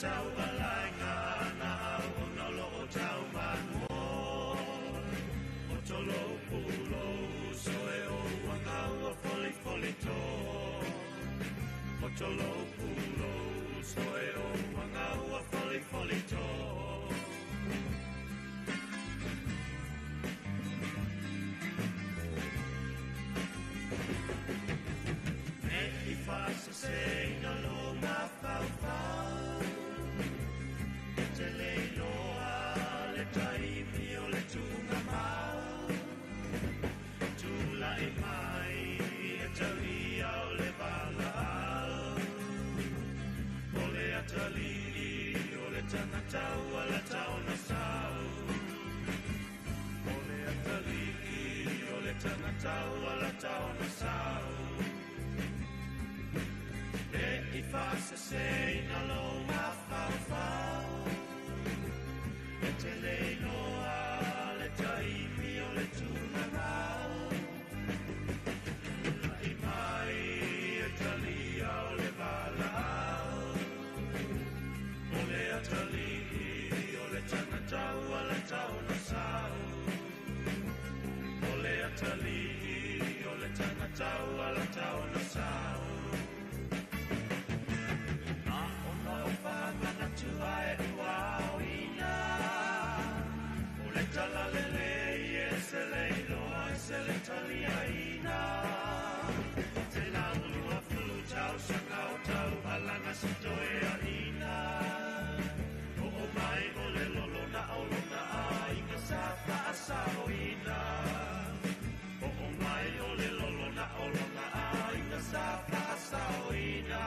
tau alai ngā na au no lo o tau manu o tolo pulo soe o wanga ua foli foli tō o tolo pulo soe o wanga ua foli foli tō I whasa sei na lo ngā whau e te leinoa le taimi o le tunga mau tula I mai e talia o le wala au o le atalili o le tangatau a la taona sau o le atalili o le tangatau a la taona sau I whasa sei na lo ngā whau e te leinoa le taimi o le tuna mau I mai e talia o le wala au o le atalii o le tangatau a la tauna sau o le atalii o le tangatau a la tauna sau Whamana tuae uauina O le tala lele e se leiloa e se le taliaina Te laulua fulu tau sakau tau alanga si toe aina O mai o le lolona olona a inga sa whaasaoina O mai o le lolona olona a inga sa whaasaoina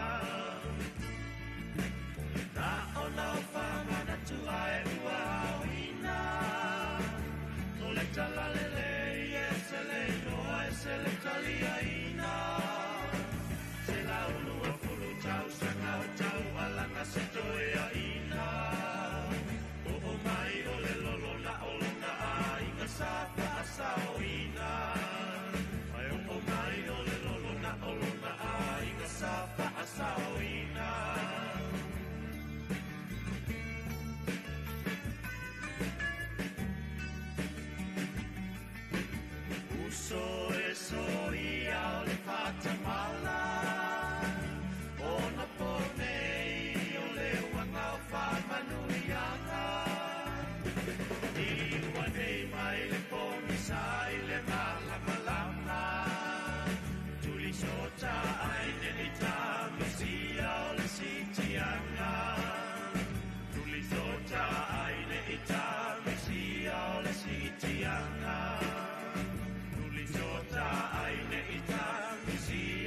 Na o nau whamana tuae uauina O le tala lele e se leinoa e se le taliaina Te laulua fulu tau sakau tau alanga se toe aina O mai o le lolona olona a inga sa whaasaoina O mai o le lolona olona a inga sa whaasaoina Soe au le whatamala Ona ponei o le wanga o whamanuianga Iwa nei mai le pomisai le malamalama Tuli sota aine ni tamisia o le sitianga Tuli sota aine ni tamisia o le sitianga Sota aine ita misi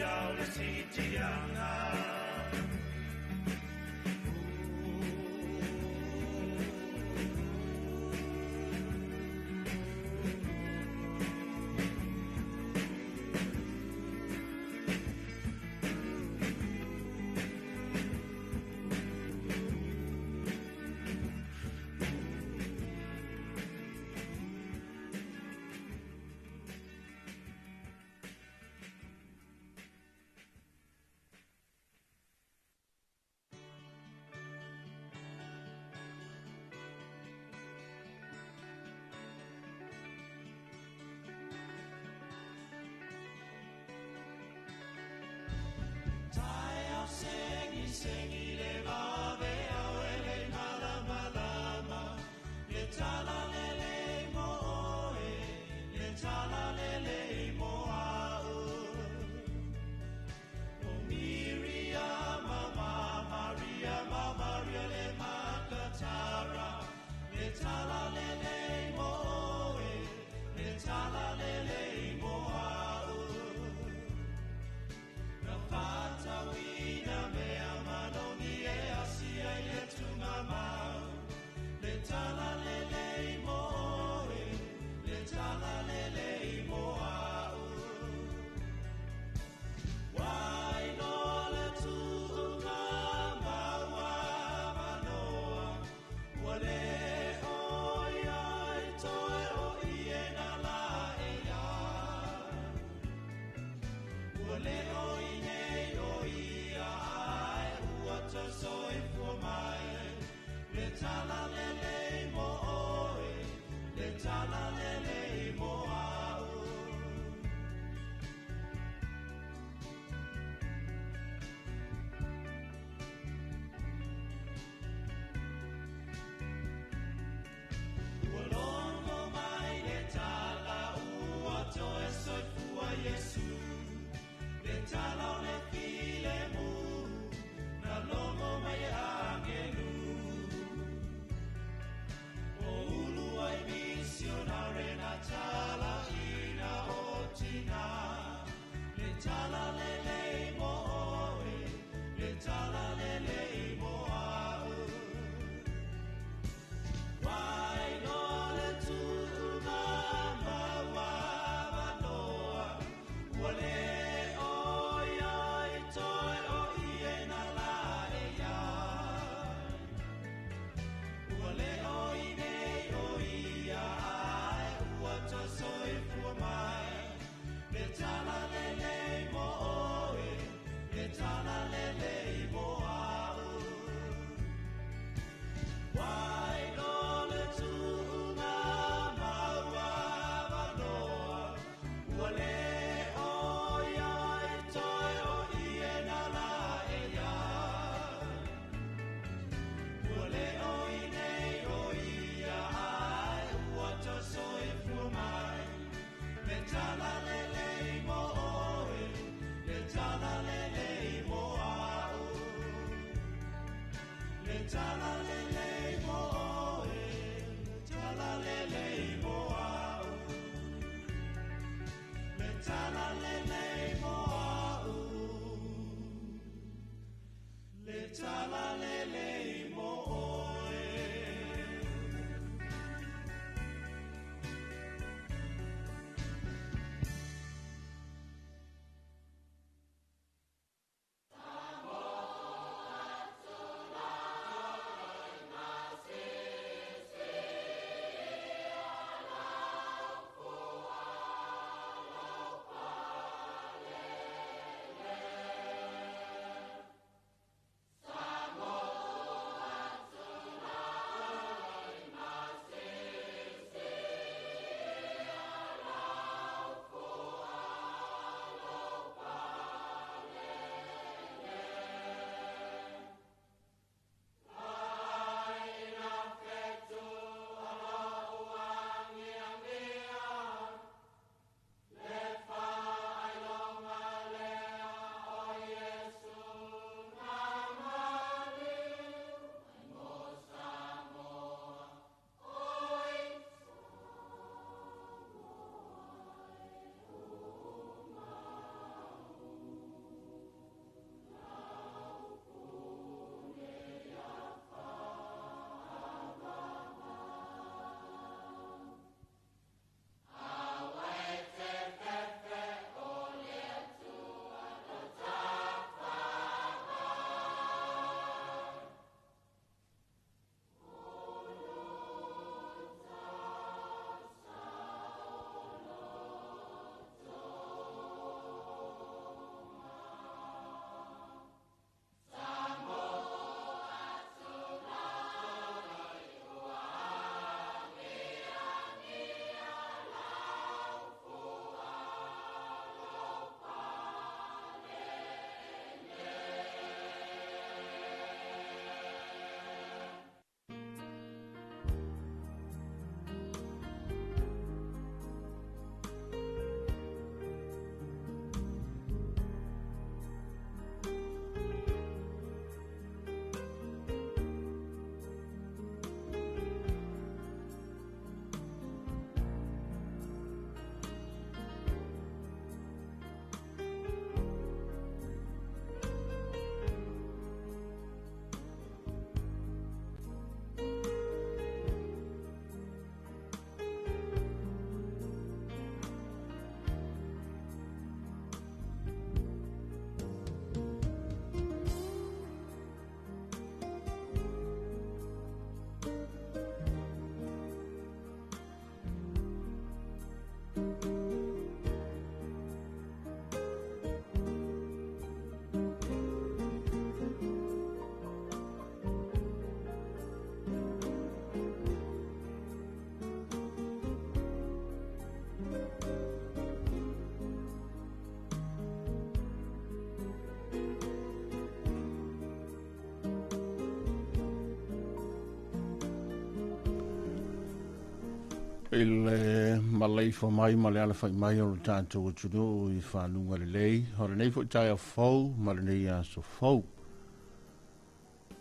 il malai fa mai male ala fa mai o tanto o tudo I fa nunga le lei ho nei fo tai a fo male nei a so fo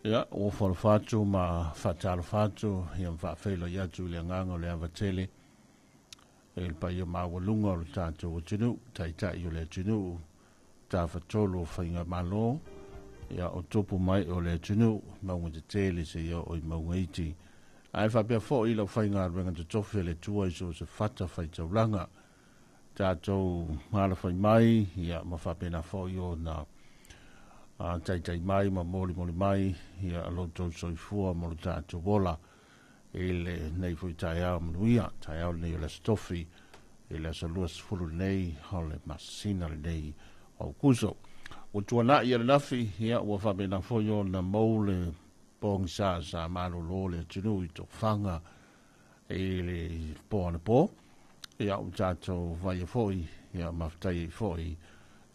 ya o fo faccio ma faccio faccio ia fa felo ya tu le nganga le avatele il pa io ma o lunga o tanto o tudo tai tai io le tudo ta fa tolo fa inga malo ya o topo mai o le tudo ma o te tele se io o ma weiti ai fa pe fo I lo fa inga renga te tofe le tua so se fata fa te langa tatou mala fa mai ia ma fa pena fo io na tai tai mai ma moli mai ia lo to so fu mo tatou bola ele nei fu tai au mnuia tai au nei le stofi ele so luas fulu nei hole masina nei o kuso o tuana ia nafi ia o fa pena fo io na mole pong sa malo lole tunu I to fanga ele pone po ia o tatou vai foi ia maftai foi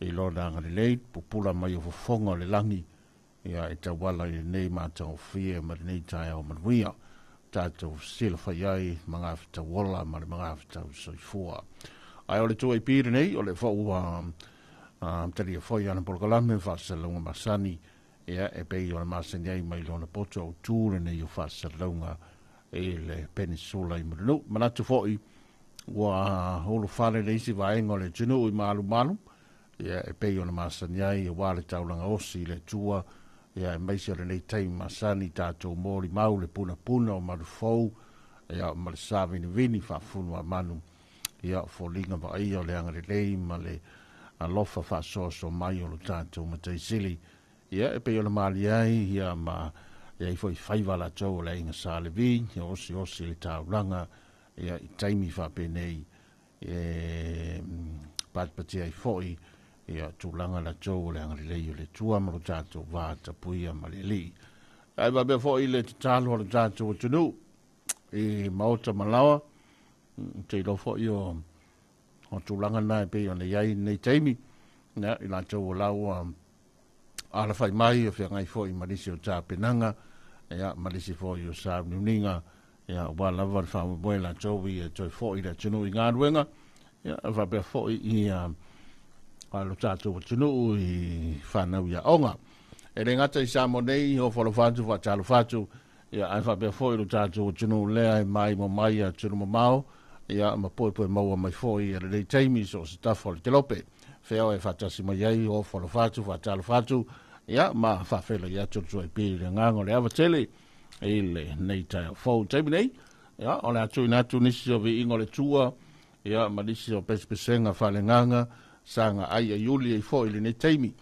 I lona ngale lei pupula mai o fonga le langi ia e tawala I nei mātau fie ma nei tai o manuia tatou sila fai ai mga tawala ma mga tau soifua ai o le tua I pire nei o le fo tari foi ana porkalame fa salonga masani ia e pei o le masani ai mai lona poto o tūre nei o fa salonga e le peninsula I manu manatu foi wa holo fale le isi vaenga le tunu I malu ia e pei ona masani ai e wale taulanga osi le tua ia e maisi le nei taimi masani tatou mori mau le puna o marufou ia ma le savini vini whafunu a manu ia folinga va ai o le angare lei ma le alofa whasoso mai o lo tatou mataisili ia e pei ona mali ai ia ma ia I foi whaivala tau le inga sa le vi ia osi le taulanga ia I taimi whapenei e patpati ai foi ia tūlanga la tau le angari lei o le tua maro tātou vāta puia ma le li. Ai wabe foi le talo o le tātou o tunu I maota malawa te ilo foi o tūlanga nai pe o ne iai nei taimi ia I la tau o lau ala fai mai o whiangai foi marisi o tāpenanga ia marisi foi o sa nuninga ia wala war fa mo la towi e toi fo I la tunu I ngaruenga ia va be fo I lo tatou tunu I whanau ia onga e le ngata I sa mo nei o folo fatu fa talo fatu ia ai va be fo I lo tatou tunu lea e mai mo mai a tunu mo mau ia ma poi mau mai fo I le taimi so staff o te lope feo e fatasi mai ai o folo fatu fa talo fatu ia ma fa felo ia tutu e pi le ngango le avatele ele nei tai fo taimi nei ia o le atu inatu nisi o vi ingo le tua ia ma nisi o pespesenga fa le nganga sanga ai a yuli e fo ile nei taimi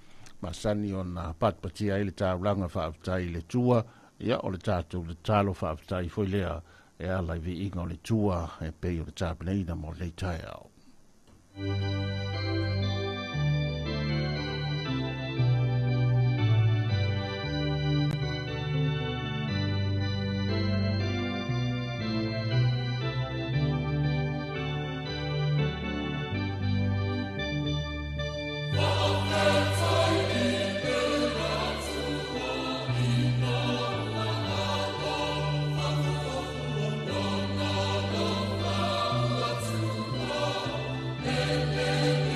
ma sani o na patpatia ele taulanga fa aftai le tua ia o le tatu le talo fa aftai fo lea e ala vi ingo le tua e pe o le tapnei na mo nei tai au Amen.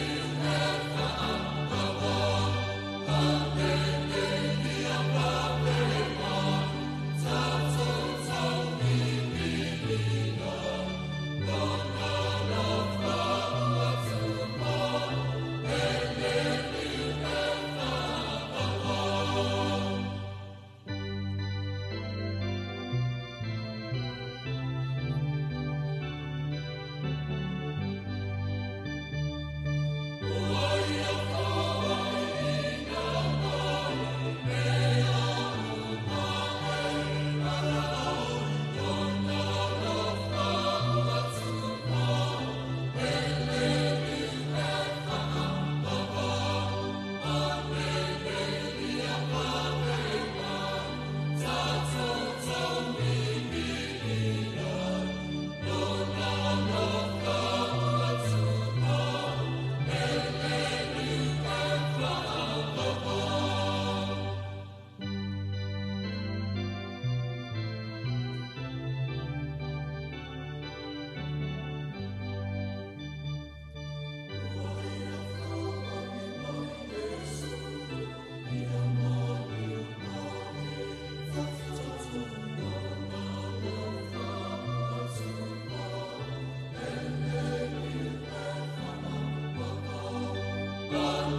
Samoa.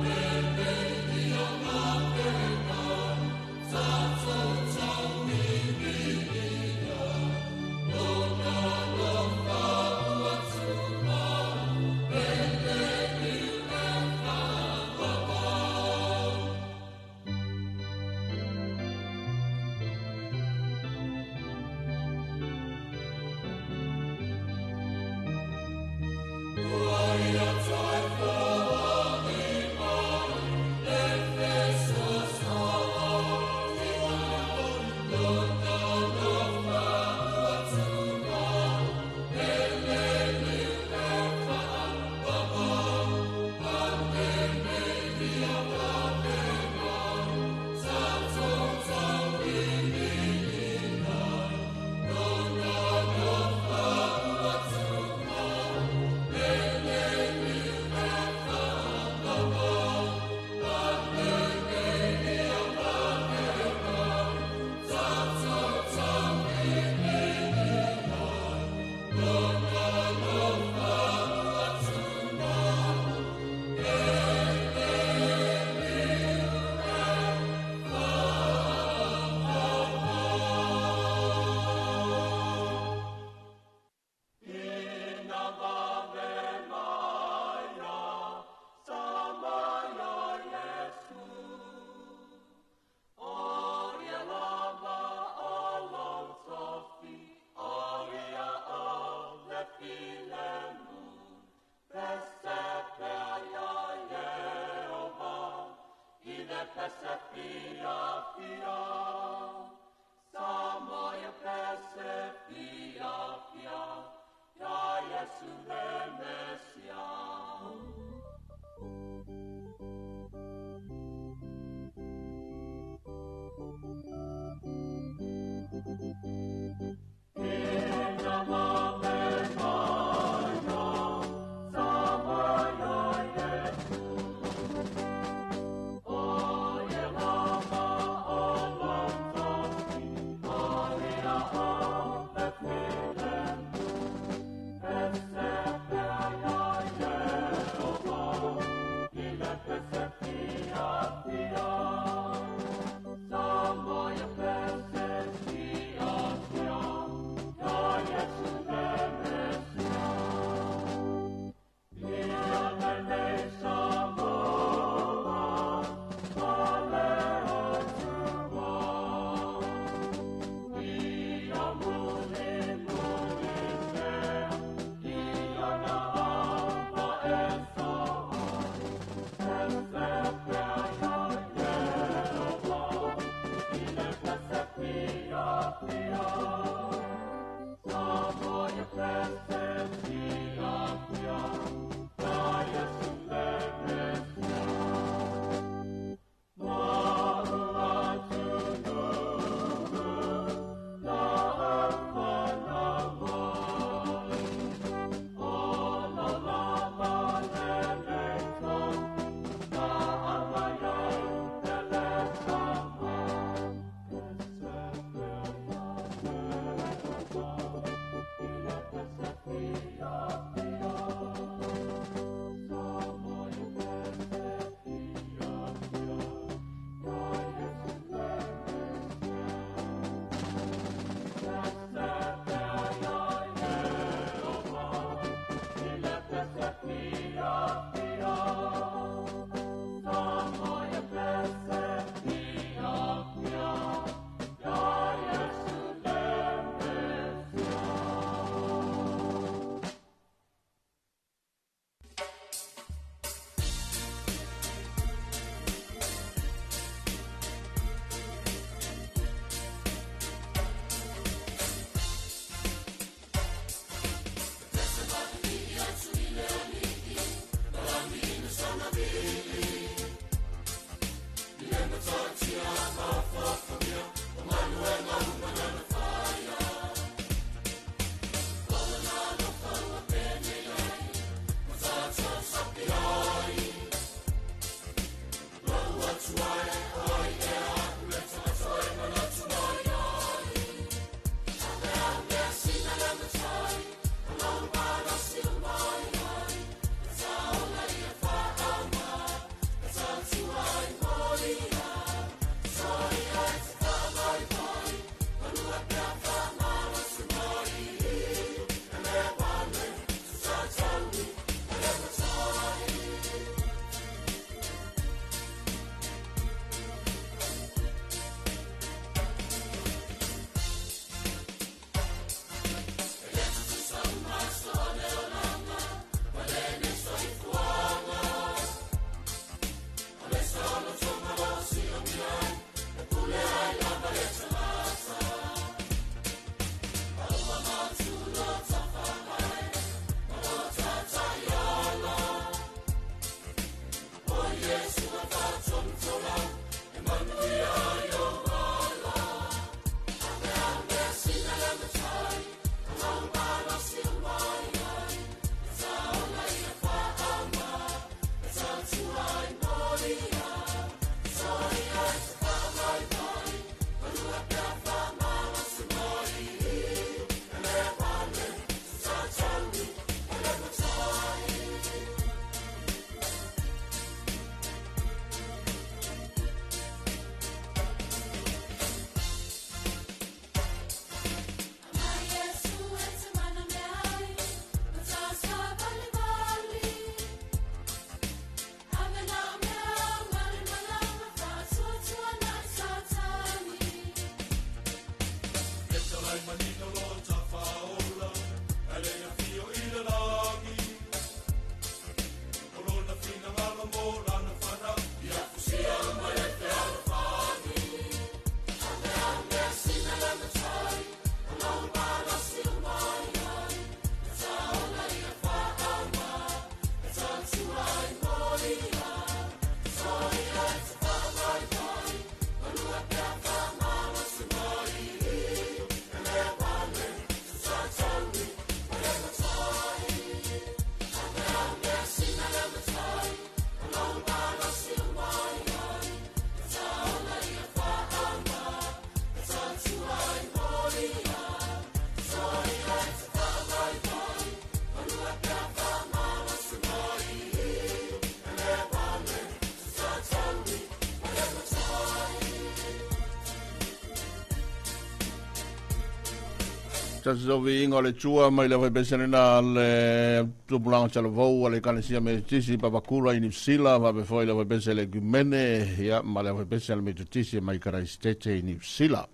so vi ingo le tua mai le besene na le tupulanga chalovou le kalesia me tisi papakura i Nipsila va be foi le besele gumene ya ma le besele me tisi mai kara stete i Nipsila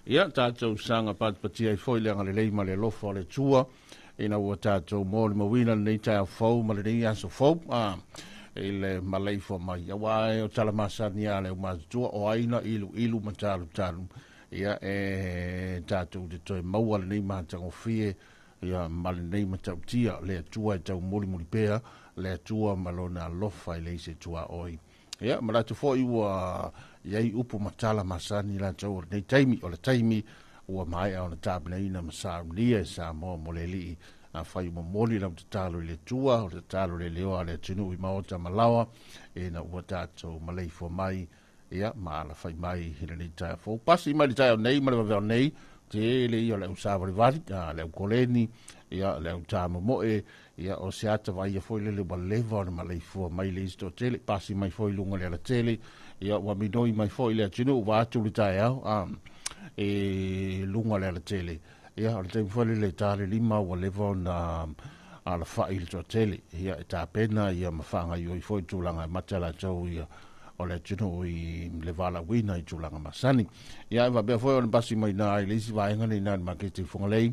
ya tatou sanga pat patia i foi le ngale le ma le lofo le tua ina ua tatou mo le mawina nei tai fou ma le nei aso fou ile malai fo mai ya wa o tala masania le ma tua o aina ilu matalu talu ia tātou te toi maua le nei mātango fie ia male nei matautia le atua e tau muli pēa le atua malona alofa i leise tua oi ia malatu fo iwa iai upu matala masani la tau nei taimi o le taimi ua mai au na tāpina ina masaunia e sa moa moleli a whai moli lam te talo le tua o te talo le leoa le tunu i maota malawa e na ua tātou malei fo mai ia maala fai mai hina ni tai fo pasi mai tai nei ma le nei te le ia le usava le vali le koleni ia le utama mo ia o se ata vai foi le baleva na mai fo mai le sto tele pasi mai foi lunga le tele ia wa mi noi mai foi le tino va tu le tai lunga le tele ia o te foi le tale lima wa levo na ala fa il tele ia ta pena ia mafanga yo foi tu langa matala tau ia o le tino i le vala wina i tūlanga masani. Ia eva bea foi o le basi mai nā i leisi vaenga ni nā maketi whangalei.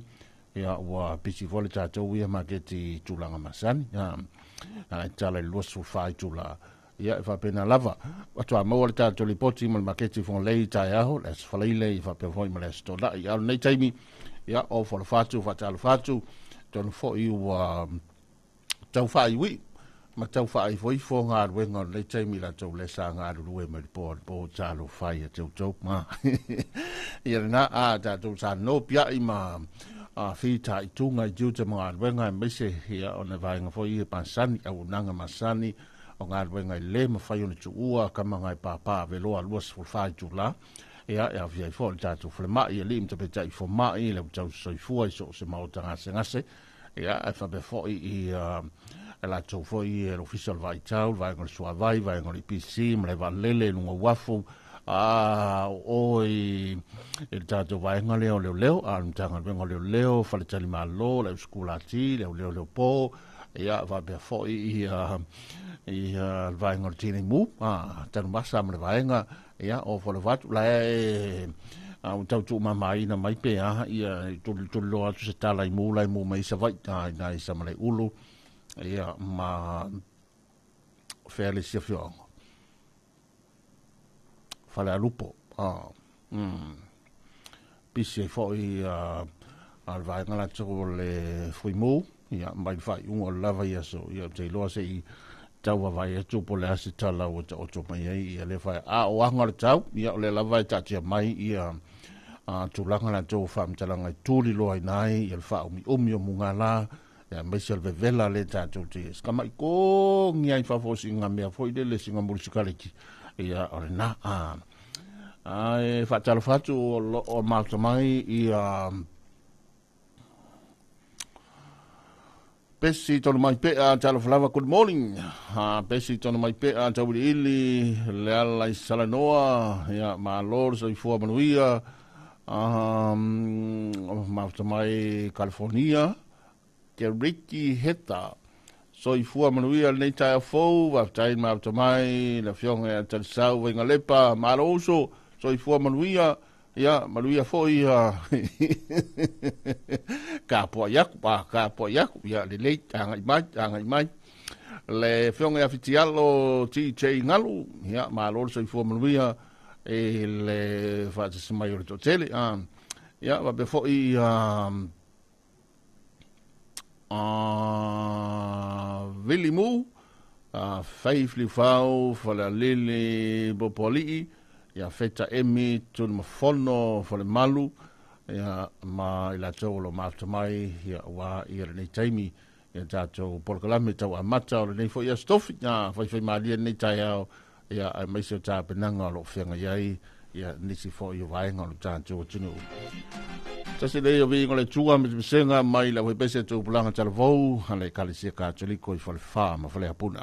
Ia ua pisi fole tātou ia maketi tūlanga masani. Ia tala i luasu whai tūla. Ia eva pena lava. Atua maua le tātou li poti ma le maketi whangalei tai aho. Le asfaleile i whapea foi ma le astola. Ia nei taimi. Ia o whala whātu, whatalo whātu. Tonu fo i ua tau whai wi. Ma tau whaai foi fo ngā ruenga nei taimi la tau lesa ngā rue ma li po talo whai a tau ma. Ia rena a tātou sa no pia i ma whita i tunga i jiuta mga ruenga e meise ia o na vaenga foi i pansani au nanga masani o ngā ruenga i le ma whai o ni tu ua kama ngai pāpā veloa luas fo whai tu la. Ia whiai fo li tātou whalema i a li imta peta i fo mai le tau soifua i so se maota ngase. Ia e whape fo i la tau foi e l'official vai tau, vai ngol sua vai ngol PC, mle va lele lunga wafu, oi il tato vai ngol leo, tanga ngol leo, fale tali malo, le skulati, leo po, ia va be foi i vai ngol tini mu, tanu masa mle vai nga, ia o fole vatu, la un tau tu mamai na mai pe ia tu lo atu se tala i mu mai sa vai, na isa mle ulu, ia ma fele sia fiongo fale a lupo pisi foi al vai ngala tso le fuimu ia mai fai un lava ia so ia te lo se i tau vai tu po le asi tala o to mai ia le fai o anga tau ia le lava ta tia mai ia tu langa la to fam talanga tuli lo ai nai ia fa o mungala ya mesel vela le tatou te skama ko ngia fa fo singa me fo ile singa municipality ya orna ai fa talo fatu o malta mai i pesi tonu mai pe talo flava good morning pesi tonu mai pe tau ili le ala salanoa ya ma lor so i fo manuia malta mai California ke Ricky Heta so i fua manuia nei tai fou wa tai ma mai la fionga tal sau venga lepa maroso so i fua manuia ya manuia foi ka po yak ya le lei anga mai le fionga afitialo TJ ngalu ya maroso i fua manuia e le fa se mai o tele ya va be foi Vilimu, Faifli Fau, Fala Lili Bopoli, ya feta emi tun mafono fale malu, ya ma ila tolo matamai ya wa ira nei taimi ya tato polkalame tau amata o nei fo ya stofi ya fai malia nei taiao ya maisio ta penanga lo fenga yai ya nisi fo yo vaenga lo tato tunu. Tasi leo vi ngole tua me senga mai la webese tu pulanga talvou ale kalisia ka toliko I fale fa ma fale apuna.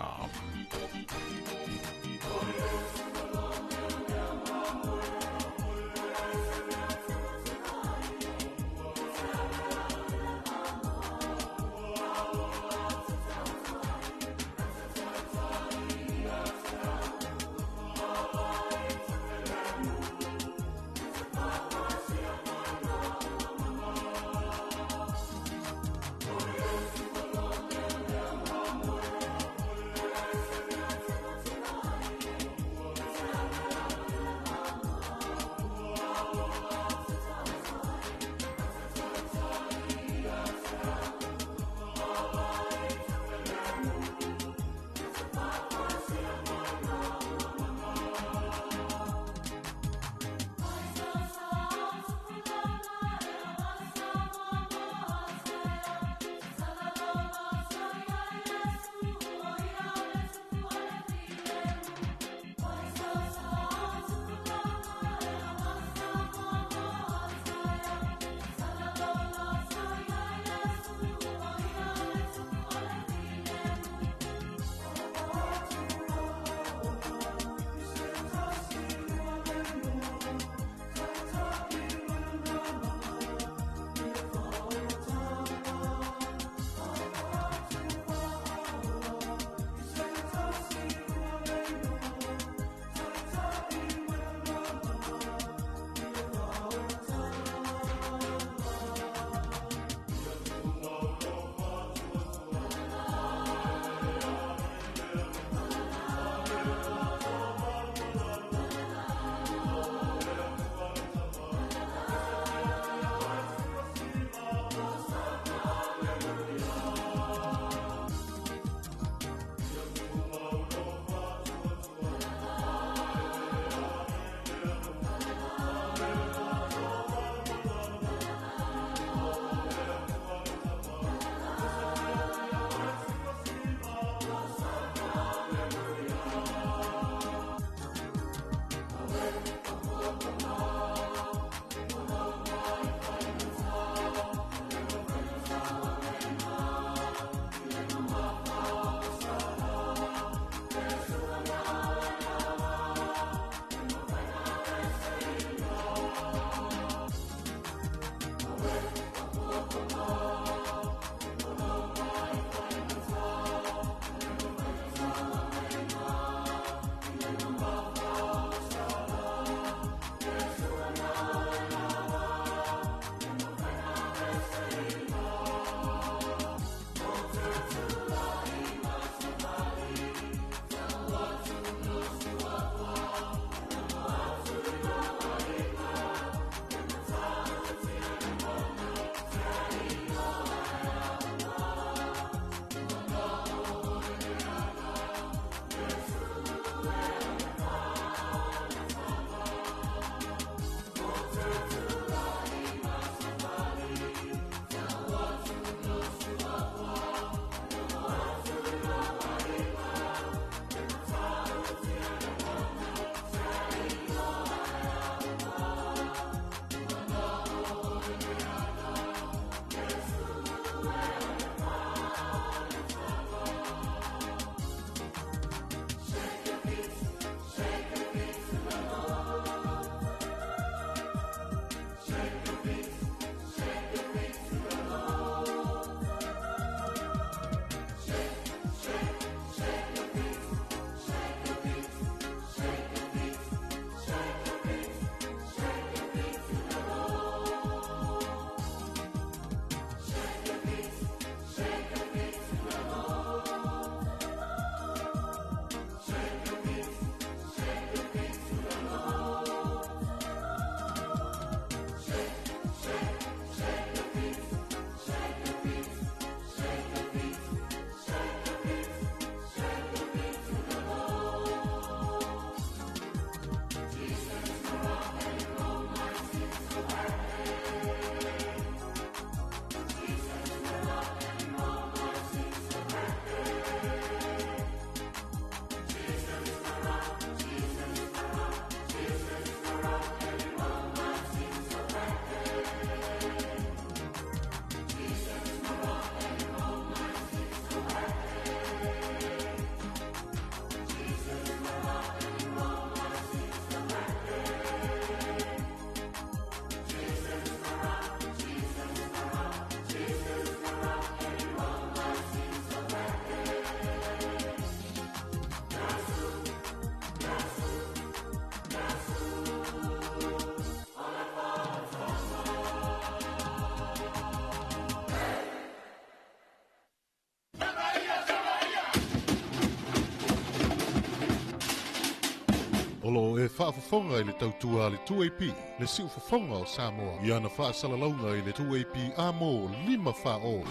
Olo e whaafafonga i le tautua le 2AP, le si ufafonga o Samoa. I ana whaasalaunga i le 2AP amo 5 whao.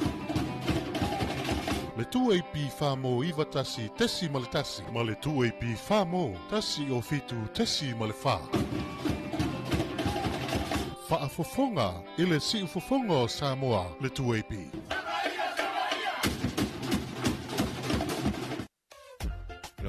Le 2AP whamo iwa tasi tesi ma le tasi, ma le 2AP whamo tasi o fitu tesi ma le wha. Whaafafonga i le si ufafonga o Samoa, le 2AP.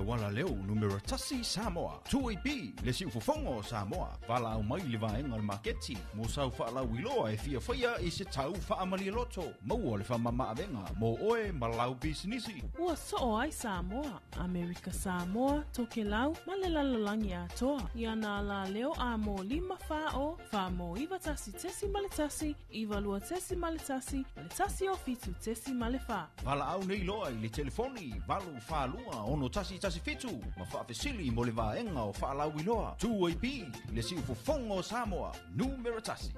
Wala leo numero tasi Samoa 2AP le si ufofongo Samoa wala au mai le vaenga le marketi mo sau whaala wiloa e fia whaia i se tau whaamali loto maua le whamama avenga mo oe malau bisinisi ua soo ai Samoa Amerika Samoa toke lau ma le lalolangi atoa ia na la leo a mo 5 whao whamo iwa tasi tesi ma le tasi iwa lua tesi ma le tasi o fitu tesi ma le wha wala au nei loa i le telefoni walu whaalua ono tasi fitu ma whaafesili mo le vaenga o whaalau iloa 2AP le si ufofongo Samoa numero tasi.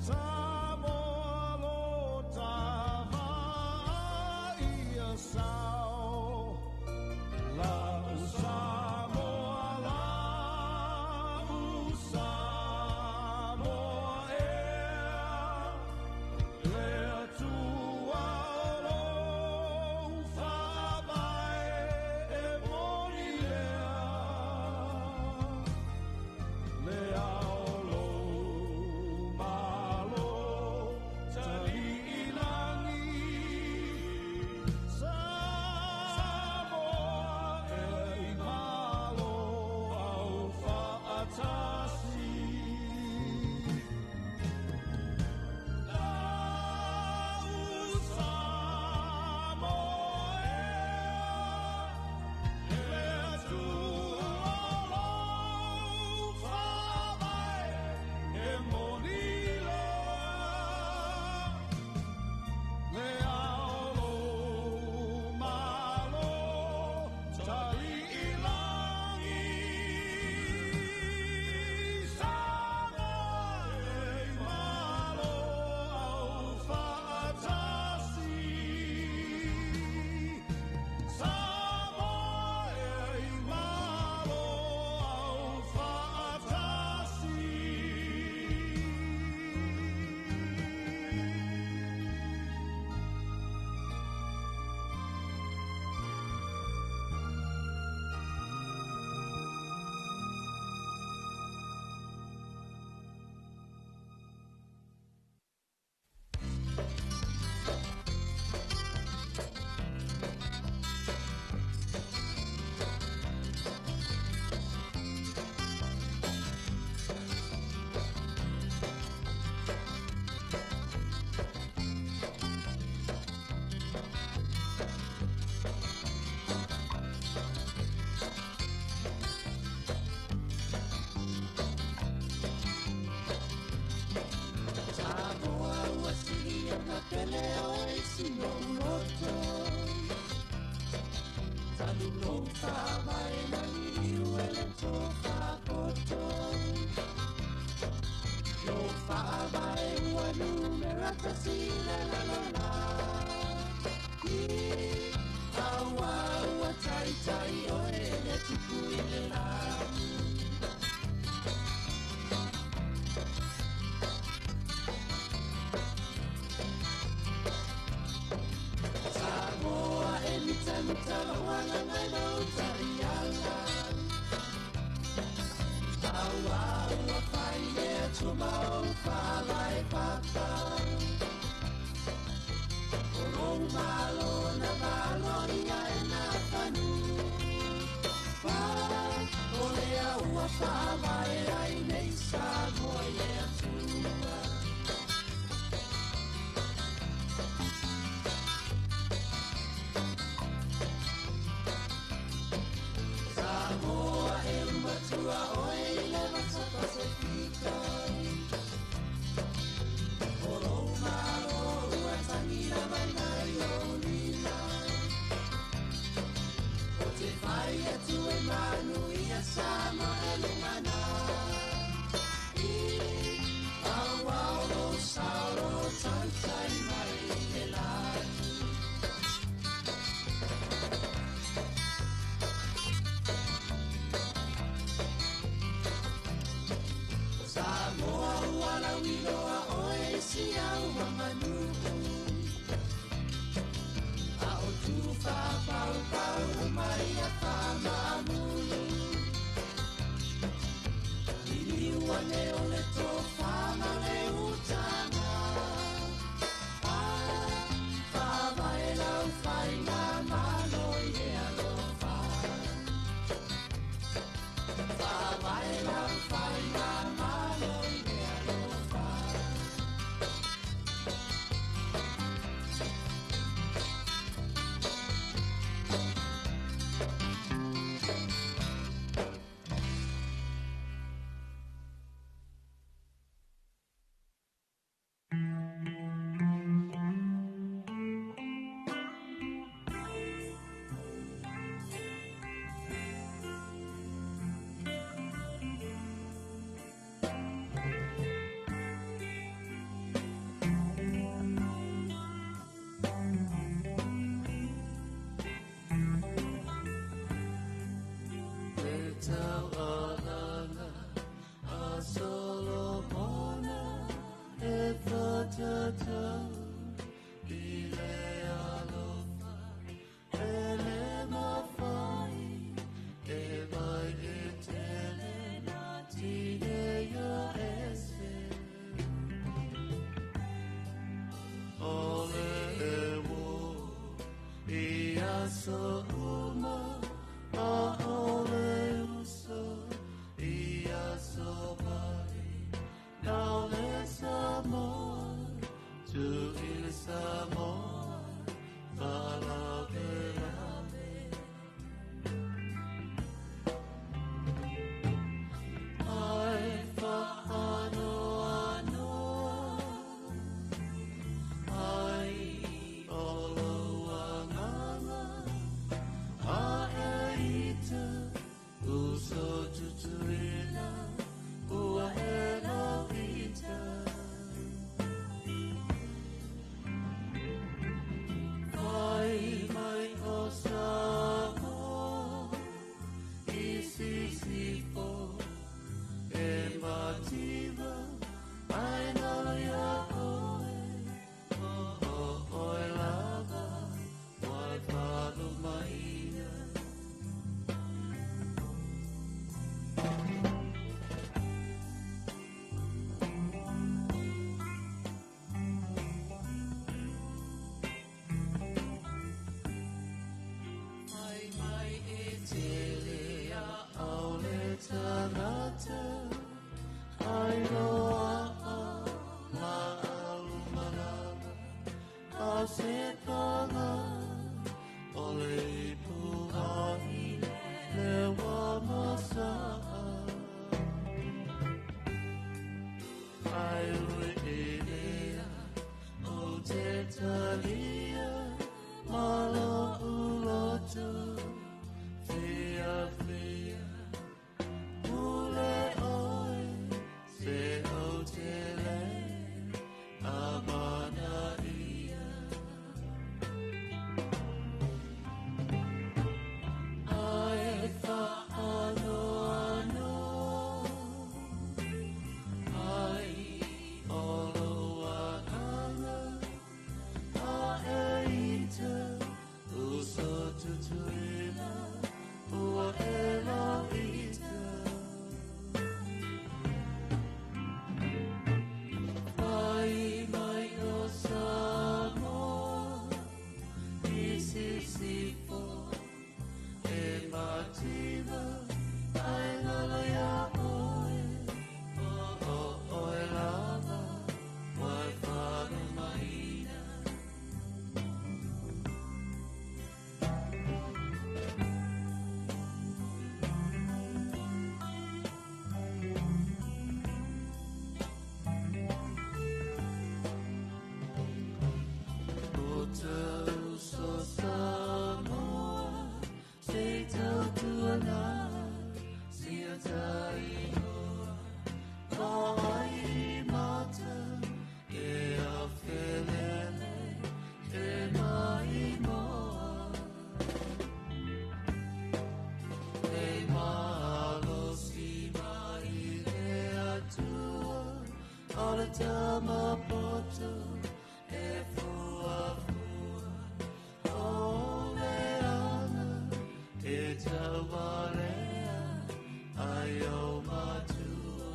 Sa Ola tama poto e fua fua o le ana e tawalea ai o matua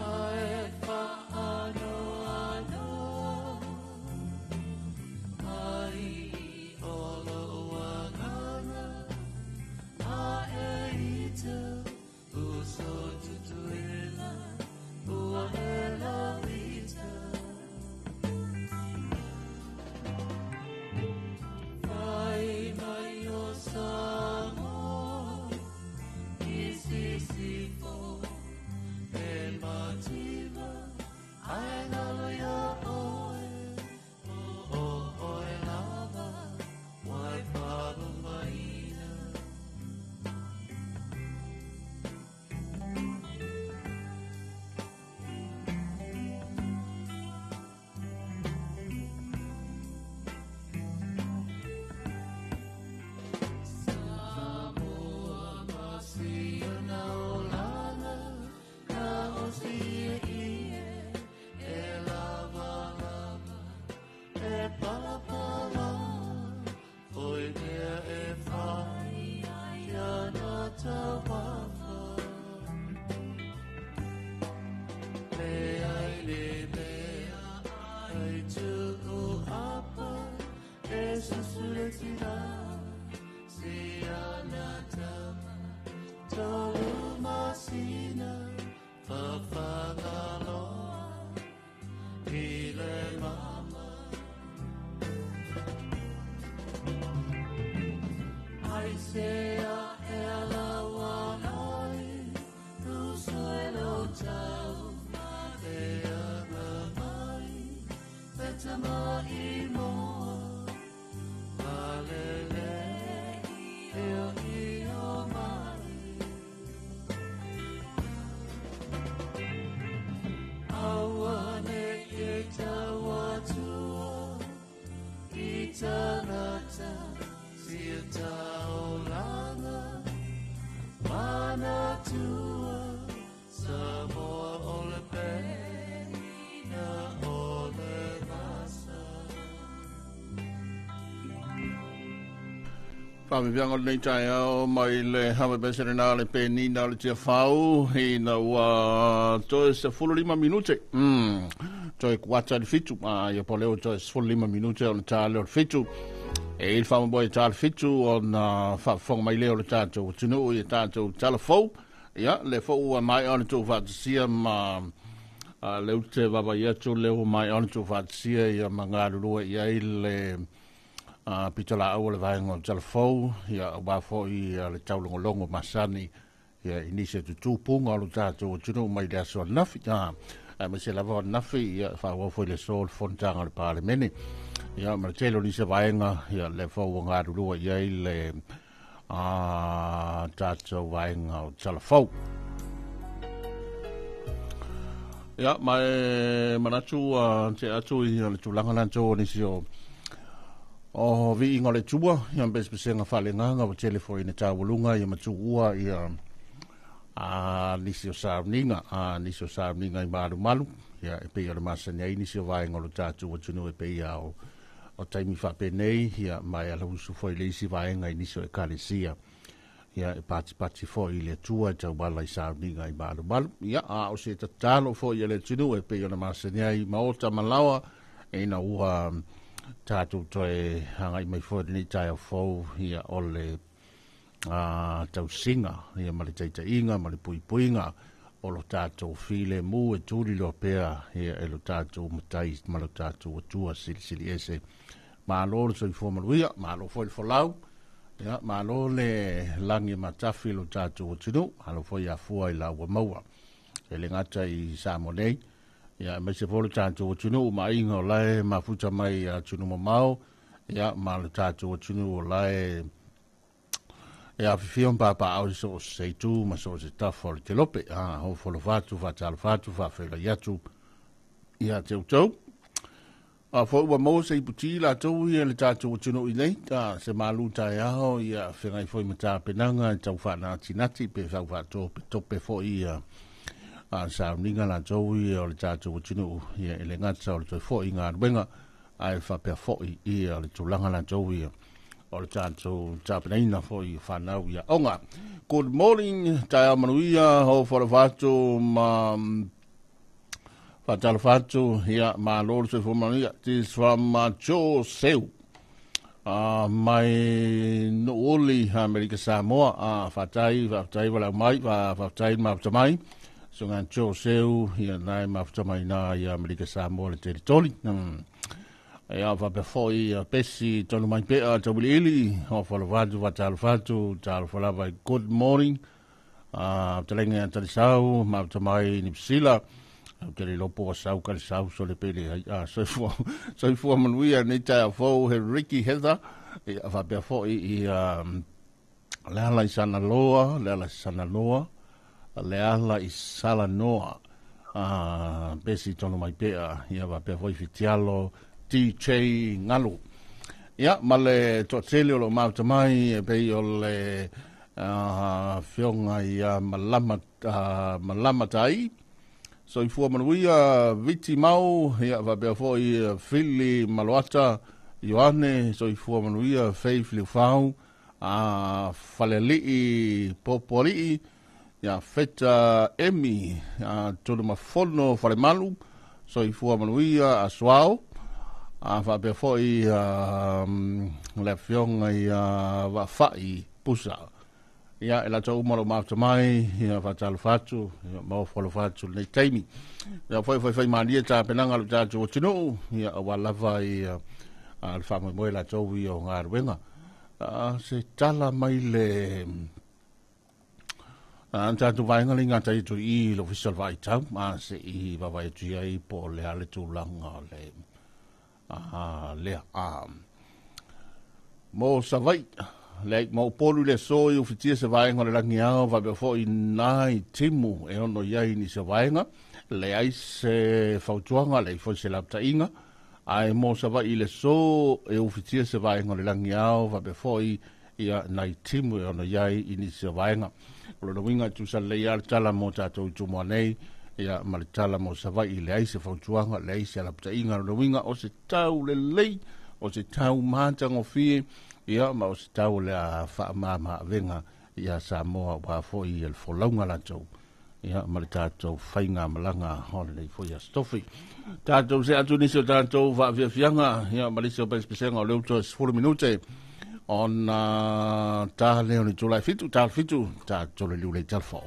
ai whaano ano ai o lo wanganga a e ita uso tutuela ua e la vita vai mai o Samoa isi sifo e mativa ai ngalo ya oe oe lava wai palo maina Samoa masia na olana na osia ie e lava lava e pala pala oi mea e whai ia na tawafa le ai le mea ai tuku apa e susuletira si ana tama tolu masina whawhangaloa i le mama ai sea e ala wanai tu suelo tau e ana mai petama i moa alele i o mai awane e tawatua i tanata sia taolanga mana tua Samoa o le pena o le masa Whamewianga nei tai au mai le hawe besere nā le pēni nā le tia whau he na ua toe se 45 minute toe kuata le fitu ia po leo toe se 45 minute o le tā leo le fitu e il whama boi tā le fitu o na whawhonga mai leo le tātou tunu i tātou talafou ia le fo ua mai ane tō whātasia ma leo te wawa ia tō leo mai ane tō whātasia ia ma ngā rurua ia i le pitala au le vaenga o talafou ia wafo i le taulongolongo masani ia inisia tutupunga o le tātou tunu mai le aso nafi ma se lava nafi ia whawafo i le sol fontanga le parlemene ia ma le telo ni se vaenga ia le fo ua ngā rurua ia i le tātou vaenga o talafou ia mai manatu te atu i le tūlanga lanto nisi o vi inga le tua ia bespesenga whalenganga o telefo ina tāwalunga ia matua ia nisi o sāwninga i maru malu ia e pei o le masani ai nisi o vaenga o le tātou o tunu e pei o taimi whapenei ia mai ala usu foi le isi vaenga i nisi o e kālesia ia e pati foi i le tua e tau bala i sāwninga i maru malu ia o se tatalo foi i le tunu e pei o le masani ai maota malawa e ina ua tātou toe hanga i mai fōre ni tai au fōu ia ole tau singa ia mali teita inga, mali pui puinga o lo tātou file mu e tūri lo pēa ia e lo tātou matai ma lo tātou atua sili ese ma lo so i fōmaruia, ma lo fōi folau ia ma lo le langi matafi lo tātou atunu ma lo fōi a fua i la ua maua e le ngata i Samonei ia mai se vole tātou tunu ma inga o lae ma futa mai tunu mamao ia ma le tātou tunu o lae ia whiwhion pāpā au so se tu ma so se tafo le te lope ho folo fatu, fatalo fatu, whawhela iatu ia te utau A fo ua mo se iputi la tau ia le tātou tino i nei, se malu tai aho ia whengai fo i mata penanga tau whana tinati pe whau whato pe tope fo ia sa ninga la tau ia o le tātou tino ia ele ngata o le toi fo i ngā ruenga ai whapea fo i ia le tūlanga la tau ia o le tātou tāpenaina fo i whanau ia onga. Good morning, tai amanuia ho whara whato ma Talofa ia ma lor se formania is from Joe Seu mai no oli America Samoa fatai wala mai fatai ma tamai so ngan Joe Seu ia nai ma tamai na ia America Samoa le territory ia va pe foi pesi tonu mai pe tabili ho fa Talofa lava good morning telenga talisau ma tamai ni psila ke le lopo sau ka sau so le pele so fu manuia nei ta fo he Ricky Heather va pe fo i le ala i sana loa le ala i sala noa besi tono mai pe ia va pe fo i fitialo DJ ngalu ia male to tele lo mau mai pe o le fionga ia malama tai so i fua manuia viti mau ia va bea foi fili maloata Ioane so i fua manuia fei fili fau faleli popoli ia feta emi tonu mafono fale malu so i fua manuia aswao va bea foi le fionga ia va fai pusa ia ela tau maro mai ia fa Talofa ia mau Talofa nei taimi ia foi mania ta penanga ta tino ia wala vai al famo mo la tau ia ngarwenga se tala mai le anta tu vai ngalinga tai tu i lo official vai tau ma se i va vai tu ai po le ale tu langa le mo savai le mo polu le so i ufitia se vaenga le langiao va be fo i nai timu e ono iai ni se vaenga le ai se fautuanga le fo se lapta inga ai mo sa va i le so e ufitia se vaenga le langiao va be fo i ia nai timu e ono iai ni se vaenga lo no winga tu sa le ia tala mo tatou tu mo nei ia ma le tala mo sa va i le ai se fautuanga le ai se lapta inga lo winga o se tau le lei o se tau mātango fie ia ma o se tau le a whaamama venga ia Samoa wa foi el folaunga la tau ia ma le tātou whainga malanga holiday foi a stofi tātou se atu nisi o tātou wa fianga ia ma lisi o pespesenga o leo to 4 minute on tā leo ni tūlai fitu tātou le liulei talfo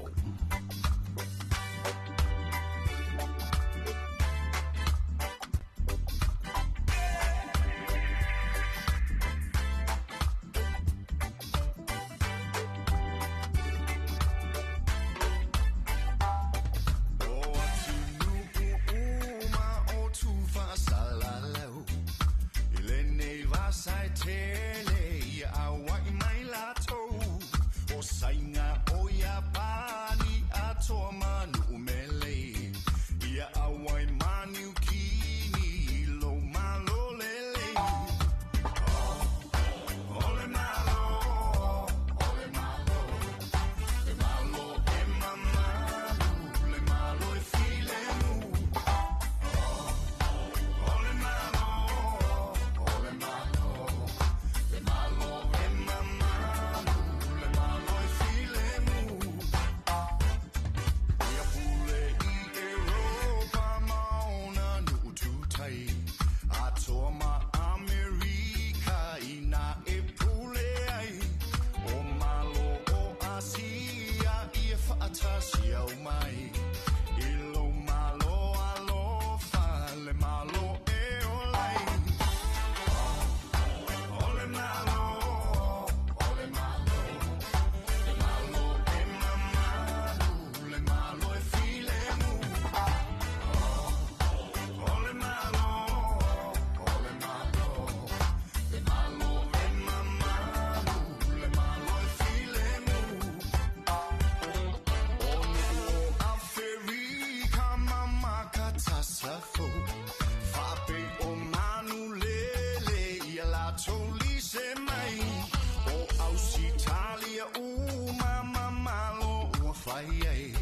ai ai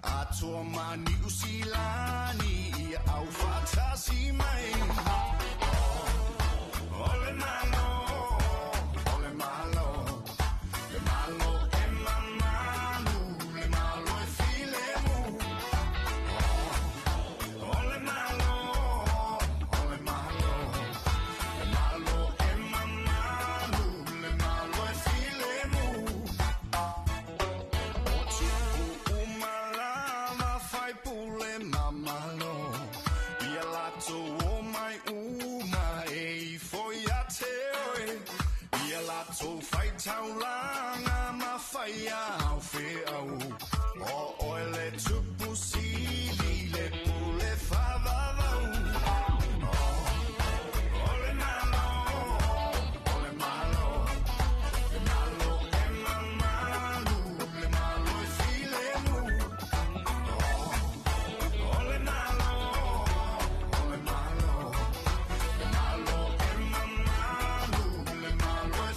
Atua mani usilani ia au fatasi mai Ole malo Ole malo Le malo e mamanu Le malo e filemu Ole malo Ole malo Le malo e mamanu Le malo e filemu So fight how long I'm a fire how fair oh oil to pussy le pule fava ole malo ole malo le malo e mamalo le malo e filemu ole malo ole malo le malo e mamalo le malo e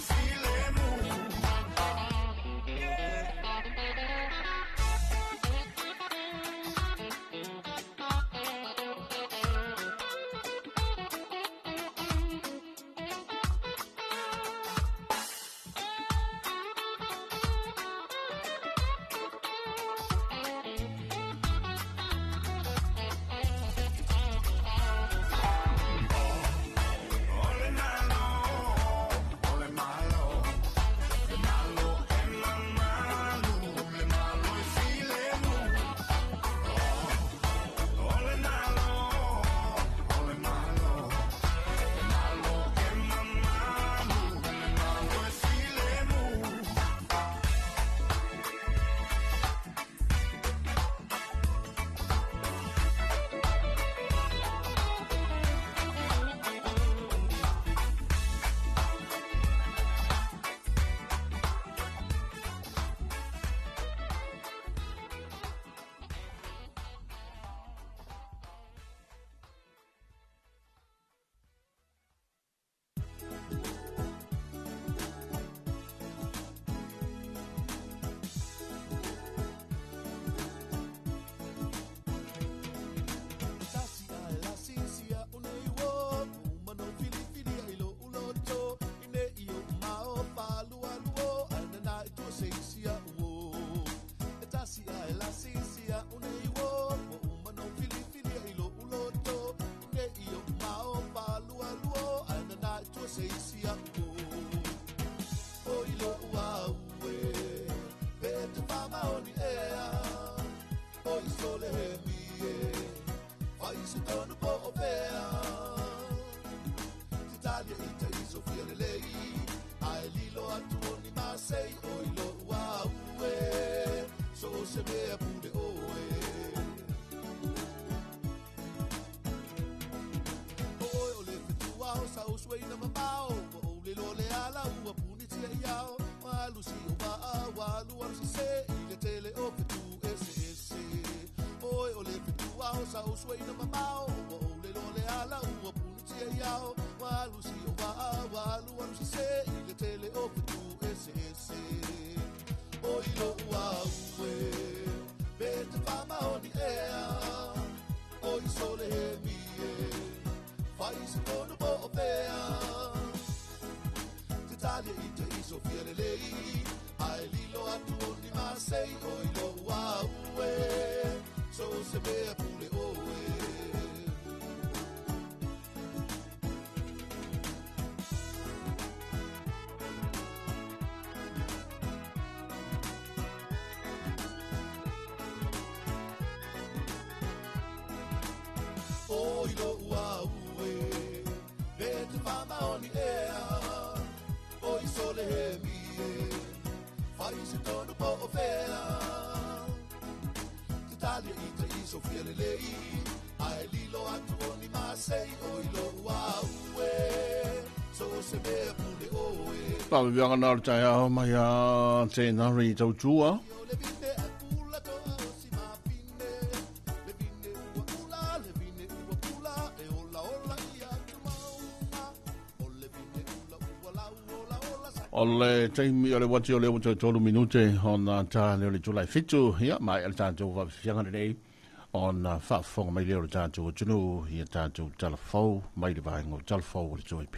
Pau vianga na tai a mai a te na ri tau tua. O le taimi o le wati o le wata tolu minute on ta leo le July fitu ia mai al tātou wa whianga nei on whaafonga mai leo le tātou o tunu ia tātou talafou mai le vahenga o talafou o le Joy P.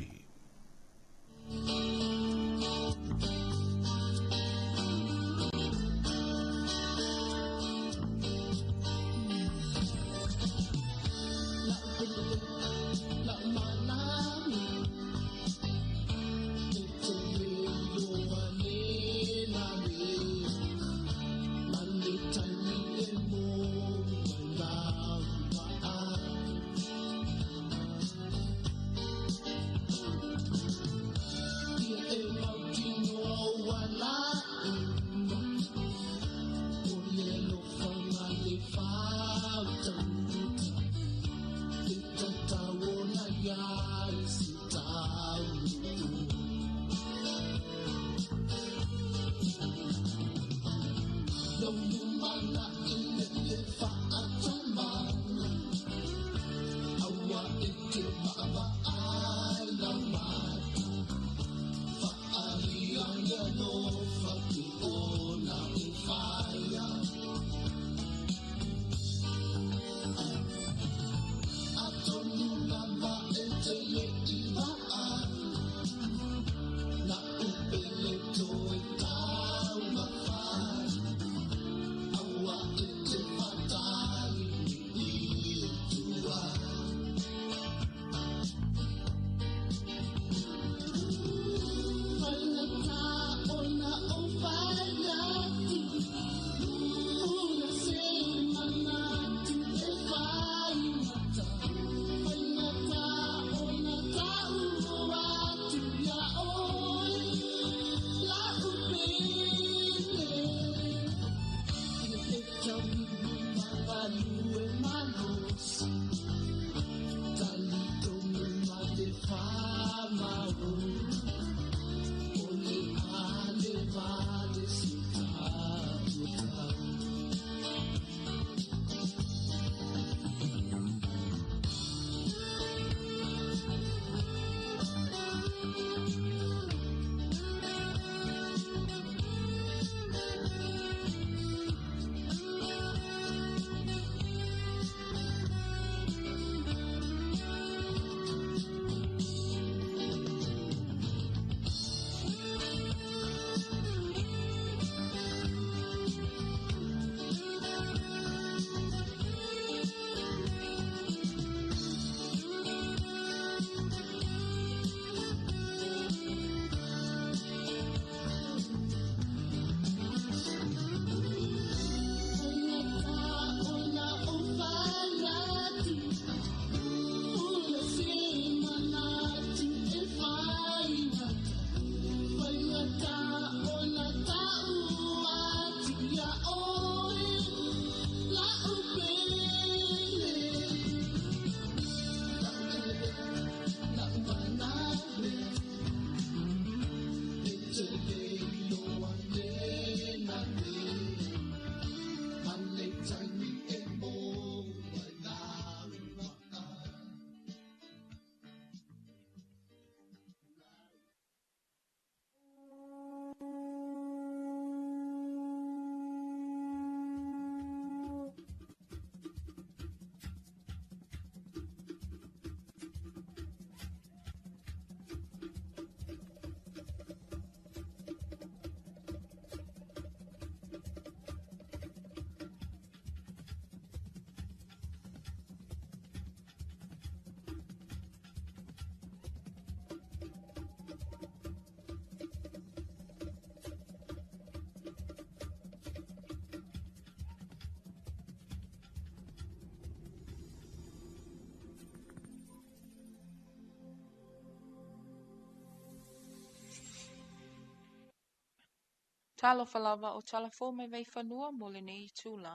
Talofa lava o talafo me vei whanua mole ni tūla.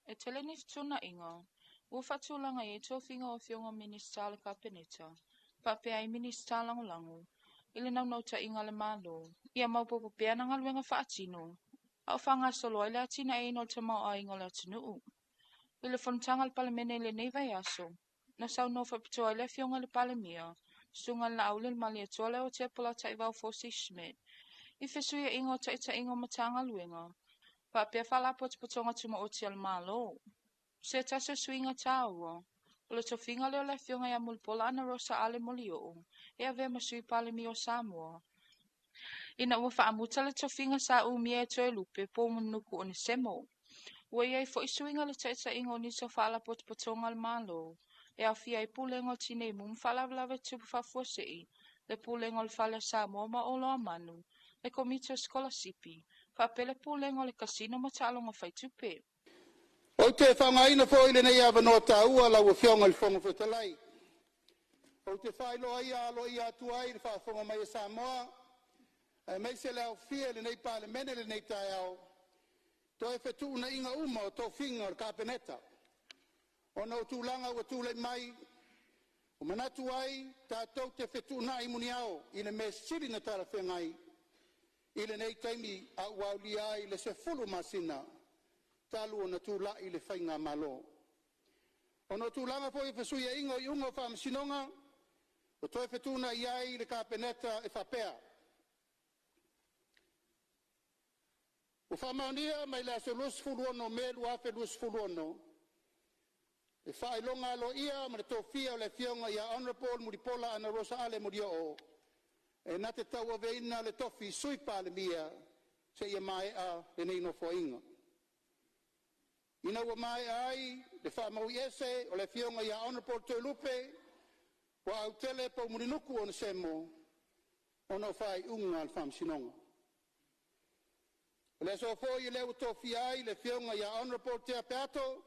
E tele ni tūna inga, ua whatūlanga e tōwhinga o whionga ministala ka peneta, pape ai ministala langu, ili nau nauta inga le malo, ia maupopo pia na ngaluenga whaatino, au whanga solo ele atina e ino te mau a inga le atinuu. Ili whanutanga le palemene le nei vai aso, na sau no whapitoa le whionga le palemia, Sungal na aulil malia tole o te pula ta iwau fosi Schmidt. I fesuia ingo ta ita ingo matanga luenga. Pa pia fala pot potonga tuma o te almalo. Se ta se suinga taua. O le tofinga leo le fionga ya mulpola ana rosa ale molio. E ave masui pale mi o Samoa. Ina ua whaamuta le tofinga sa umie e toe lupe po munuku o ni semo. Ua iei fo isuinga le taita ingo niso fala pot potonga al malo. E au fia i pulengo tine mum fala vlave tupu fafua sei. Le pulengo le fale Samoa ma olo a manu. Le komito skola sipi. Whapele pulengo le kasino matalonga fai tupe. O te whangaina fo ile nei awa no taua la ua whionga le whonga whetalai. O te whailo ia alo ia tuai le whafonga mai a Samoa. Mai se leo fia le nei pale mene le nei tai au. To e whetu na inga uma o tō whinga o kapeneta. O no tūlanga ua tūle mai. O manatu ai, tātou te whetu na imuni au. I le me siri na tala whengai. I le nei taimi a uauli ai le se fulu masina. Talu o na tūla i le whainga malo. O no tūlanga po i whasuia ingo i ungo whamasinonga. O to e whetu na iai le kapeneta e whapea. O whamaunia mai la se lus fuluono me lua fe lus fuluono. E whailonga alo ia ma le tōwhia o le fionga ia Honorable Muripola ana Rosa Ale Murio. E na te tau aveina le tofi sui pale mia se ia mai a le neino foinga. Ina ua mai ai le whamau ese o le fionga ia Honorable Tolupe wa au tele po murinuku o na semo o no whai unga al whamsinonga. Le so fo i leo tofi ai le fionga ia Honorable Te Apeato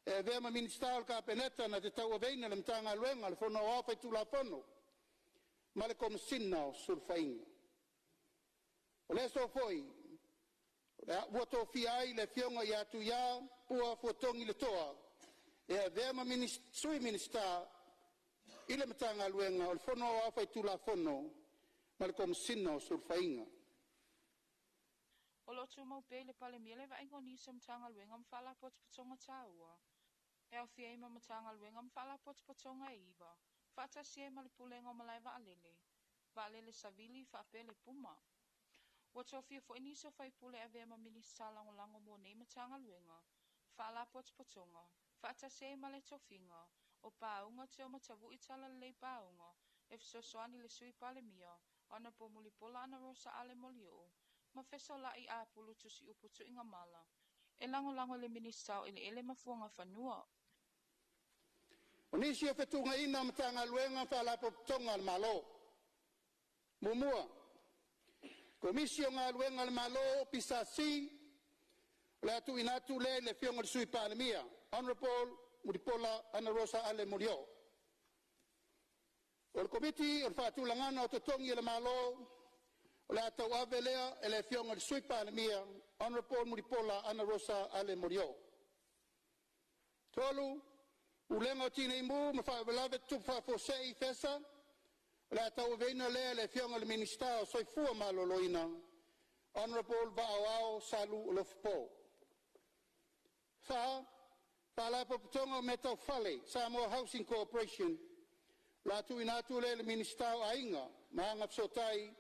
e vema ministal ka peneta na te tau aveina le mtanga luenga le fono o awhai tula fono ma le komisina o surfainga. Le so foi ua tofi ai le fionga ia tu ia pua fuatongi le toa e vema sui minister i le mtanga luenga o le fono o awhai tula fono ma le komisina o surfainga. O lotu mau pe le pale mia le va ingo nisa mtanga luenga mfala pot potonga taua. E au fia ima mtanga luenga mfala pot potonga iwa. Fata sie ma le pulenga o malai va alele. Va alele savili fa apele puma. Wato fia fo iniso fai pule a vea ma minisa lango lango mo nei mtanga luenga. Fala pot potonga. Fata sie ma le tofinga. O paunga te o matavu itala le paunga. E fisosoani le sui pale mia. Ana po muli pola ana rosa ale molio. Ma feso la I a pulu tusi uputu inga mala. E lango le ministau ele mafuanga fanua. O nisi e whetunga ina matanga luenga whala potonga al malo. Mumua. Komisio ngā luenga al malo pisasi. Le atu inatu le fionga le sui palemia. Honorable Muripola Ana Rosa Ale Murio. O le komiti o le whaatulangana o totongi le malo. O le atau avelea e le fionga le sui palemia. Honorable Muripola Ana Rosa Ale Murio. Tolu. Ulenga o tine imu, ma whaawelawe tupu whaafosei fesa, la tau veina lea le fionga le minista o soifua maloloina, Honorable Va'awao Salu Ulofpo. Wha paputonga o metau fale, Samoa Housing Corporation, la tu inatu le minista o ainga, maanga psotai,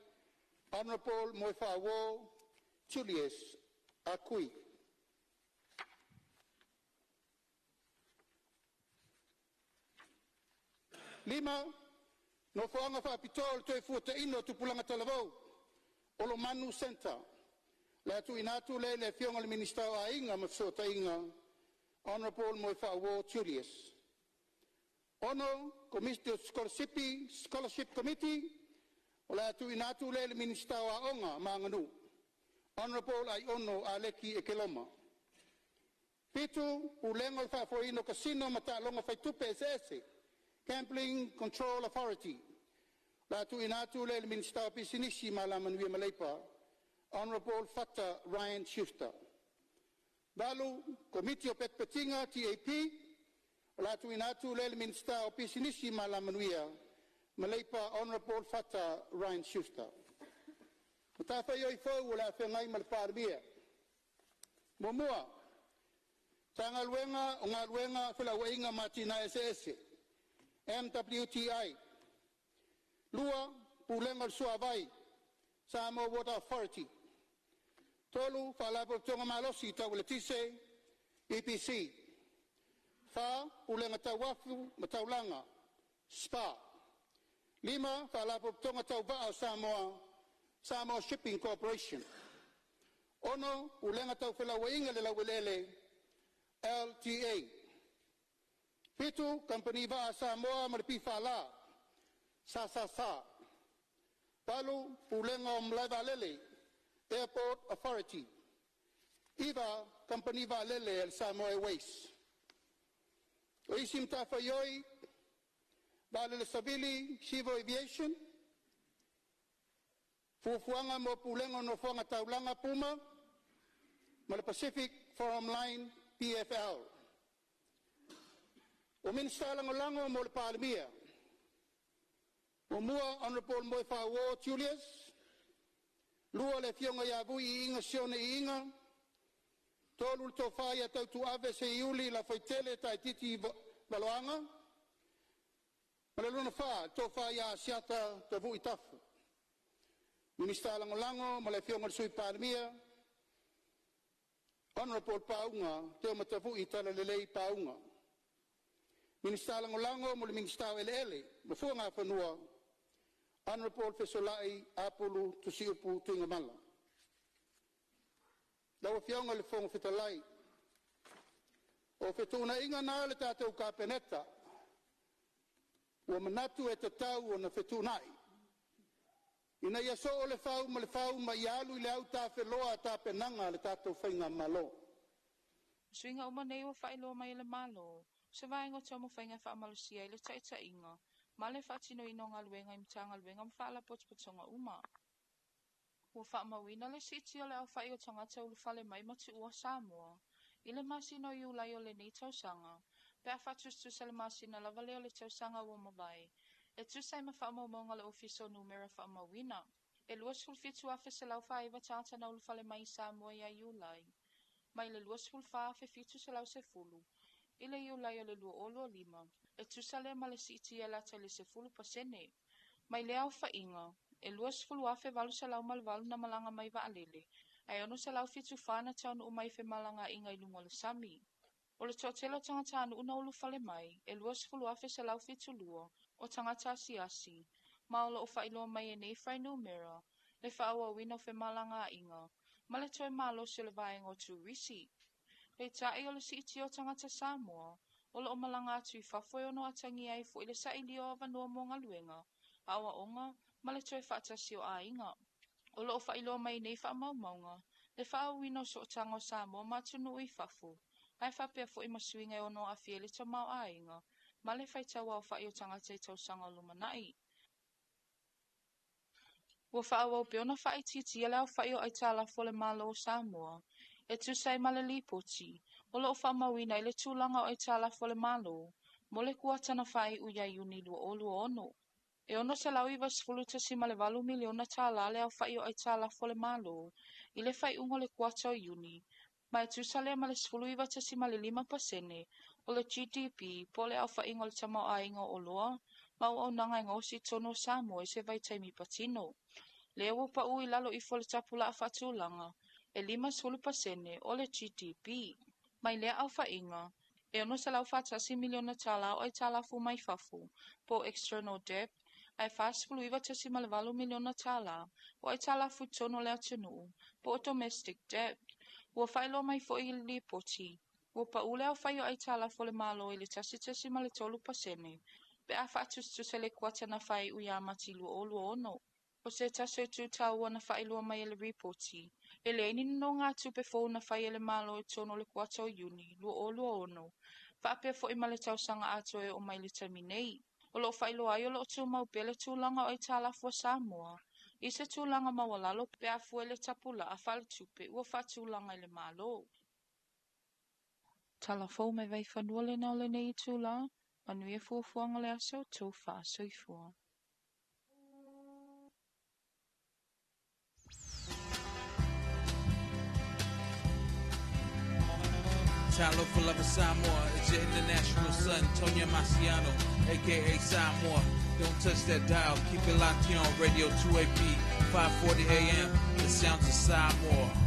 Honorable Moe Whaawo, Julius Akui. Lima, no whaanga whaapitol toi fuata ino tupulanga talavau, Olo Manu Center. La tu inatu le fionga le minister a inga mafsota inga, Honorable Moe Whaawo Julius. Ono, Committee Scholarship Committee, la tu inatu le minister a onga manganu, Honorable ai ono Aleki Ekeloma. Pitu, ulenga whaafoino kasino matalonga whaitupe ese. Gambling Control Authority. La tu inatu le minister pisinisi malamanui maleipa. Honorable Fata Ryan Schuster. Dalu Committee of Petpetinga TAP. La tu inatu le minister pisinisi malamanui maleipa. Honorable Fata Ryan Schuster. Matafa yo ifo wala fengai malparbia. Momua. Tangalwenga ongalwenga fela wenga matina SS. MWTI, Lua, pulenga suavai, Samoa Water Authority. Tolu, whalapo tonga malosi tau letise, EPC. Fa, pulenga tau wafu, mataulanga, SPA. 5, whalapo tonga tau vaa Samoa Shipping Corporation. Ono, pulenga tau whilawa inga le lawelele, LTA. 7, company vaa Samoa maripi whala, sa. Palu, pulenga o mlaivalele, Airport Authority. Iva, company valele el Samoa Airways. O isim tafayoi, valele sabili, Civil Aviation. Fufuanga mo pulenga no fuanga taulanga Puma. Mal Pacific Forum Line, PFL. O minsta lango mo le Palmia. O mua Honorable Moifa War Julius. Lua le fionga ya vui inga sione inga. Tolu to faya tau tu ave se iuli la faitele tai titi baloanga. Malaluna fa to faya siata te vui tafu. Minista lango ma le fionga sui Palmia. Honorable Paunga te ma te vui tala lelei Paunga. Minista lango mo le minista ele ma fuanga fanua. Honorable Fesolai Apulu Tusiupu Tungamala. Lawa fionga le fonga fitalai. O fetuna inga na le tātou kapeneta. Ua manatu e tatau o na fetunai. Ina ia so o le fau ma ialu i le au tā feloa tā penanga le tātou whainga malo. Suinga umanei o whailo mai le malo. Se vaenga tomo whainga whaamalusia i le taita inga. Male whaatino ino ngā luenga i mtanga luenga mwhaala potspotonga uma. Ua whaamawina le siti o le au whai o tangata ulu whale mai matu ua Samoa. I le masino i ulai o le ni tausanga. Pea whatustus le masina lava leo le tausanga ua mawai. E tusai ma whaamamonga le ofiso numera whaamawina. E luas fulfitu afe se lau whaiva tata na ulu whale mai Samoa ia i ulai. Mai le luas fulfa afe fitu se lau se fulu. I le iulai o le lua olu o 5. E tusale ma le siti e lata le se fulu pasene. Mai le au whainga. E luas fulu afe valu se lau malvalu na malanga mai va alele. Ai ono se lau fitu whana taunu umai fe malanga inga i lunga le sami. O le tōtelo tangata anu una ulu whale mai. E luas fulu afe se lau fitu lua. O tangata asiasi. Maola o whailoa mai e nei whai numera. Le whaawa wina fe malanga inga. Ma le toi malo se le vaenga o tu risi. Le tae o le siti o tangata Samoa. O le o malanga atu I whafoe ono atangi ai fo I le sa ili o avanua monga luenga. Awa onga, ma le toi whaatasi o a inga. O le o whailo mai nei wha maumaunga. Le wha wino so o tango Samoa matunu I whafo. Ai whapea fo I masuinga ono a fie le tamau a inga. Ma le whaitawa o whai o tangata I tausanga lumanai. Ua whaawau peona whai titi ele au whai o aitala fo le malo o Samoa. E tusai ma le lipoti. O le o whamawina I le tūlanga o aitala fo le malo. Mo le kuatana whai uia iuni lua olu ono. E ono se lau iwa sfulutasi ma le 8 miliona tala le au whai o aitala fo le malo. I le whai ungo le kuata o iuni. Ma e tusale ma le sfulu iwa tasi ma le 5% o le GDP po le au whai ingo le tamau a ingo o loa. Ma o nanga ingo si tono Samoa I se vai taimi patino. Le ewo pa ui lalo I fo le tapula a whatulanga. E 5% o le GDP. Mai lea au whainga. E ono se lau whatasi miliona tala o ai tala fu mai fafu. Po external debt. Ai whasfulu iwa tasi ma le 8 miliona tala. O ai tala fu tono lea tunu. Po domestic debt. Ua whailo mai fo I li poti. Ua pa ule au whaio ai tala fo le malo I le tasi ma le 3%. Pe a whatustus se le kuatana whai uia mati lua olu ono. O se taso I tu tau ana whailua mai ele reporti. E le ini no ngā tupe fōu na whai ele malo I tono le kuato iuni, lua o lua ono. Whaapea fo I male tausanga ato e o mai le taminei. O lo whailua ai o lo tu mau pele tūlanga o I tāla fua Samoa. I se tūlanga mawalalo pe a fua ele tapula a whale tupe ua whatūlanga ele malo. Tala fōu me vai whanua le nao le nei I tūla, manui e fuafuanga le aso tō wha soifua. Talofa Samoa, it's your international son, Tonya Marciano, aka Samoa. Don't touch that dial. Keep it locked here on Radio 2AP, 540 AM. The sounds of Samoa.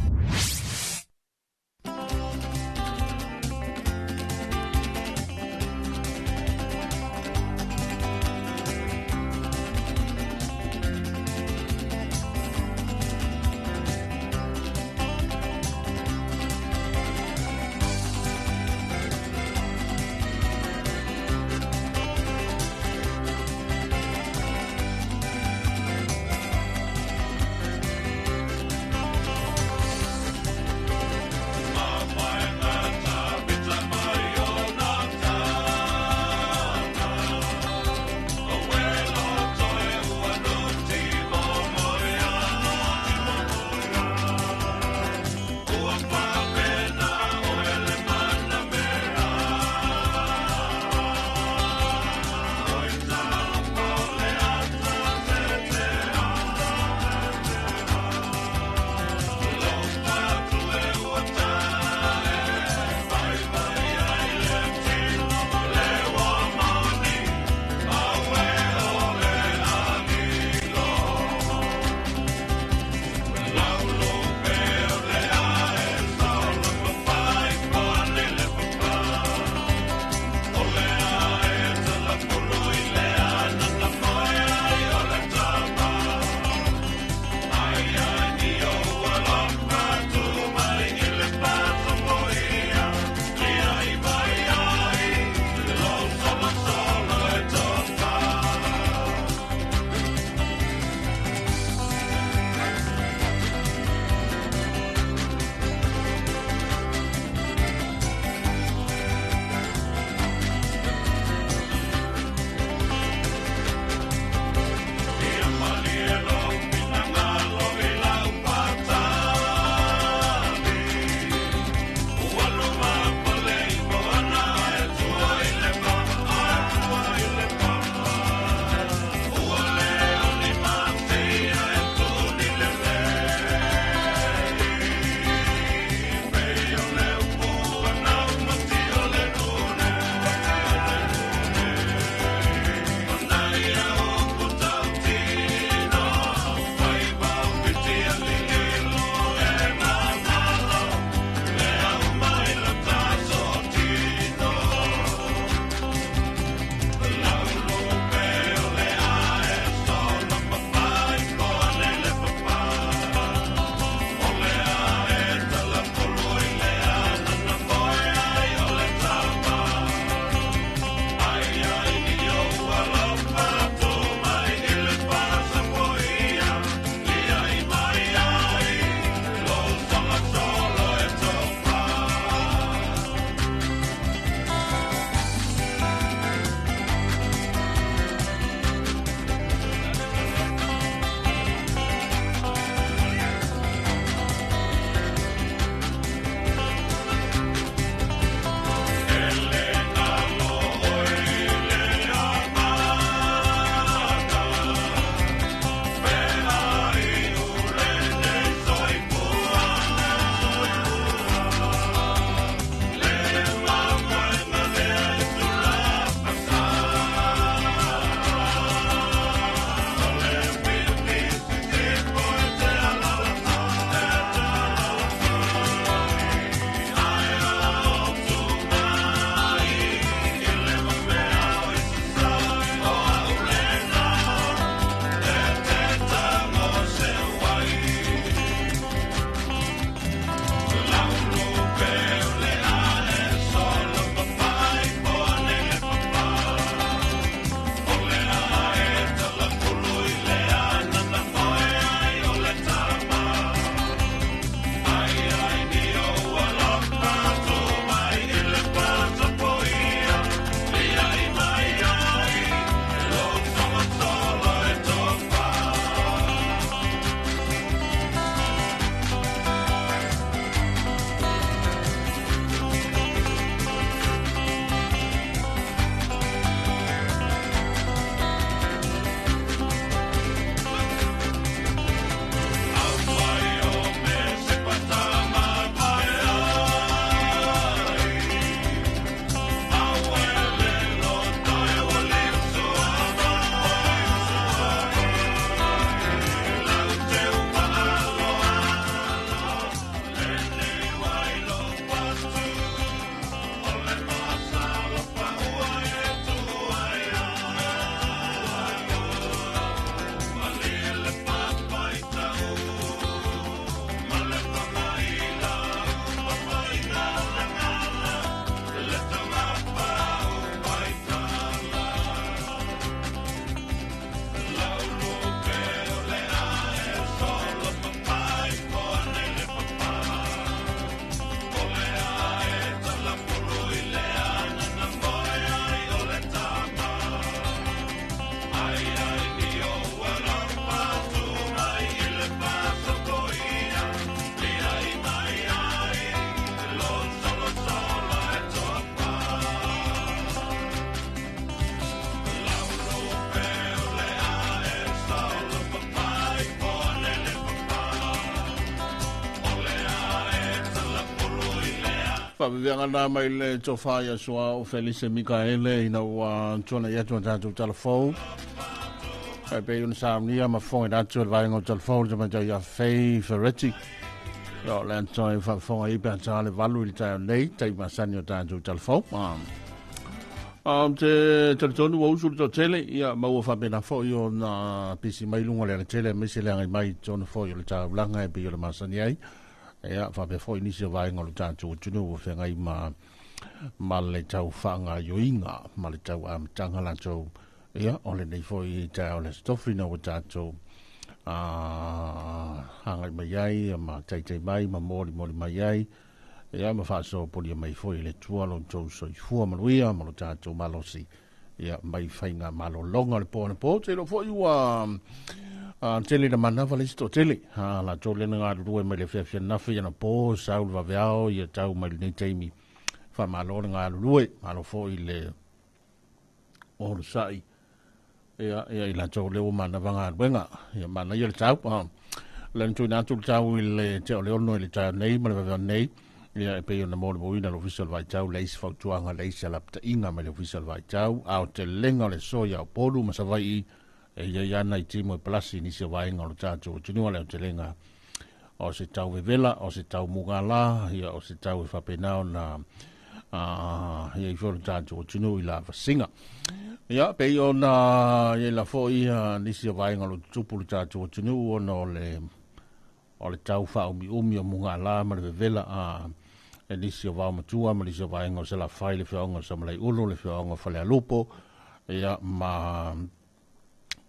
Whapeweanga nā mai le tofai asua o Felice Mikaele ina ua tona ia tona tātou telefou. Kai pe una samnia ma fonga datu al vainga o telefou tama jau ia Fei Ferretti. Yo, le antoi fonga ipe atale valu ili tai o nei, tai masani o tātou telefou. Te teletonu wa usuru to tele, ia maua whapena fo i o na pisi mailunga le tele, mese le angai mai tona fo i o le tāu langa e pe i o le masani ai. Ia whape fo i nisi o vainga o le tātou tunu o whengai ma le tau whanga yoinga, ma le tau amatanga la tau. Ia, o le nei fo i tau le stofina o tātou hangai mai ai, ma taitei mai, ma mori mai ai. Ia ma whaaso poli mai foi le tualo tau soi fua manuia, ma lo tātou malosi. Ia mai whainga malo longa le pōna pō, te lo foi ua tele na manawa le sto tele. La tau lena ngā rurua mai le whiawhia nawhi ana pō, saul waweao, ia tau mai le teimi. Wha malo le ngā rurua, malo foi le oro sai. Ia i la tau leo manawa ngā ruenga. Ia mana ia le tau. Lena tui nātu le tau i le teo leono i le tau nei, ma le waweao nei. Ia e pei ona mōle mōina le official vai tau, le isi whautuanga, le isi alapta inga mai le official vai tau, au te lenga le soia o poru, ma sa vai i, e ia iana i timo e palasi nisi o vai inga o le tātou o tunua le o te lenga o se tau vevela, o se tau mungala, ia o se tau e whapenao na ia i whore tātou o tunua i la vasinga. Ia pei ona ia la fo i nisi o vai inga o tupu le tātou o tunua o le tau wha umi o mungala, ma le vevela e nisi o wao matua, ma nisi o waenga o se la whai le whiaonga sa malai ulo, le whiaonga whale alupo, ia ma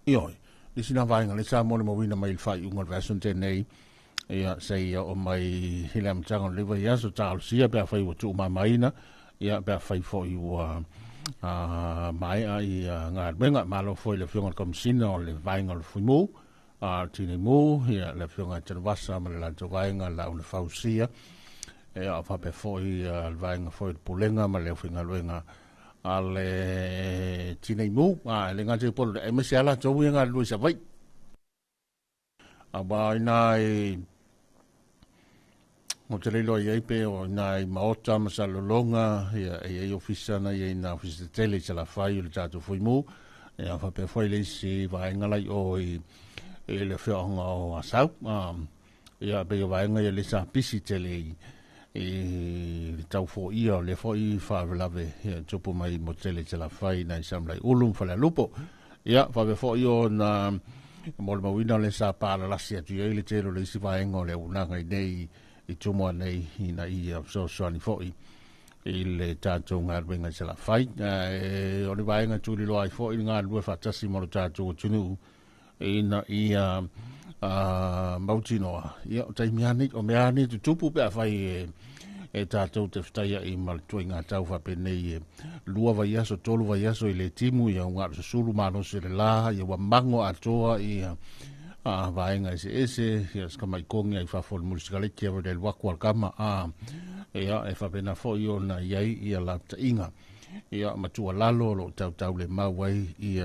ioi. Nisi na waenga le sa mone mawina mai il whai unga le vasun tenei, ia se ia o mai hile amtanga o lewa ia so tālu sia, bea whai ua tu maina, ia bea whai fo i ua mai a i ngā ruenga, malo fo i le whiaonga komisina o le waenga o le fuimu, tine mu, ia le whiaonga tana wasa, ma le lanto waenga la una fausia, e a whape foi al vaenga foi pulenga ma le whinga luenga a le tinei mu le ngā polo e mesi ala tau i ngā lui sa vai a wai nai mo te leilo i eipe o nai maota ma sa lolonga e ofisa na i na ofisa tele sa la whai o le tātou fui mu e a whape foi le si vaenga lai o i le whiaonga o asau e a peo vaenga i le sa pisi tele i tau fo ia le fo i whavelave tupu mai mo tele te la whai na i samlai ulum whale lupo ia whawe fo i o na mole mawina le sa pāla lasi atu i le telo le isi vaenga le unanga i nei i tumua nei i na i so soani fo i le tātou ngā ruenga te la whai o le vaenga tūri loa i fo i ngā rua whatasi mo le tātou tunu i na i mautinoa ia o tai miani o meani tu tupu pe afai e tātou te whtaia i maltua i ngā tau whape nei lua vai aso, tolu vai aso i le timu i ngā sulu mano se le la i wa mango atoa i vaenga ese i skama i kongi i whafol mulisikale kia vade waku al kama ia e whapena fo i ona iai i a lapta inga ia matua lalo lo tau le mawai i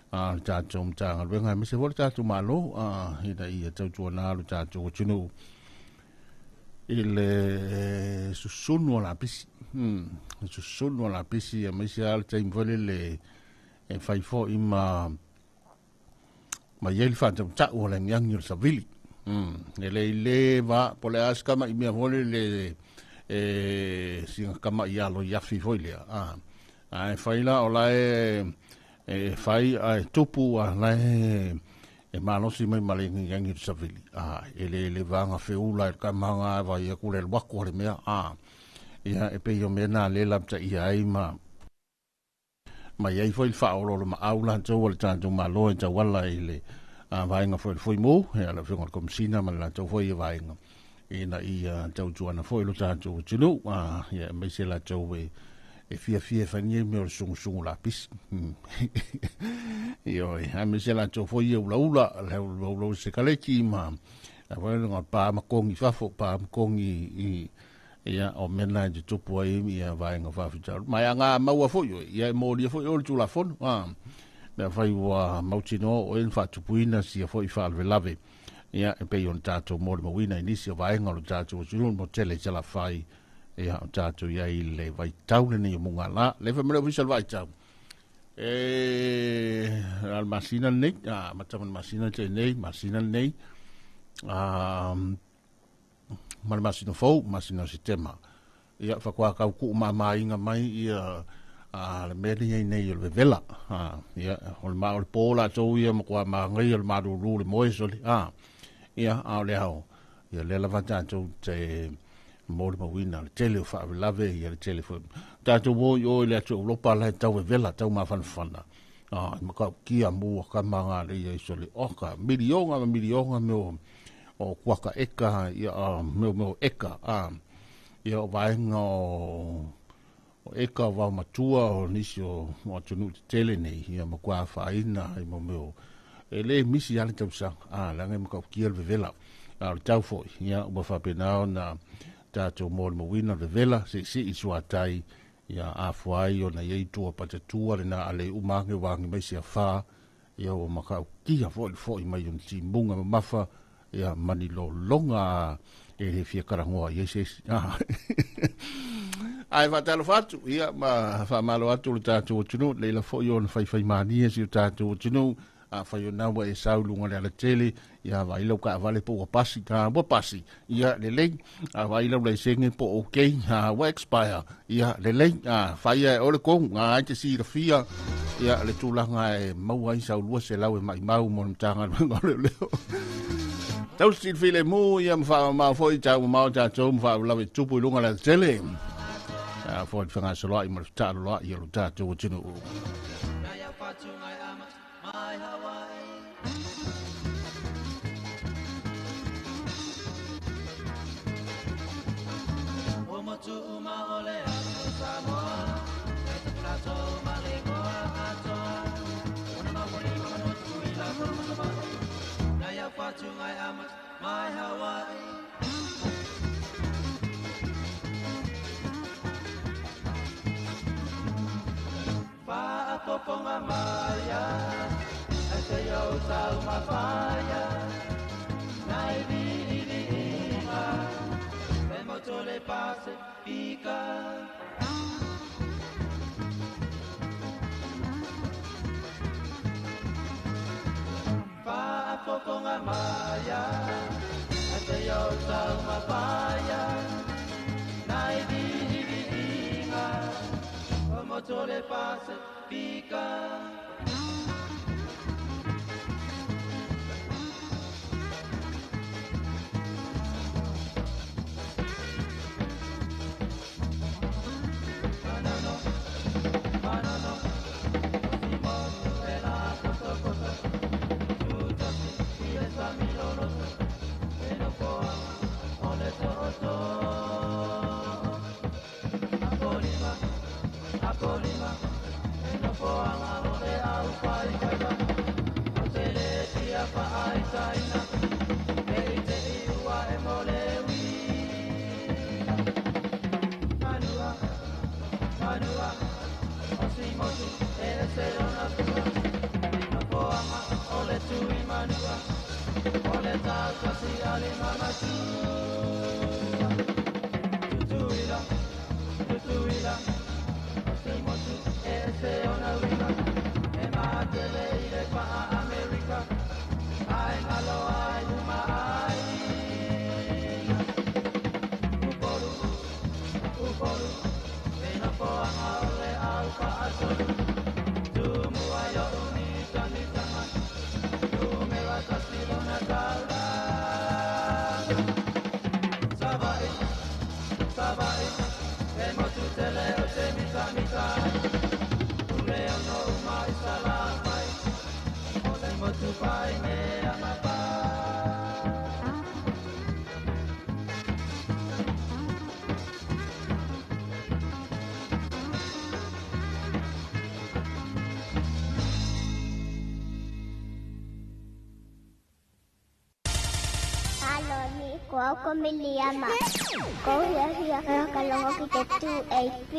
tātou mtanga ruenga me se vole tātou malo ina ia tautua nālu tātou o tunu i le susunu o la pisi susunu o la pisi a meisi ala taim vole le e whaifo i ma ieli whātou tau o le ngiangi o savili e le va pole askama i mea vole le singa kama i alo yafi foilea e whaila o la e fai a tupu a lai e manosi mai malengi yangi savili e le vanga feula e kamanga vai e kule wako le mea ia e pe yo mena le lapta ia ai ma iai foi fa oro ma aula tau le tanto malo e tau wala i le vainga foi mo e ala finga komsina ma la tau foi vainga ina ia tau tuana foi lo tanto tunu ia me se la tau e fia fania me o sungu la pis io a me se la to fo io la se kaleki ma a va pa ma kongi fafo pa kongi ia o mena de tupu ai ia vai nga fa fitar ma nga ma wa fo ia mo dia fo o tu la fon me fai wa mautino o en fa tupuina si fo i fa lave ia e pe on tato mo mo wina inisi vai nga lo tato o mo tele se la fai ia o tātou ia i le vai tau le nei o munga la le fa mele official vai tau al masina nei mataman masina te nei masina nei mal masina fou masina sistema ia fa kwa ka ku ma inga mai ia le mele nei le vela ia o ma o pola to ia mo kwa ma ngai le ma ru le moisoli ia au le au ia le lava tātou te mōre mawina le tele o whaavelave ia le tele fo tātou mo i le atu ulopa lai tau e vela tau ma whanawhana maka kia mua ka manga le ia iso le oka milionga meo o kuaka eka ia meo eka ia o vaenga o eka o vau matua o nisi o atunu te tele nei ia makua whaina i mo meo e le misi ale tau sa lange maka kia le vela le tau foi ia ua whapenao na tātou mōre mawina le vela se i suatai ia afuai o na iei tua patatua le na ale umange wangi mai sia wha ia o makau kia foi mai on ti munga mafa ia mani lo longa e le fia karangoa yes ai vatalo fatu ia ma fa malo atu le tātou tunu le la foi on fai mania si tātou tunu fai na wa e saulunga le ala tele ia vai lo ka vale po pasi ka bo pasi ia le le vai lo le senge po okay wa expire ia le le fai o le ko ai te si fia ia le tulanga e mau ai saulua se lau e mai mau mo tanga le tau si file mo ia fa ma foi ta ma ta to fa la ve tupu lunga le tele foi fanga solo i mo ta lo ia lo ta to tinu Tungai amat mai Hawaii pa apoponga maya asayo sa umapaya nai di ma emotole pase pika Pokonga maya, asayo sa umapaya, nai di inga, omotole pase pika. Ko miliama. Ko hia kalongo ki te 2AP.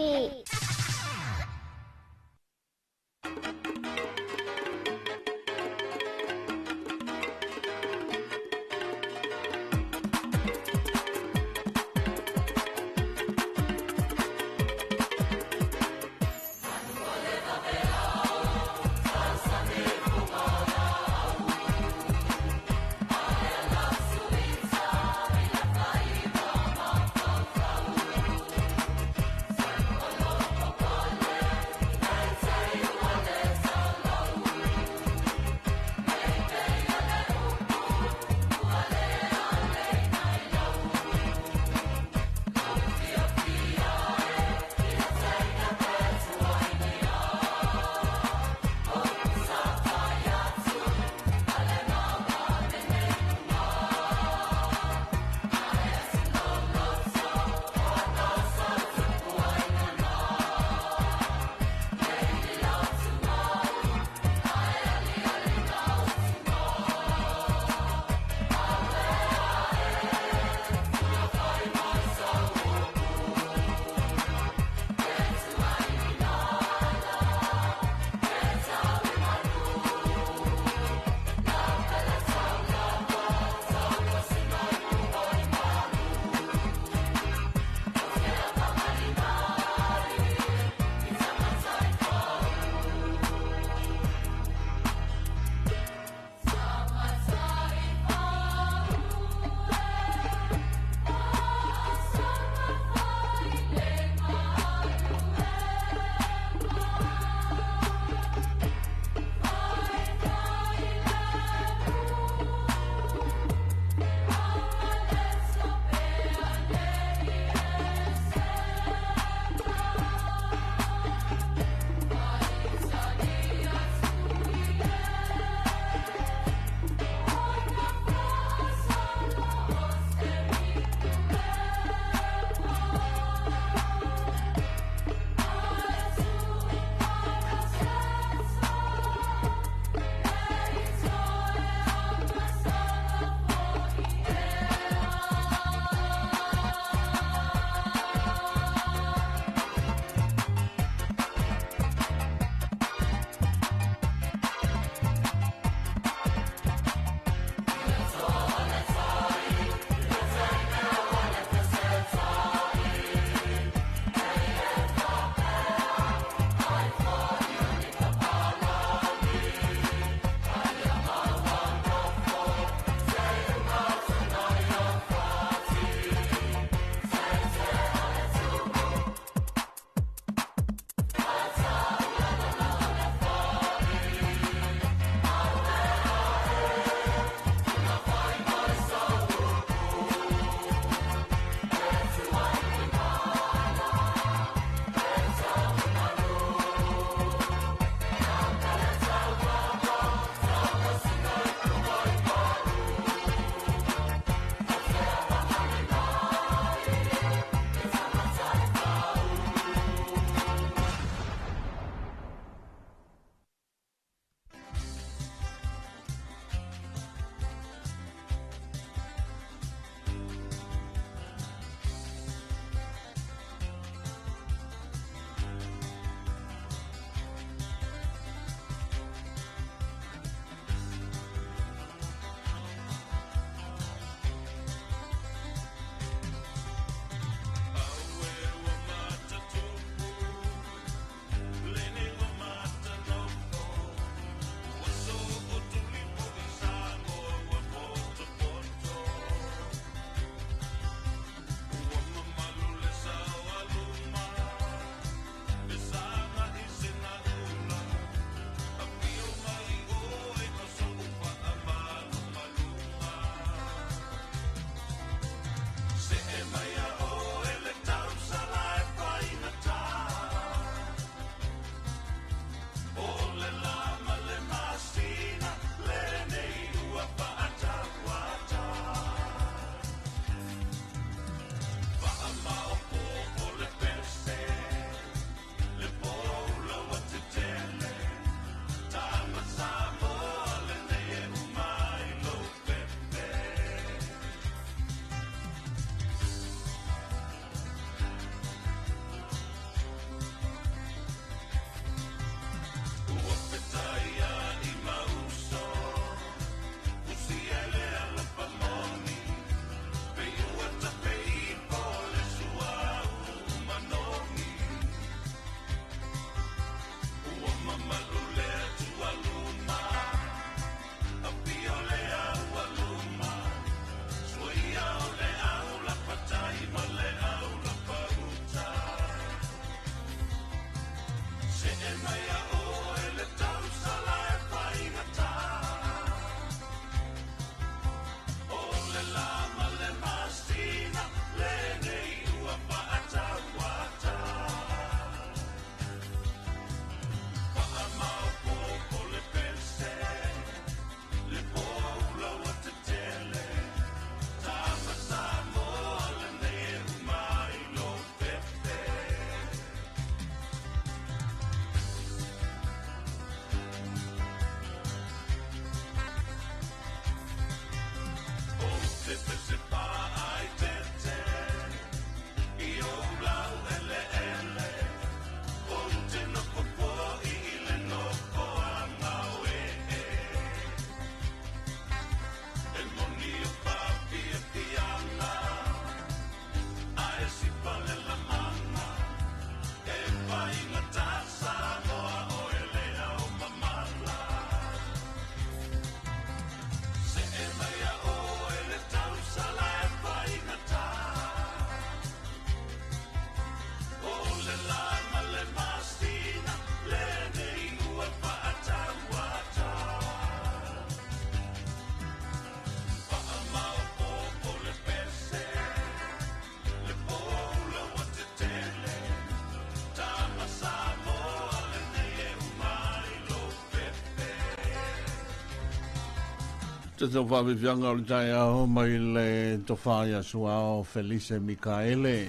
Te tau whawhiwhianga o le tai au mai le tofaya suao Felice Mikaele.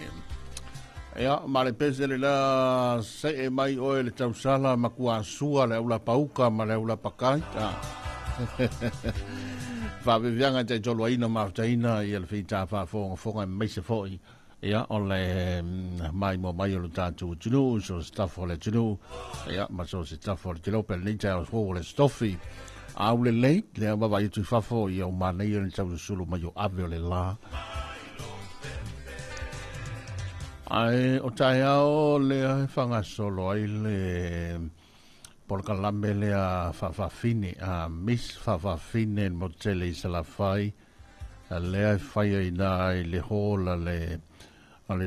Ea, ma le pese le la se e mai oe le tau sala ma kua sua le aula pauka ma le aula pakaita. Whawhiwhianga te tolo aina ma taina i le whita whafonga mai se foi. Ea, o le mai mo mai o le tātou tunu, so staff o le tunu. Ea, ma so se staff o le tunu, pe le nita o le stoffi. Au le lei, le ama vai tu fafo i au manei o le tau sulu mai o ave o le la. Ai, o tai ao le whanga solo ai le polka lambe le a whawhawhine, a miss whawhawhine mo tele i sala whai. Le ai whai ai nā i le hola le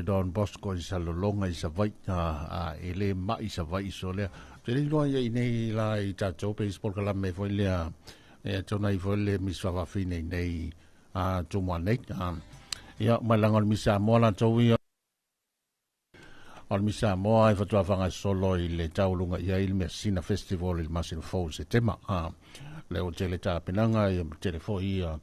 Don Bosco i sa lolonga i sa vai, a ele ma i sa vai so lea. Te loa ia i nei la i tātou pe ispolka la me foi lea e tona i foi le mis whawhawhine nei a tumua nei. Ia, mai langa o misa moa la tau ia o misa moa e fatua whanga solo i le taulunga ia i le Messina Festival i le Masino Falls e tema. Le o te le tāpenanga i telefo ia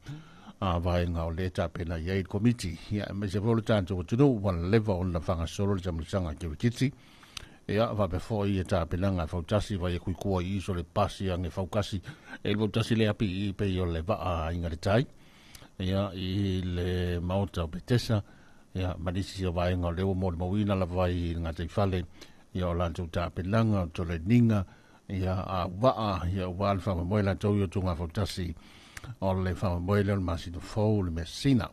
a vaenga o le tāpena ia i komiti. Ia, me se volo tātou o tunu wan leva o na whanga solo le tamulisanga ki wikiti. Ia, va pe foi e tāpenanga fautasi vai e kuikua i iso le pasi ange faukasi e le fautasi le api i pe i o le vaa inga le tai. Ia, i le maota o petesa. Ia, manisi o vaenga o leo mo le mawina la vai ngā te whale. Ia, o lantou tāpenanga o tole ninga. Ia, a waa, ia o wale whamamoe la tau i o tunga fautasi o le whamamoe le Masino Falls le Messina.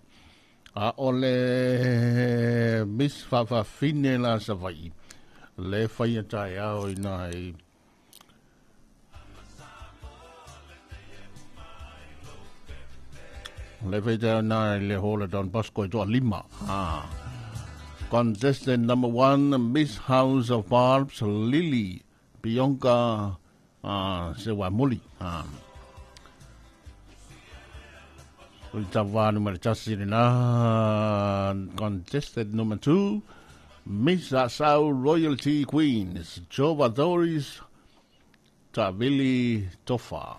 A o le mis whawhawhine la sa vai. Le whaia tai au i nai le whaia au nai le hola Don Bosco i toa lima. Contestant number 1, Miss House of Barbs, Lily Bianca Sewamuli. Ultawa numero tasi na contestant number 2, Miss Asau Royalty Queens, Jova Doris Tavili Tofa.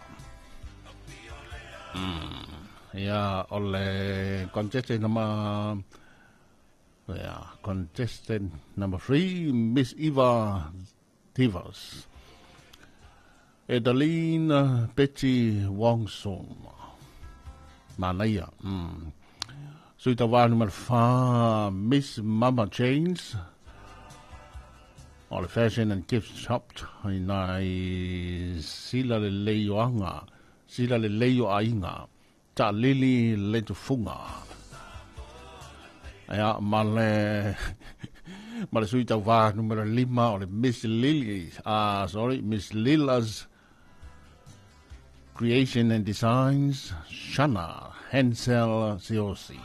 Yeah, ole contestant number 3, Miss Eva Tivas. Edaline Betty Wongsong. Manaya. Suitawa number 4, Miss Mama Chains. All fashion and gift shop in Sila le Leioanga. Sila le Leio Ainga. Ta Lili Letufunga. Aya male male suitawa numero 5 ole Miss Lily. Miss Lila's Creation and Designs, Shana Hensel Siosi.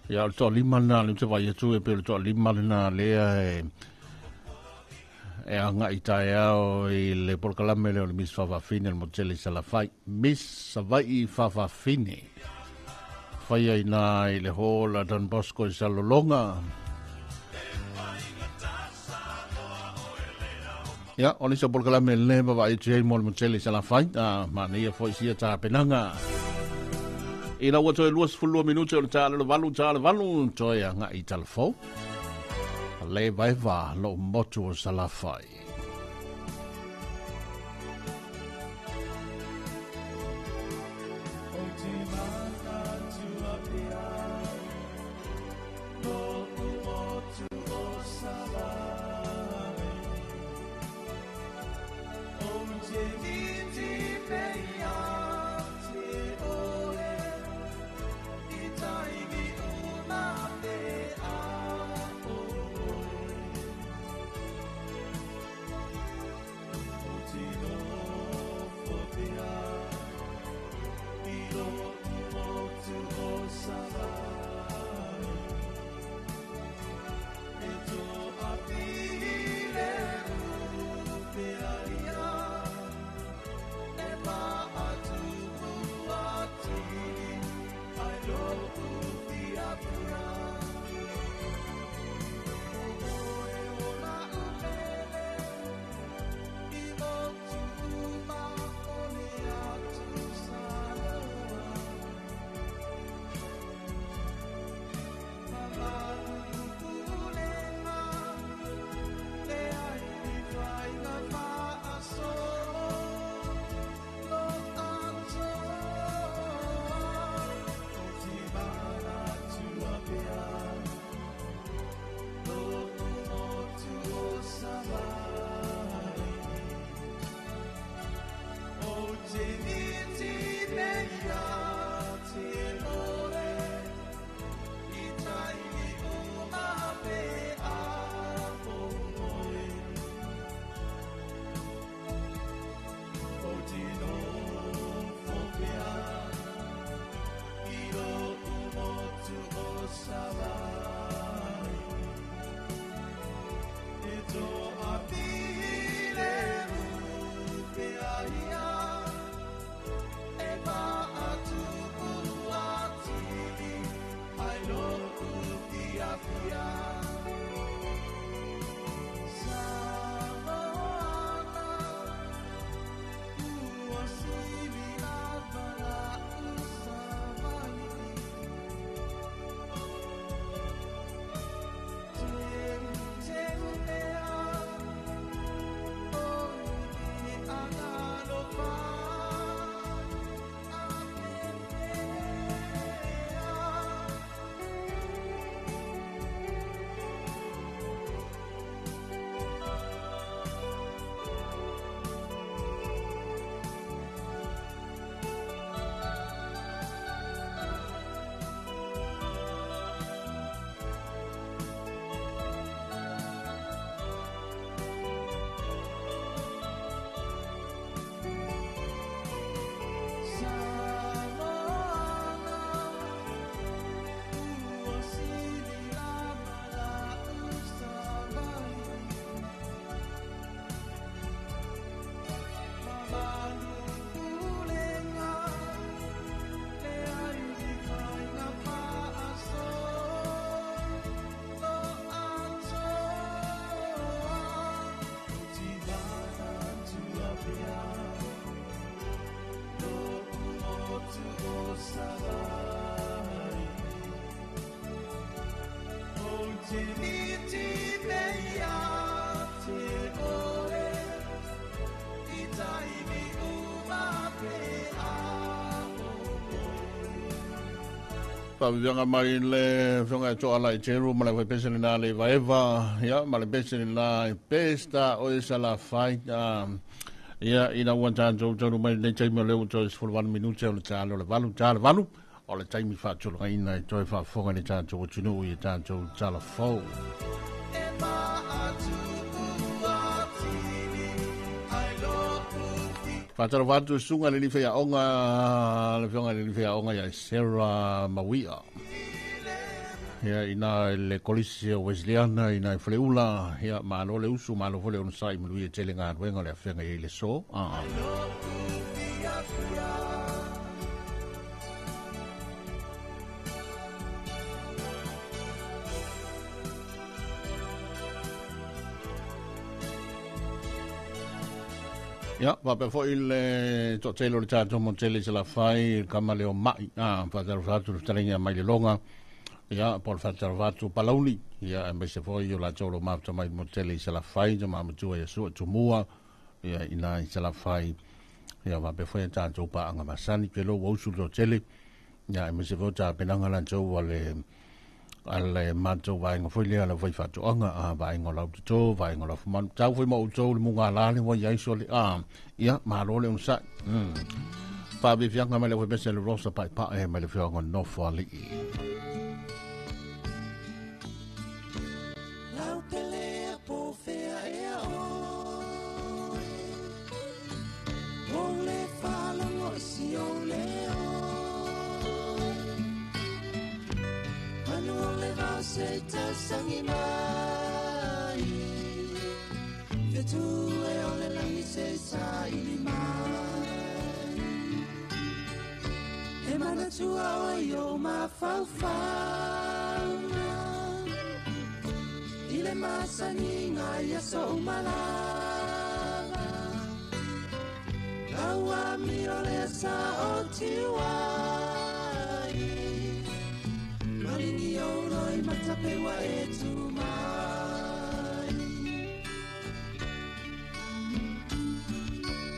Ya to lima na le te vai tu e pe to lima na le e anga itaia o le porkalame le Miss Fafafine le moteli sala fai Miss Savai Fafafine. Fai ina i le hola Don Bosco i salolonga. Ya, oni sa porkalame le baba i tei mo le moteli sala fai ma nei foi sia ta penanga. Ina wato e luas fulua minuto o tala valu toia nga i talfo. Le vai va lo moto o salafai. Pavianga mai le whunga to ala I teru ma le pesele na le vaeva ia ma le pesele na pesta o isa la fai ia ina wan tan jo jo mai le taimi le o to for 1 minute o le talo le valu o le taimi fa to le ina to fa fonga le tan jo tunu i tan jo tala fo Fatara watu sunga le liwhea onga, le whionga le liwhea onga ia Sarah Mawia. Ia ina le kolisi o Wesleyana, ina i whaleula, ia maalo le usu, maalo whale on sai mului e tele ngā ruenga le whenga i le so. Ja, wape fo il to telo le tato mo tele se la fai kama le o mai fatar fatu taringa mai le longa ja por fatar fatu palauni ja me se fo io la tolo ma to mai mo tele se la fai ja ma tu e su tu mua ja ina se la fai ja wape fo tato pa anga masani ke lo wo su to tele ja me se fo ta penanga la to wale alle mato vai ngo foi le vai fatu anga vai ngo la to vai ngo la man tau foi mo to le munga la le vai ai so le ia ma lo le un sa pa bi fianga me le foi bese le rosa pa me le fianga no fo ali Lau pelea po fea e o le fala ngo si o le se tasangi mai Fetu e ole langi se sa ili mai E mana tua o yo ma fau fau Ile masani ngai so malava Laua mi ole sa o tiwai Malingi oro matapewa e tu mai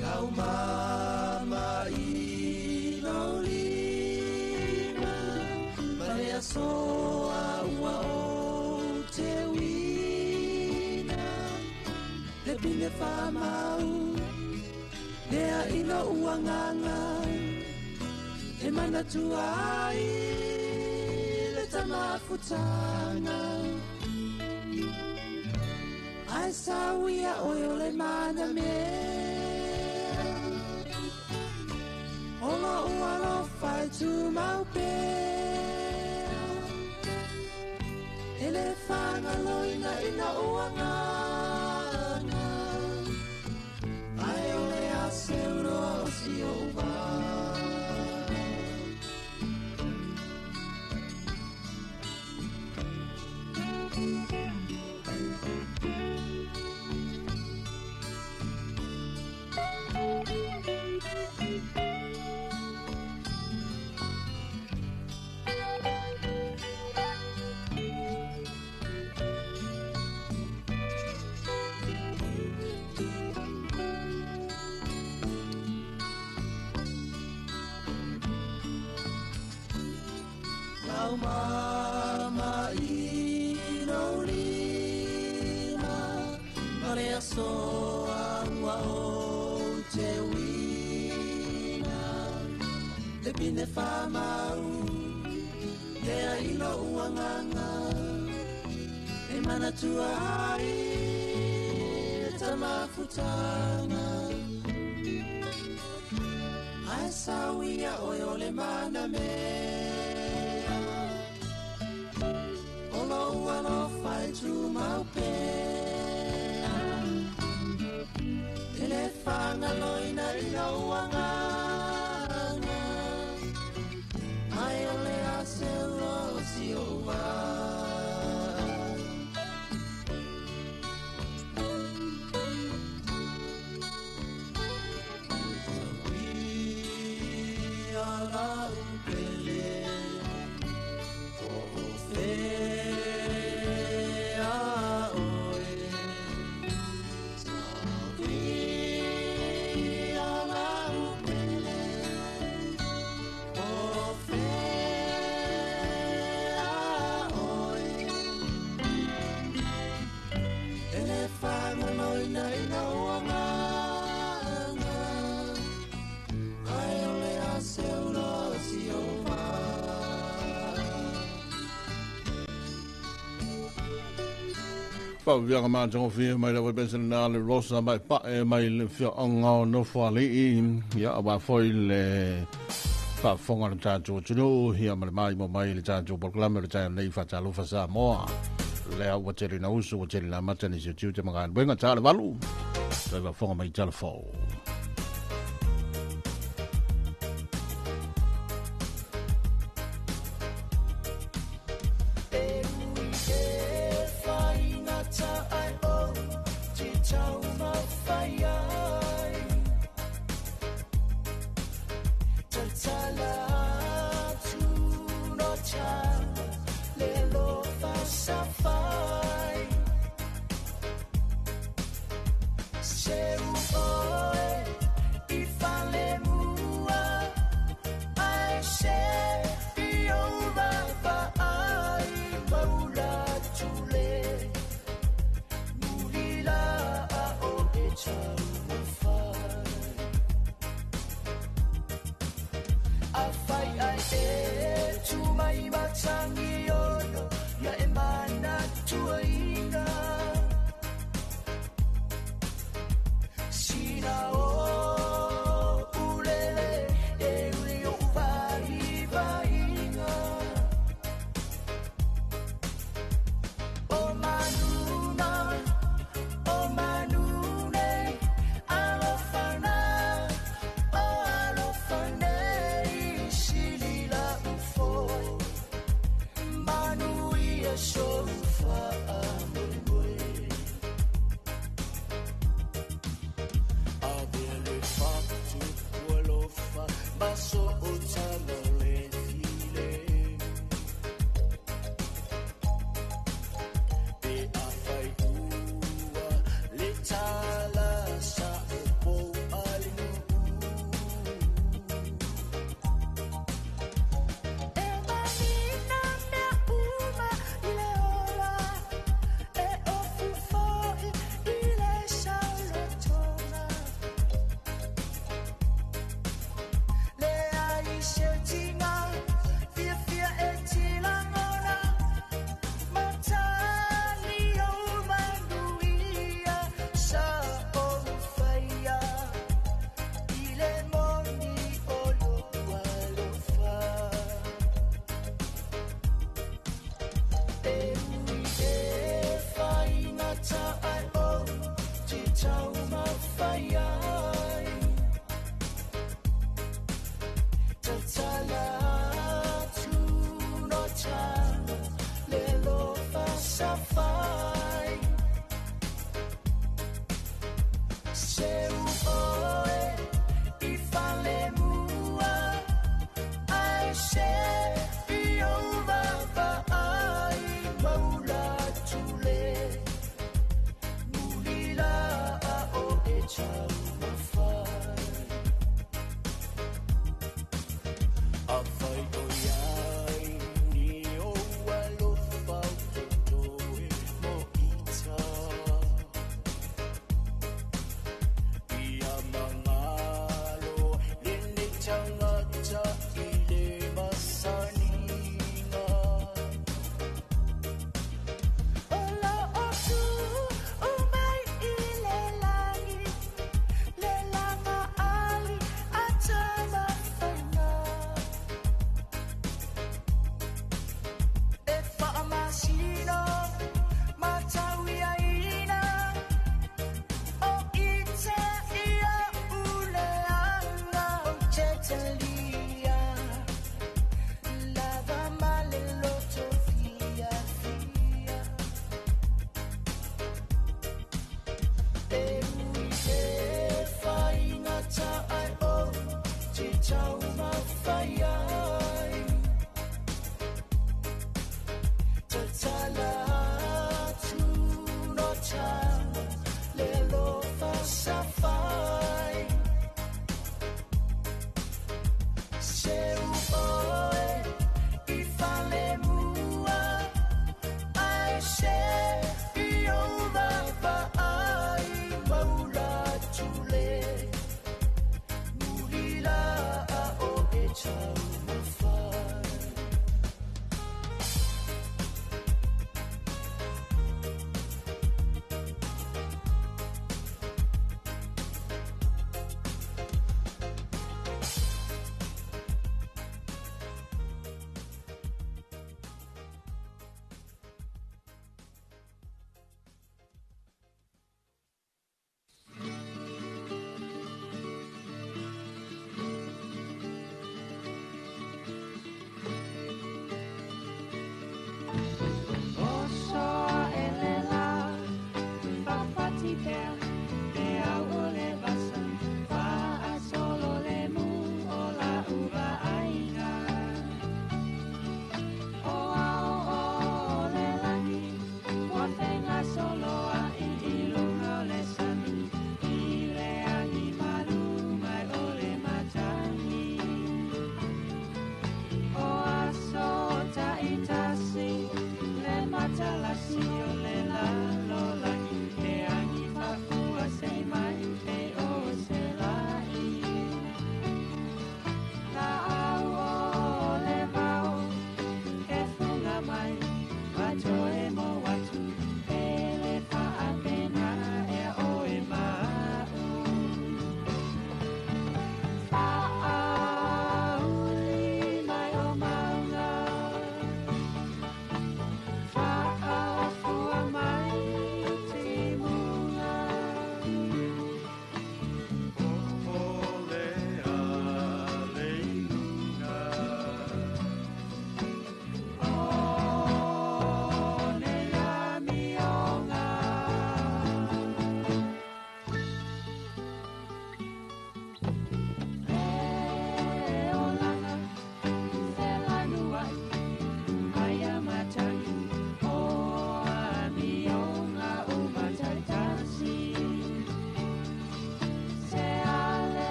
Lau mama I no lima Marea soa ua o te wina Te pine whamau Lea ino uanganga E mana tuai Tamafutanga Ai sawia oyo le mana me Ola ualo fai tu mau pe Ele fanga loina ina uanga Ai ole a seuro si ova Mama ino lima Marea soa ua o te wina Te pine whamau Lea ilo uanganga E mana tuai Tamafutanga Ai sawia oyo le mana me Olo fai tu mau pe Ele fanga loina ina uanga Ai ole a se lo si ova Upele, o fe Pa via ma jongo fi mai la besen na le rosa mai pa mai le fi onga no fali ya ba foi le pa fonga le tato tuno hia mai mai le tato proclame le tato nei fa Talofa Samoa le a tele na uso tele na matani se tiu te magan benga tale valu le va fonga mai telefo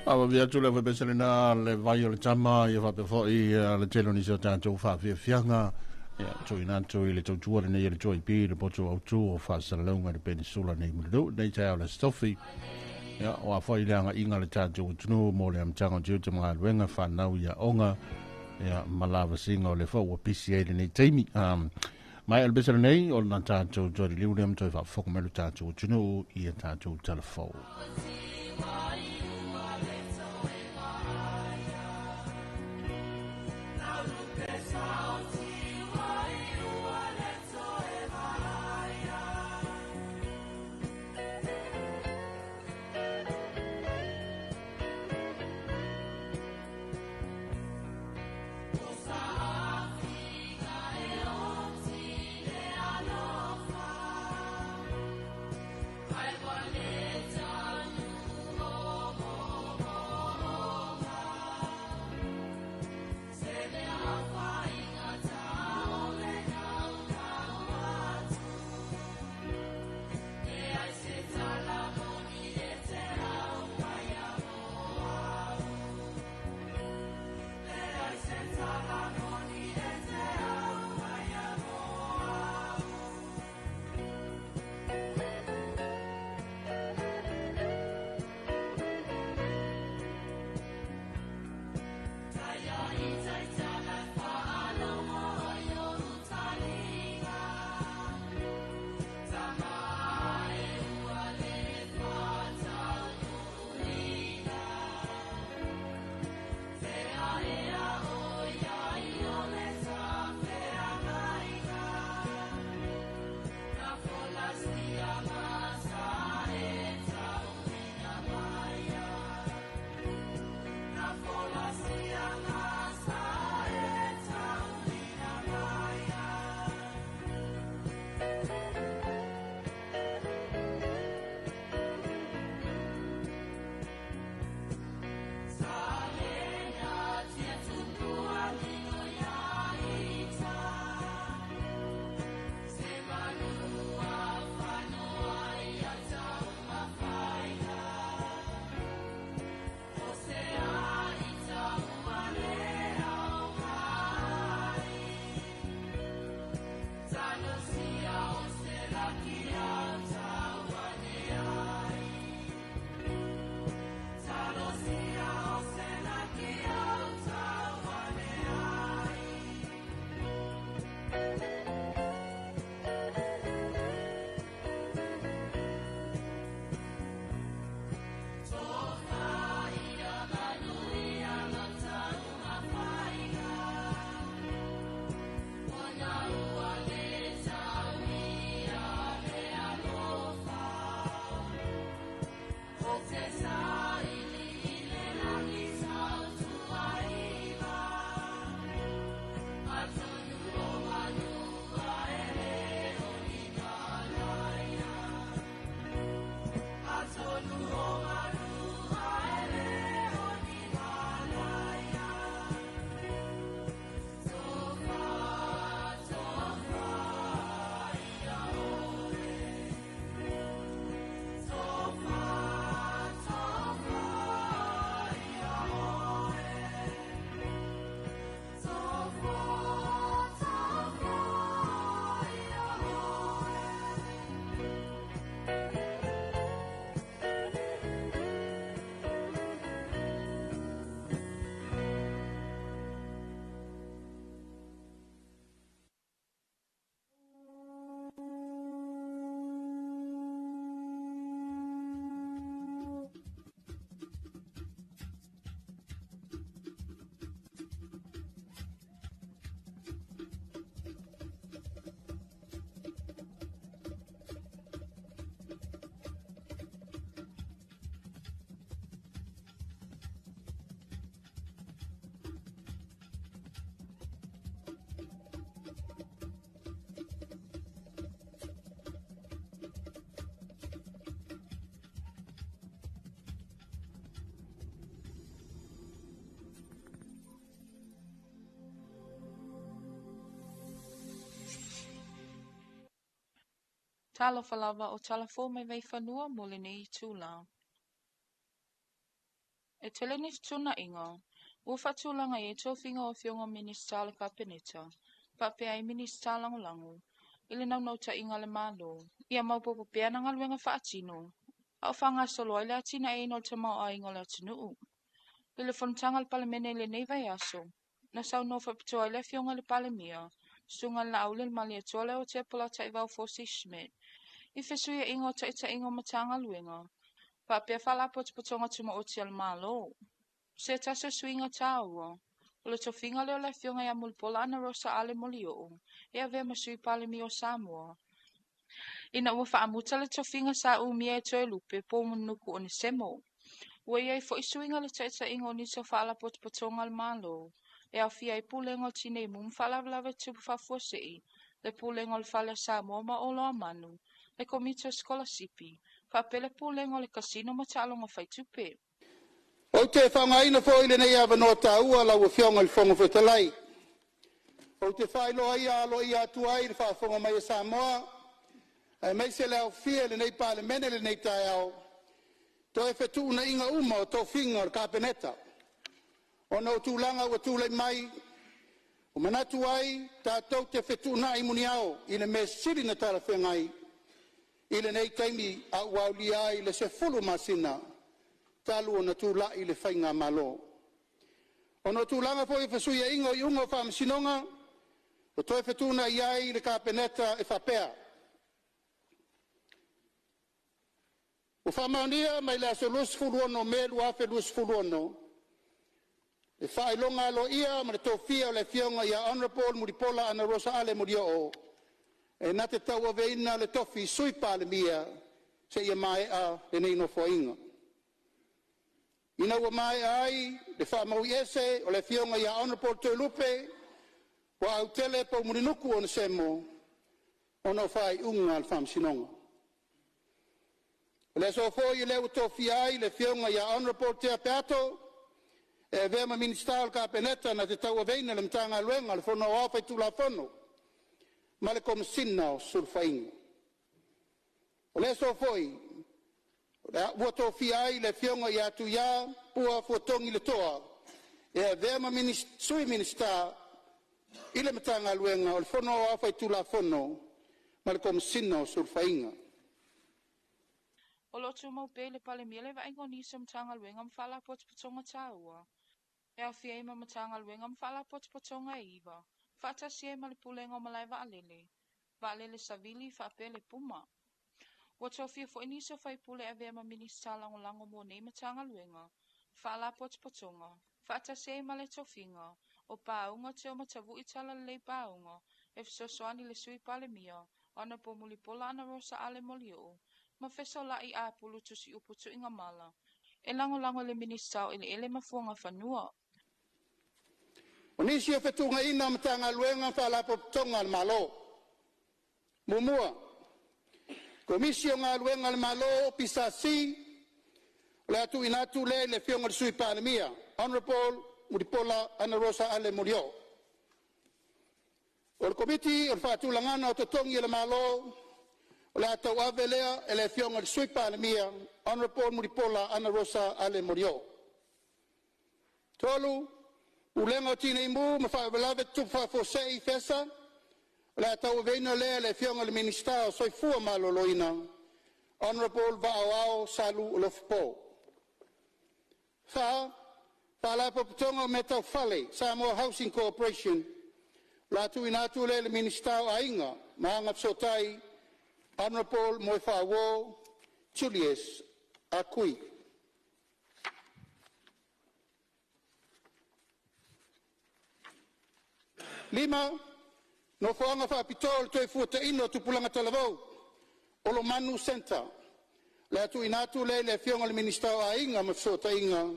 Awa via tula fa besele na le vai o le tama ia fa pe fo i le telo ni so tanto fa fia fianga ia to ina to i le to tua le nei le to i pi le poto au tu o fa sa longa de peninsula nei mo do nei ta le stofi ia o a foi langa inga le tanto tunu mo le am tanga ju te mga wenga fa na ia onga ia malava singa o le fo o PCA le nei taimi mai al besele nei o na tanto to le liu to fa fo me le tanto tunu ia tanto telefo Talofa lava o talafo mai vai whanua mo le nei tūlau. E tele ni tuna inga. Ufatulanga e tofinga o fionga minista le kapeneta. Pape ai minista langu. Ile nau ta inga le malo. Ia maupopo pea na ngaluenga whaatino. Au whanga solo ile atina e no te mau a inga le atinuu. Ile fontanga le palemene le nei vai aso. Na sau no whapitoa ile fionga le palemia. Sunga la aule le mali atua leo te pula ta iwao fosi Schmidt. I fesuia ingo ta ita ingo matanga luenga. Pape whala potonga tuma o te malo. Se tasa swinga taua. O le tofinga leo le fionga ya mulpola ana rosa ale molio. E ave masui palemi o Samoa. Ina ua whaamuta le tofinga sa umia e toe lupe po munuku o ni semo. Ua iai fo isuinga le taita ingo ni so whala potonga le malo. E au fia i pulengo tine mum whala lava tupu whafua sei. Le pulengo le whala Samoa ma olo a manu. Le komito skola sipi. Whapele pulengo le kasino matalonga whaitupe. O te whangaina fo ile nei awa no taua la ua fionga le whonga whetalai. O te whailoa ia alo ia atuai le whaafonga mai a Samoa. Ai mai se leo fia le nei pale mene le nei tai au. Toi whetu na inga uma o tō whinga o kapeneta. O no tūlanga ua tūlei mai. O manatu ai tātou te whetu na imuni au i le me siri na tala whengai. I le nei taimi a uauli ai le se fulu masina. Talu o na tūla i le whainga malo. O no tūlanga fo i whasuia ingo i ungo whaamsinonga. O toi whetu na iai le kapeneta e whapea. O whamaunia mai le aso lus fuluono me luafe lus fuluono. Le whailonga alo ia ma le tōwhia o le fionga ia Honorable Muripola ana Rosa Ale Murio. E na te taua veina le tofi sui pale mia se ia mai a le neino foinga. Ina ua mai ai le whamau ese o le fionga ia Honorable Tuelupe wa au tele po murinuku o na semo o no whai unga al whamsinonga. Le so foi le utofi ai le fionga ia Honorable Te Peato e vema ministerial kapeneta na te taua veina le mtanga luenga le fono ofa tu la fono ma le komsina o sulfainga. Le so foi le utofi ai le fionga ia tu ia pua fotongi le toa e vema sui minister ile mtanga luenga o le fono ofa tu la fono ma le komsina o sulfainga. O lotu mau pele pale miele wa ingo nisa mtanga luenga mfala potonga taua. E au fia ima mtanga luenga mfala potonga iwa. Fata sie ma le pulenga malai wa alele. Wa alele savili fa pele puma. Wato fia fo inisa fai pule ave ma minista lango mo nei mtanga luenga. Fala potonga. Fata sie ma le tofinga. O paunga te o matavu itala le paunga. E fsoswani le sui pale mia. Ona po mulipola ana Rosa Ale Molio. Ma feso la I a pulu tusi uputu inga mala. E lango le ministau ele mafuanga whanua. O nisi o whetunga ina matanga luenga whala potonga al malo. Mumua. Komisi o ngā luenga al malo pisa si. Le atu inatu le fionga sui panemia. Honorable Muripola Ana Rosa Ale Murio. O le komiti o whaatulangana o totongi le malo. O le atau ave lea e le fionga le sui panemia. Honorable Muripola Ana Rosa Ale Murio. Tolu. Ulenga o tine imu, ma whaabelawe tupa fosei fesa. Le atau veina lea le fionga le minister soi fua maloloina. Honorable Va'awao Salu Ulofpo. Wha potonga me tau whale, Samoa Housing Corporation. Le atu inatu le minister a inga, maanga psotai, Honorable Moi Whaawo, Julius Akui. Lima, no whaanga whaapitol toi fuata ino tupulanga talavau, Olo Manu Center. Le atu inatu le fionga le minister a inga mafsota inga,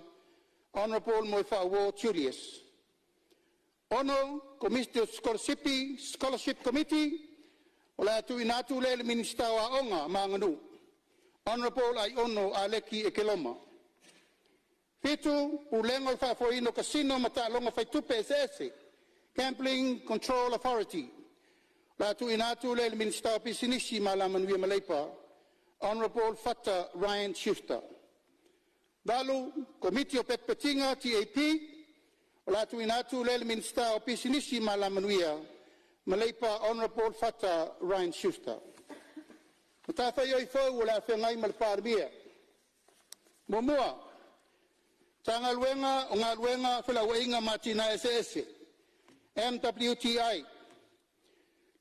Honorable Moi Whaawo Julius. Ono, Committee Scholarship Committee, o le atu inatu le minister a onga maanganu, Honorable ai ono Aleki Ekeloma. Fitu, ulengo whaafoino kasino mata longa whaitupe ese. Gambling Control Authority. Latu inatu le minister pisinisi malaman wi maleipa. Honorable Fata Ryan Shifter. Dalu, Komiti o Petpetinga, TAP, o la tu inatu le Minista o Pisinisi Malamanuia, Maleipa Honorable Fata Ryan Schuster. Matafa yoi fau o la whengai malparmia. Momua, tanga luenga o ngā luenga whilawainga matina SS, MWTI,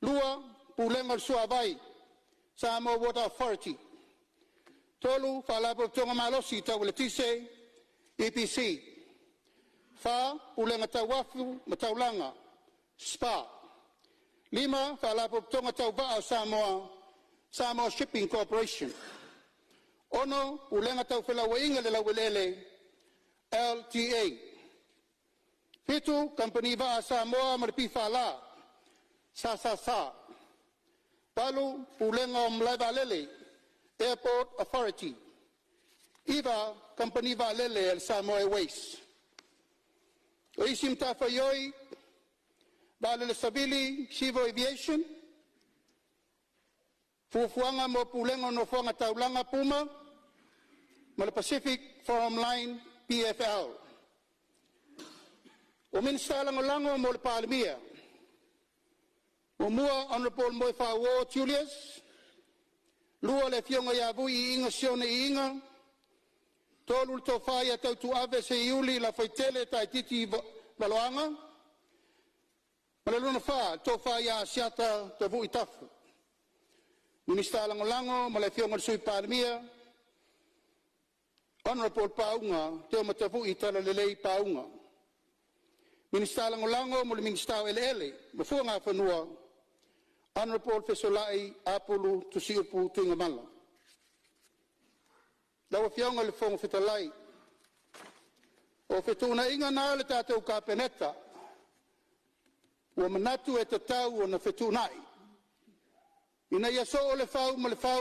Lua, Pulenga Suavai, Samoa Water Authority, Tolu, Falabo Tonga Malosi, Tauletise, EPC, Fa, Pulenga Tawafu, Mataulanga, SPA, Lima, Falabo Tonga Tauvaa Samoa, Samoa Shipping Corporation, Ono, Pulenga Taufelawainga de la Wilele, LTA, Pitu, Company Va Samoa, Marpifala, Sa, Palu, Pulenga Mlavalele, Airport Authority, Iva, Company Valele, El Samoa Waste. Oisim Tafayoi, Valele Sabili, Civil Aviation, Fufuanga Mo Pulenga no Fuanga Taulanga Puma, Mal Pacific Forum Line, PFL. O Minister Langolango Mo Palmia, Omua Honorable Moifa War Julius, Lua le fionga ya vui inga sione inga, tolu to faya tau tu ave se iuli la faitele tai titi valoanga, malaluna fa to faya siata te vui tafu. Minista Langolango, ma le fionga sui parmia, Honorable Paunga, te ma te vui tala lelei Paunga. Minista Langolango, ma le minista ele, ma fuanga fanua, Honorable Fesolai Apolu Tusiupu Tingamala. Dawa fionga le fonga fetalai. O fetuna inga na le tātou ka peneta. Ua manatu e tatau o na fetunai. Ina ia so o le fau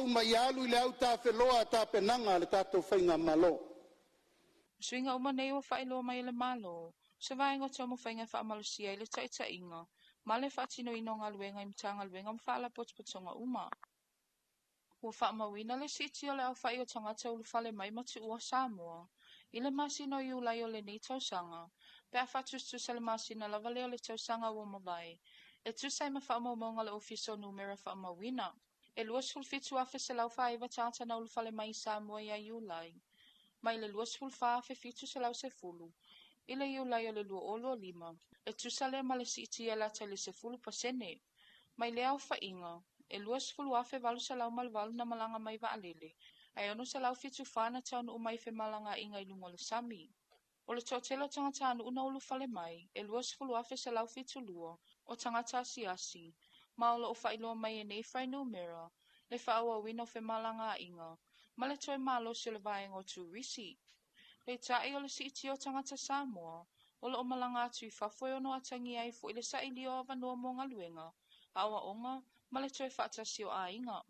ma ialu i le au tā feloa tā penanga le tātou whainga malo. Swinga uma nei o whailo mai le malo. Se vaenga tomo whainga wha malusia i le taita inga. Male whaatino ino ngā luenga i mtanga luenga mwhala potspotonga uma. Ua wha mawina le siti o le au whai o tangata ulu whale mai matu ua Samoa. I le masino i ulai o le ni tausanga. Pea whatustus le masina lava leo le tausanga ua mawai. E tusai ma wha maunga le ofiso numera wha mawina. E luas fulfitu afe se lau wha iwa tata na ulu whale mai Samoa ia i ulai. Mai le luas fulfa afe fitu se lau se fulu. Ile i ulai o le lua olo lima. E tusale ma le siti e lata le se fulu pasene. Mai le au whainga. E luas fulu afe valu sa lau malvalu na malanga mai wa alele. Ai ono sa lau fitu whana taunu umai fe malanga inga ilungo le sami. O le tōtelo tangata anu una ulu whale mai. E luas fulu afe sa lau fitu lua. O tangata asi. Maolo o whailoa mai e nei whai numera. Le whaua wino fe malanga inga. Ma le toi malo se le vaenga o tu risi. Le tae o le si iti o tangata Samoa. O le o malanga atu i whawhoi ono atangi ai fo i le sa ili o avanua mo ngā luenga. Awa onga, ma le toi whaatasi o a inga.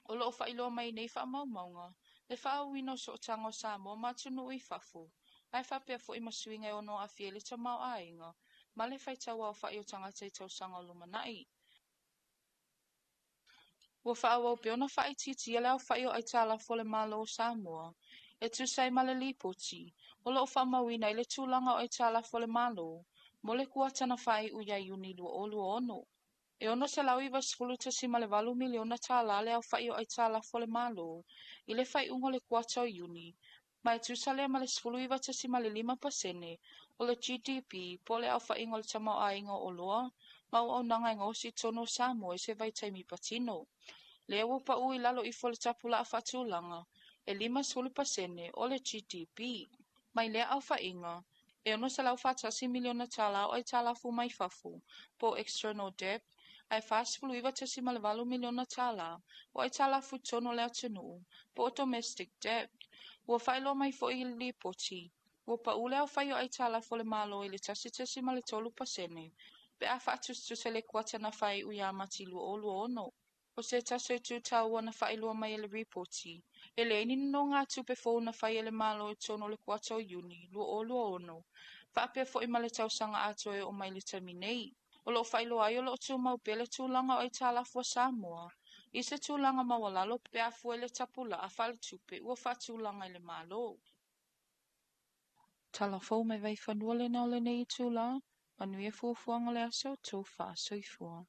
O le o whailoa mai nei wha maunga. Le wha wino so o tango Samoa matunu i whafu. Ai whapea fo i masuinga e ono a fie le tamau a inga. Ma le whaitawa o whai o tangata i tausanga o lumanai. Ua whaawau pe ona whai titi ele au whai o aitala fo le malo o Samoa. E tu sai male lipoti. O le o whamawina i le tūlanga o aitala fo le malo. Mo le kuatana whai uia iuni lua o lua ono. E ono se lau iwa sfulu tasi male valu miliona tala le au whai o aitala fo le malo. I le whai ungo le kuata o iuni. Ma e tu sale male sfulu iwa tasi male 5% o le GDP po le au whai ingo le tamau a ingo o loa. Ma o nanga ingo si tono Samoa i se vai taimi patino. Le ua pa ui lalo i fo le tapula a whatulanga. E 5% o le GDP. Mai lea au whainga, e ono sa lau whatasi miliona tala o ai tala fu mai fafu, po external debt, ai whasfulu iwa tasi malevalu miliona tala, o ai tala fu tono lea tenu, po domestic debt, ua whailo mai fo i li poti, ua pa ule au whaio ai tala fo le malo i le tasi male tolu pasene, pe a whatustus se le kuatana whai uia mati lua o lua ono. O se taso i tu tau ana whailua mai ele ripoti. Ele ini no ngā tupe fōu na whai ele malo i tono le kuato iuni, lua o ono. Whapea fo i male tau sanga atoe o mai le taminei. O lo whailua ai o lo tu mau pele tūlanga o i tāla fua Samoa. I se tūlanga mawalalo pe a fua ele tapula a whale tupe ua wha tūlanga ele malo. Talafou mai vai whanua le nao le nei tū la, manui e fuafuanga le aso tō wha soifua.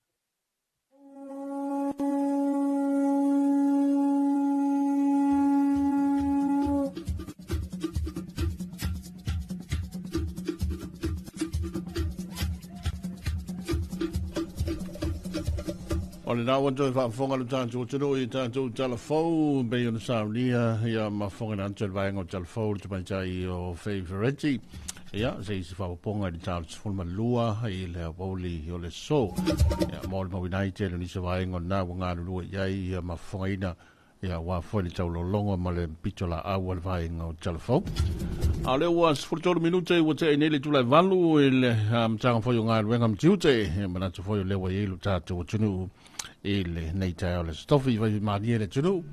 O le nao anto e whaafonga le tātou tino i tātou talafou, bei ona saunia, ia mafonga na anto e vaenga o talafou, le tumantai o Favourite. Ia, se isi whaaponga i tātou fulma lua, i le woli o le so. Ia, mō le mawinai te le nisa vaenga o nā wangā lua iai, ia mafonga ina, ia wafoi le tau lolonga ma le pitola au al vaenga o talafou. A le ua sfurtoro minute ua te inele tula e valu, i le tanga foi o ngā ruenga mtiute, ia manatu foi o lewa i ilu tātou o tunu, ele nei tai o le stofi vai mani le tunu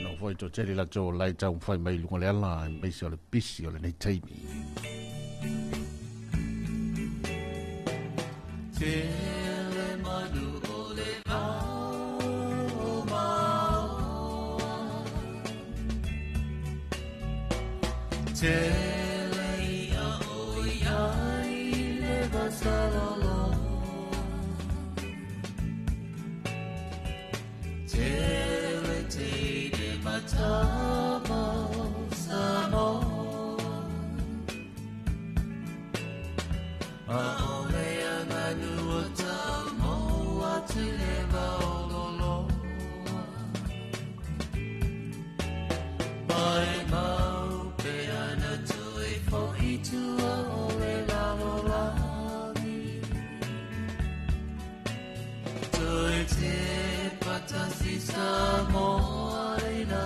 no foi to tele la to lai tau fai mai lunga le ala mai se o le pisi o le nei tai mi tele manu o le ma tele ia o ia le vasalo Talofa Samoa Aole anganu o Samoa te leva ololo Mai mau pe ana tui fo itua ole lalolani Tui te patasi Samoa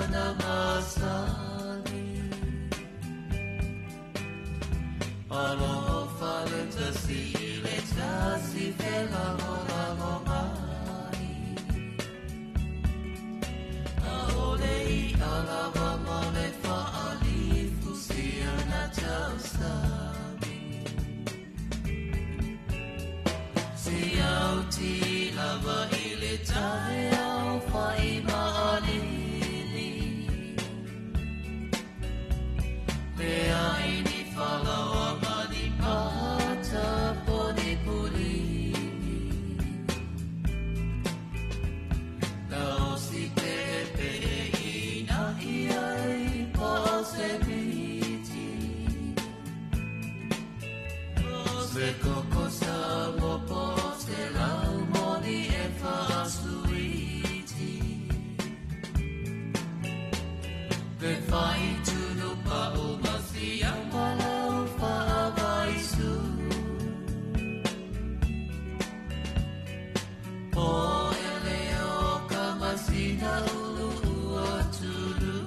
Namasani Alofa le tasi fela lola lomai Aolei alava male faali fusia na tausami Si auti lava ile tae au fai maali Peaini falawa mani pata poni pulini Nao si pepe ina iai pose miti Se koko samo pose lau moni e fasuiti Le fai tunu pa Yang walau fa'abaisu O eleo kamasina ulu uatulu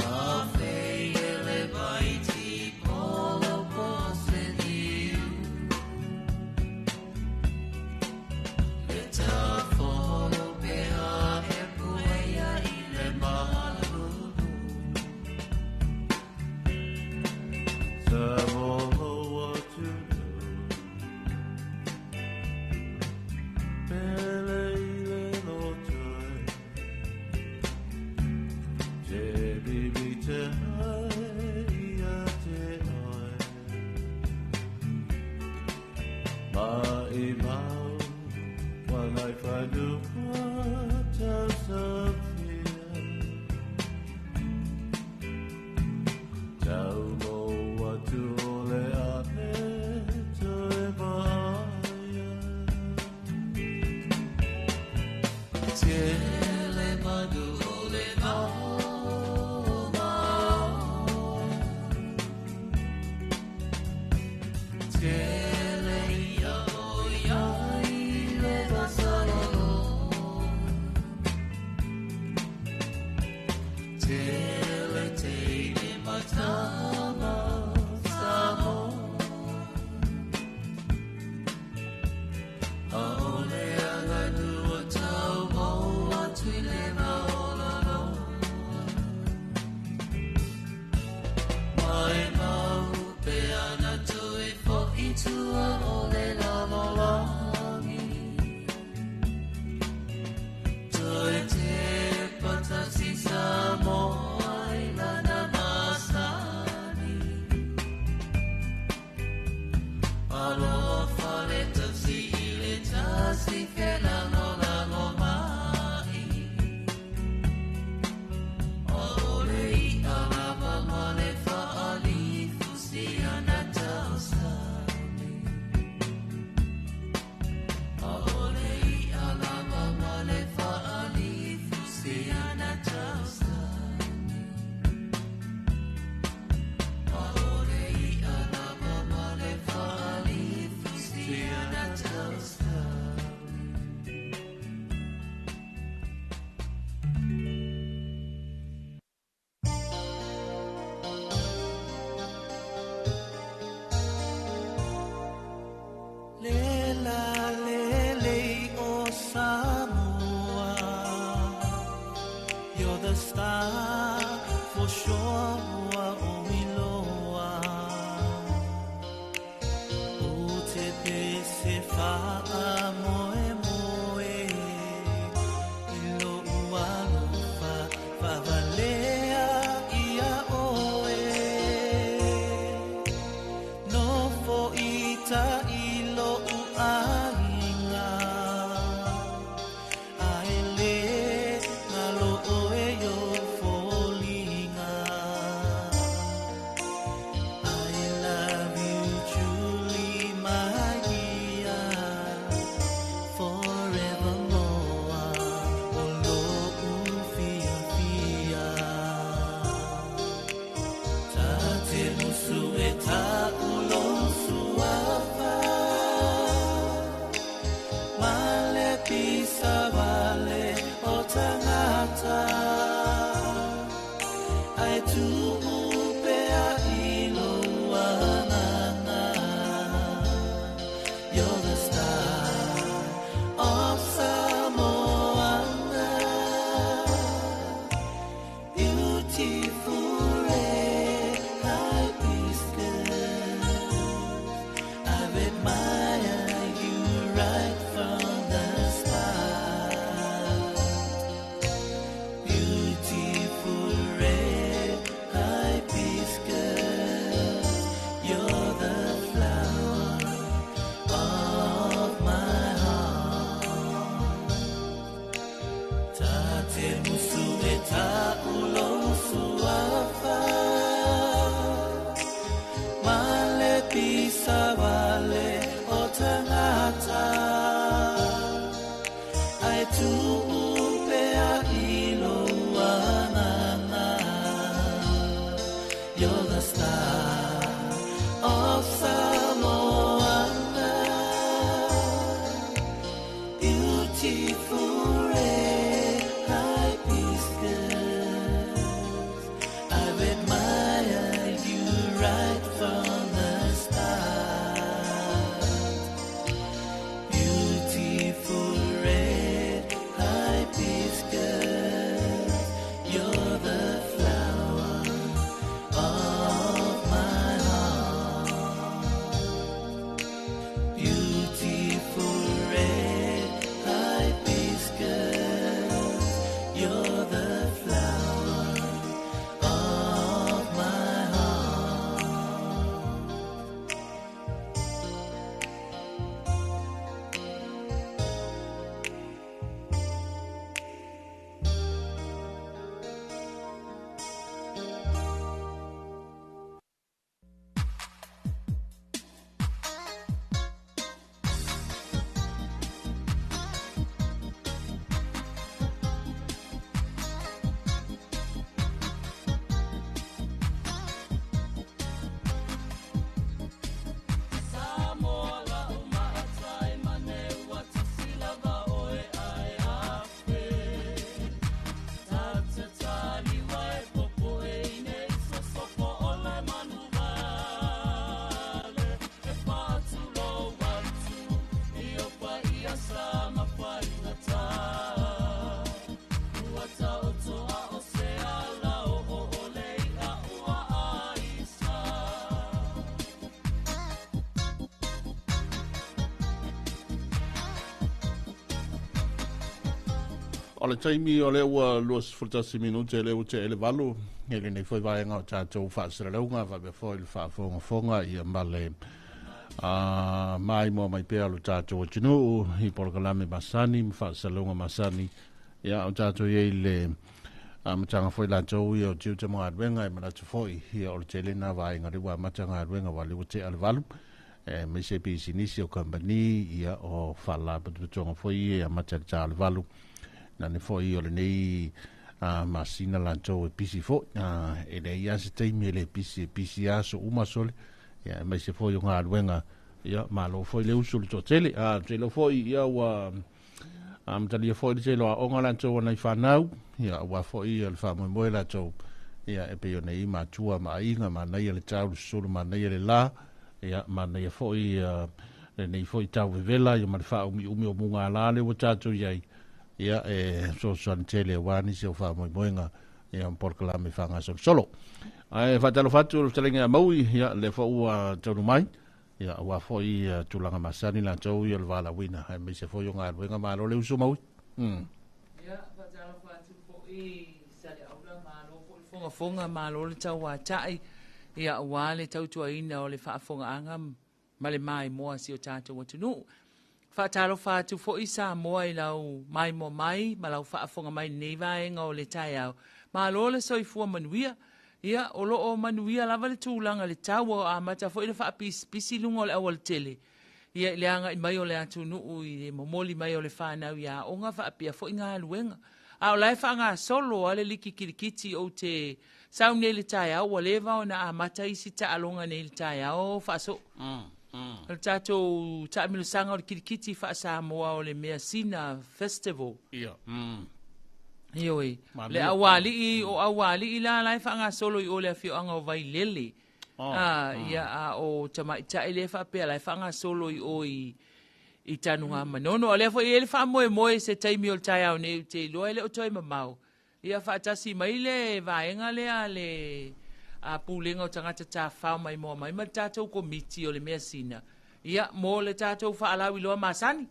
Afe ele baiti polo poseniu Leta folo pea e puea ile malu Samoa to do Pele no joy Je bibi te hai a te noi Ma I mau Wanai whanu Tau Sophia Tau mo tu le ane to e vaya Tele manu o le ma Tele ia o iai le vasalo lo ainga aile ngalo oe yo fallinga I love you truly my dear forevermore o lo fia fia ta te musu e ta ulo suafa male pisa vale o tangata ai tu upea ilo anana you're the star of Samoa beautiful red hibiscus I've admired you right from the start beautiful red hibiscus you're the flower of my heart ta te musu e ta ulo suafa male pisa vale o tangata ai tu upea ilo anana you're the star of Samoa beautiful red hibiscus I've admired you right from the start beautiful red hibiscus you're the flower of my heart beautiful red hibiscus you're the flower of my heart O le taimi o le ua luas fultasi minute le ute ele valu. Ele nei foi vai ngau tātou whaasira leunga, vai me foi le whaafonga ia male mai mo mai pēa lo tātou o tinu, i porokalame masani, mwhaasira leunga masani, ia o tātou iei le matanga foi lantou ia o tiu te mga adwenga, e manatu foi, ia o le telena vai ngariwa matanga adwenga wale ute ale valu. Me se pisi nisi o kambani, ia o whala patutonga foi ia matari tā ale valu. Na ne foi o le nei masina lantou e pisi fo e le ia se teimi le pisi aso umasole ia mai se foi o ngā luenga ia malo foi le usu le totele te lo foi ia ua mtalia foi le telo a onga lantou anai whanau ia ua foi le whamoe lantou ia e peo nei matua ma inga ma nei le tau sulu ma nei le la ia ma nei foi le nei foi tau vela ia ma le wha umi o munga la le o tātou iai ia so tele wani se fa mo moinga ia porkalame fanga solo ai fatalo fatu telenga maui ia le fo ua tonu mai ia wa fo i tulanga masani la tau ia vala wina ai me se fo yo ngal wenga malo le uso maui ia fatalo fatu fo i sale aula malo fo fonga malo le tau wa tai ia wa le tau tua ina o le fa fonga anga Male mai moa si o tātou o tunu. Whaatalo whātu fo i Samoa i lau mai mo mai, ma lau whaafonga mai nei vaenga o le tai au. Ma lo le soifua manuia, ia o lo o manuia lava le tūlanga le tau o amata fo i le whaapisi lunga o le awal tele. Ia le anga i mai o le atu nuu i le momoli mai o le whanau ia o ngā whaapia fo i ngā luenga. A o lai whaanga solo a le liki kirikiti o te sau nei le tai au, wa lewa o na amata isi ta alonga nei le tai au, whaaso. Le tātou taamilu sanga o le kirikiti wha Samoa o le Mea Sina Festival. Ia. Ioi. Le awali i o awali i la lai whaanga solo i o le awhio anga o vai lele. Ia a o tamaita i le whapea lai whaanga solo i o i tanunga manono. O le awho i ele wha moe se taimi o le tai au nei te loa ele o toi mamau. Ia whaatasi mai le vaenga lea le... a pulenga o tangata tā whao mai moa mai, ma tātou komiti o le Mea Sina. Ia, mō le tātou whaalau i loa masani.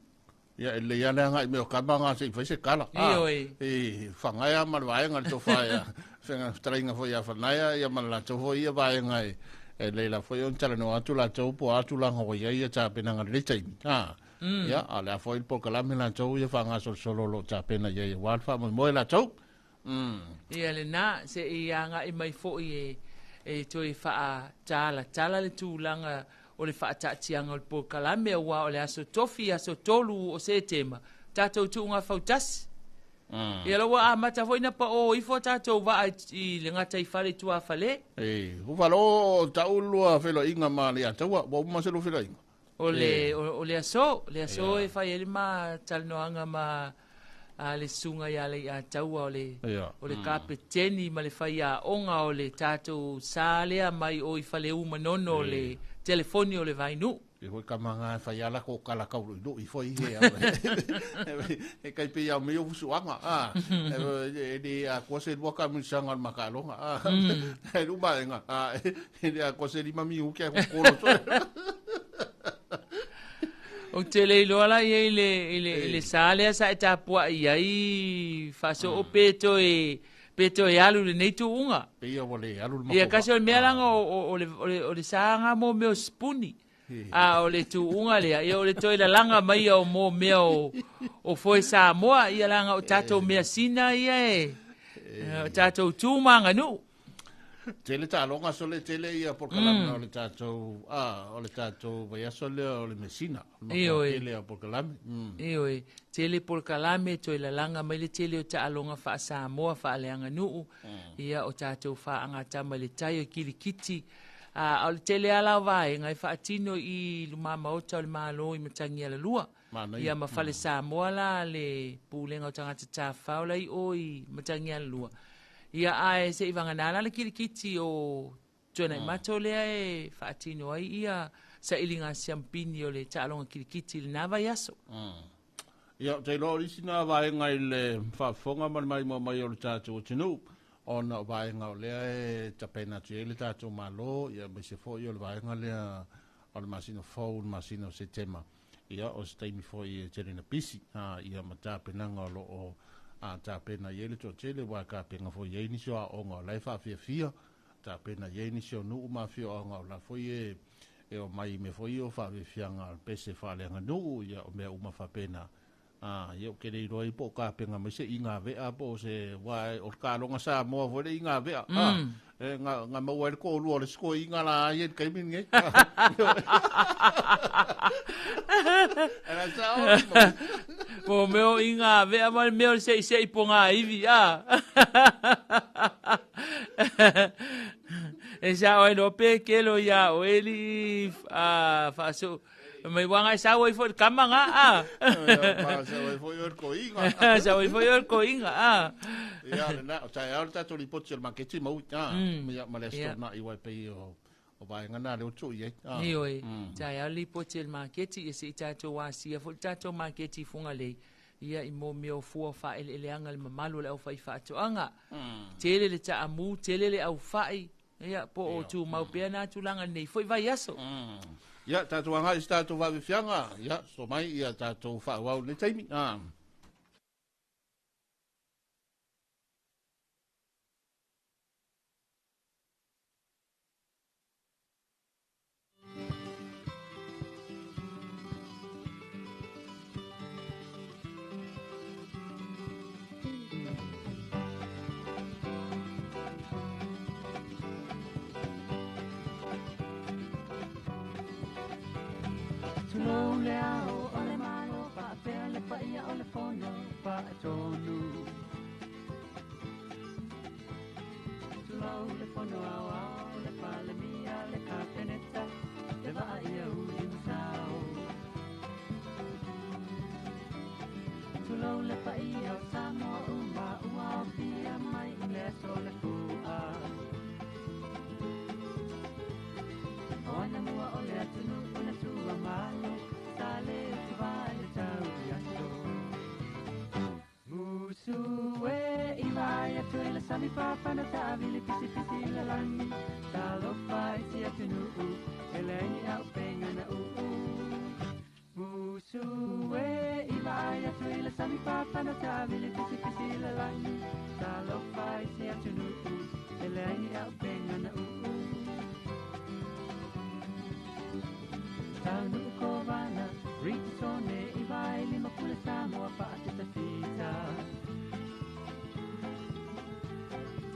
Ia, le ia lea ngai meo kamanga se i whaise kala. Ioi. E whangaia marwaenga le tō whaia. Whenga trainga fo ia whanaia, ia mana tō fo ia vaenga e leila fo ion tala no atu la tō po atu la ngoi ia tā penanga le taimi. Ia, a lea fo il po kalame la tō ia whanga solo lo tā pena ia wāl wha moe la tō. Ia le nā, se i anga i mai fo i e toi wha tala le tūlanga o le wha tātianga o le pokalame ua o le aso tofi, aso tolu o se tema. Tātou tūnga whautasi. Ia lawa a mata foina pa o ifo tātou wa i le ngata i whare tua whale. Ufalo taulua whelo inga ma le ataua, wa umaselo whelo inga. O le aso e whai ele ma talnoanga ma le sunga ia le ia taua o le kapeteni ma le whai a onga o le tātou sālea mai o i whale umanono o le telefoni o le vainu. E hoi kamanga whai ala ko kala kauru i do i whai he e kai pe au meo fusuanga. E ni a kose waka misanga makalonga. E ruma enga. E ni a kose lima mi uke a kukolo soe. O te leilo ala i le sālea sa e tāpua i ai whaso o peto e alu le neitu unga. Pea o le alu le makoa. Ia kasi o mea langa o le sāanga mō meo spuni. O le tu unga lea. Ia o le toi la langa mai o mō mea o foi Samoa. Ia langa o tātou Mea Sina ia e. O tātou tūmanga nu. Tele ta longa sole tele ia por kalame o le tātou vai asole o le Mesina. Tele o por kalame. Ioi, tele por kalame to ila langa mai le tele o ta alonga wha Samoa wha aleanga nuu. Ia o tātou wha angatama le tai o kirikiti. O le tele ala vai ngai wha atino i lumama ota o le malo i matangi ala lua. Ia mawhale Samoa la le pūlenga o tangata tā whaula i o i matangi ala lua. Ia ae se i vanganala le kirikiti o tuana i mato lea e whaatino ai ia sa ilinga siampini o le tālonga kirikiti le nava yaso. Ia, te lo risina vaenga i le whaafonga mai o le tātou o tinu. Ona vaenga o lea e tapena tu e le tātou malo, ia mai se fo i o le vaenga lea o le masino fau, le masino se tema. Ia, o se taimi fo i e terena pisi, ia mata penanga o lo o a ta pena yele to tele wa ka penga fo ye ni so o nga lai fa fia ta pena ye ni so nu ma fio o nga la fo ye e o mai me fo yo fa fia nga pese fa le nga nu ya o me uma fa pena yo ke le roi po ka penga me se inga ve a po se wa o ka longa sa mo fo le inga ve nga mo wa ko lu o le sko inga la ye ka min nge era sa o meo inga vea mai meo sei ponga ivi e sa o no pe kelo ya o eli faso mai wanga sa o fo kamanga sa o fo yor ko inga sa o fo yor ko inga ya na sa ya ta to lipot el maketi mo ma le sto na i wa pe o vai ngana le utu ye ioi ta ya lipo tel marketi e se tato wasia fo tato marketi funga le ia i mo meo fua fa ele anga le mamalu le au fai fa to anga tele le ta amu tele le au fai ia po o tu mau pe na tu langa nei foi vai aso ia tato anga i tato va fianga ia so mai ia tato fa wa le taimi no au le pale mia le kapeneta le va ia uli sao tulo le pa ia Samoa ua pia mai le sole kua ona mua o le atunu una tua malo sale tua le tau iaso Musue iwaya tuila sami papa na tavili pisi pisi la lani Talofa isi atunu eleni au penga na Musue iwaya tuila sami papa na tavili pisi pisi la lani Talofa isi atunu eleni au penga na Tanu kovana Riti sone iwai lima pule Samoa pa atita fita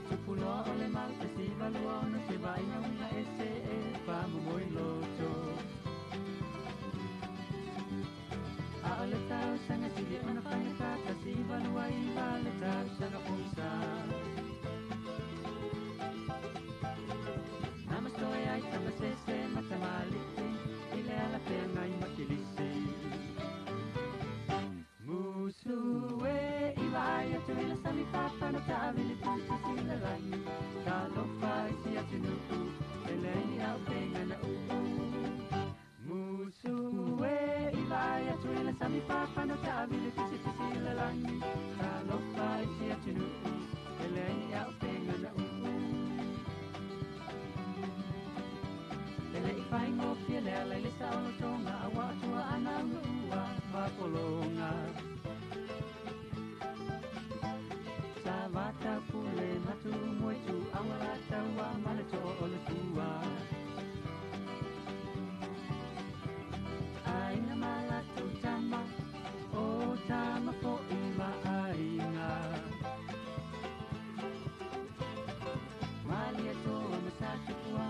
Tupulo ole mau te siva luona se vai na una ese e pa moi loto A ole tau sanga sili ona whangata ta siva lua i vale tau sanga pusa Namastoe ai tama sese matamalite Ile ala pena i makilisi Musue iwaya tuila sami papa na tavili pisi sila lani Talofa isi atunu eleni au penga na Musue iwaya tuila sami papa na tavili pisi sila lani Talofa isi atunu eleni au penga na Ele ifai ngopi ele ala ile sa ono tonga awa atua ana ua makolonga Savata pule matu moitu awala tawa maleto ole tua Aina malatu tama o tama po ima aina Malia to masatu pua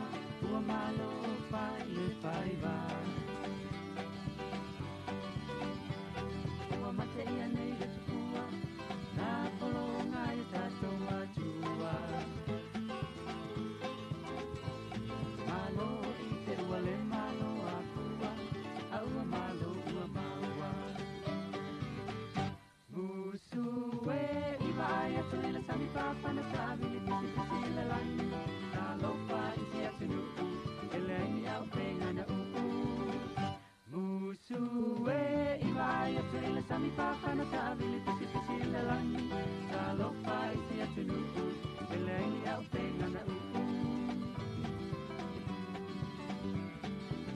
ua malo pai le pai va Ua mate ia nei le tupua Na polonga i tato atua Malo i te ua le malo akua Aua malo ua maua Musue i vai atu i le sami papa na savi i pisi pisi le lani Talofa isi atunu eleni au penga na Musue i vai atu i le sami papa na savi i pisi pisi le lani Talofa isi atunu eleni au penga na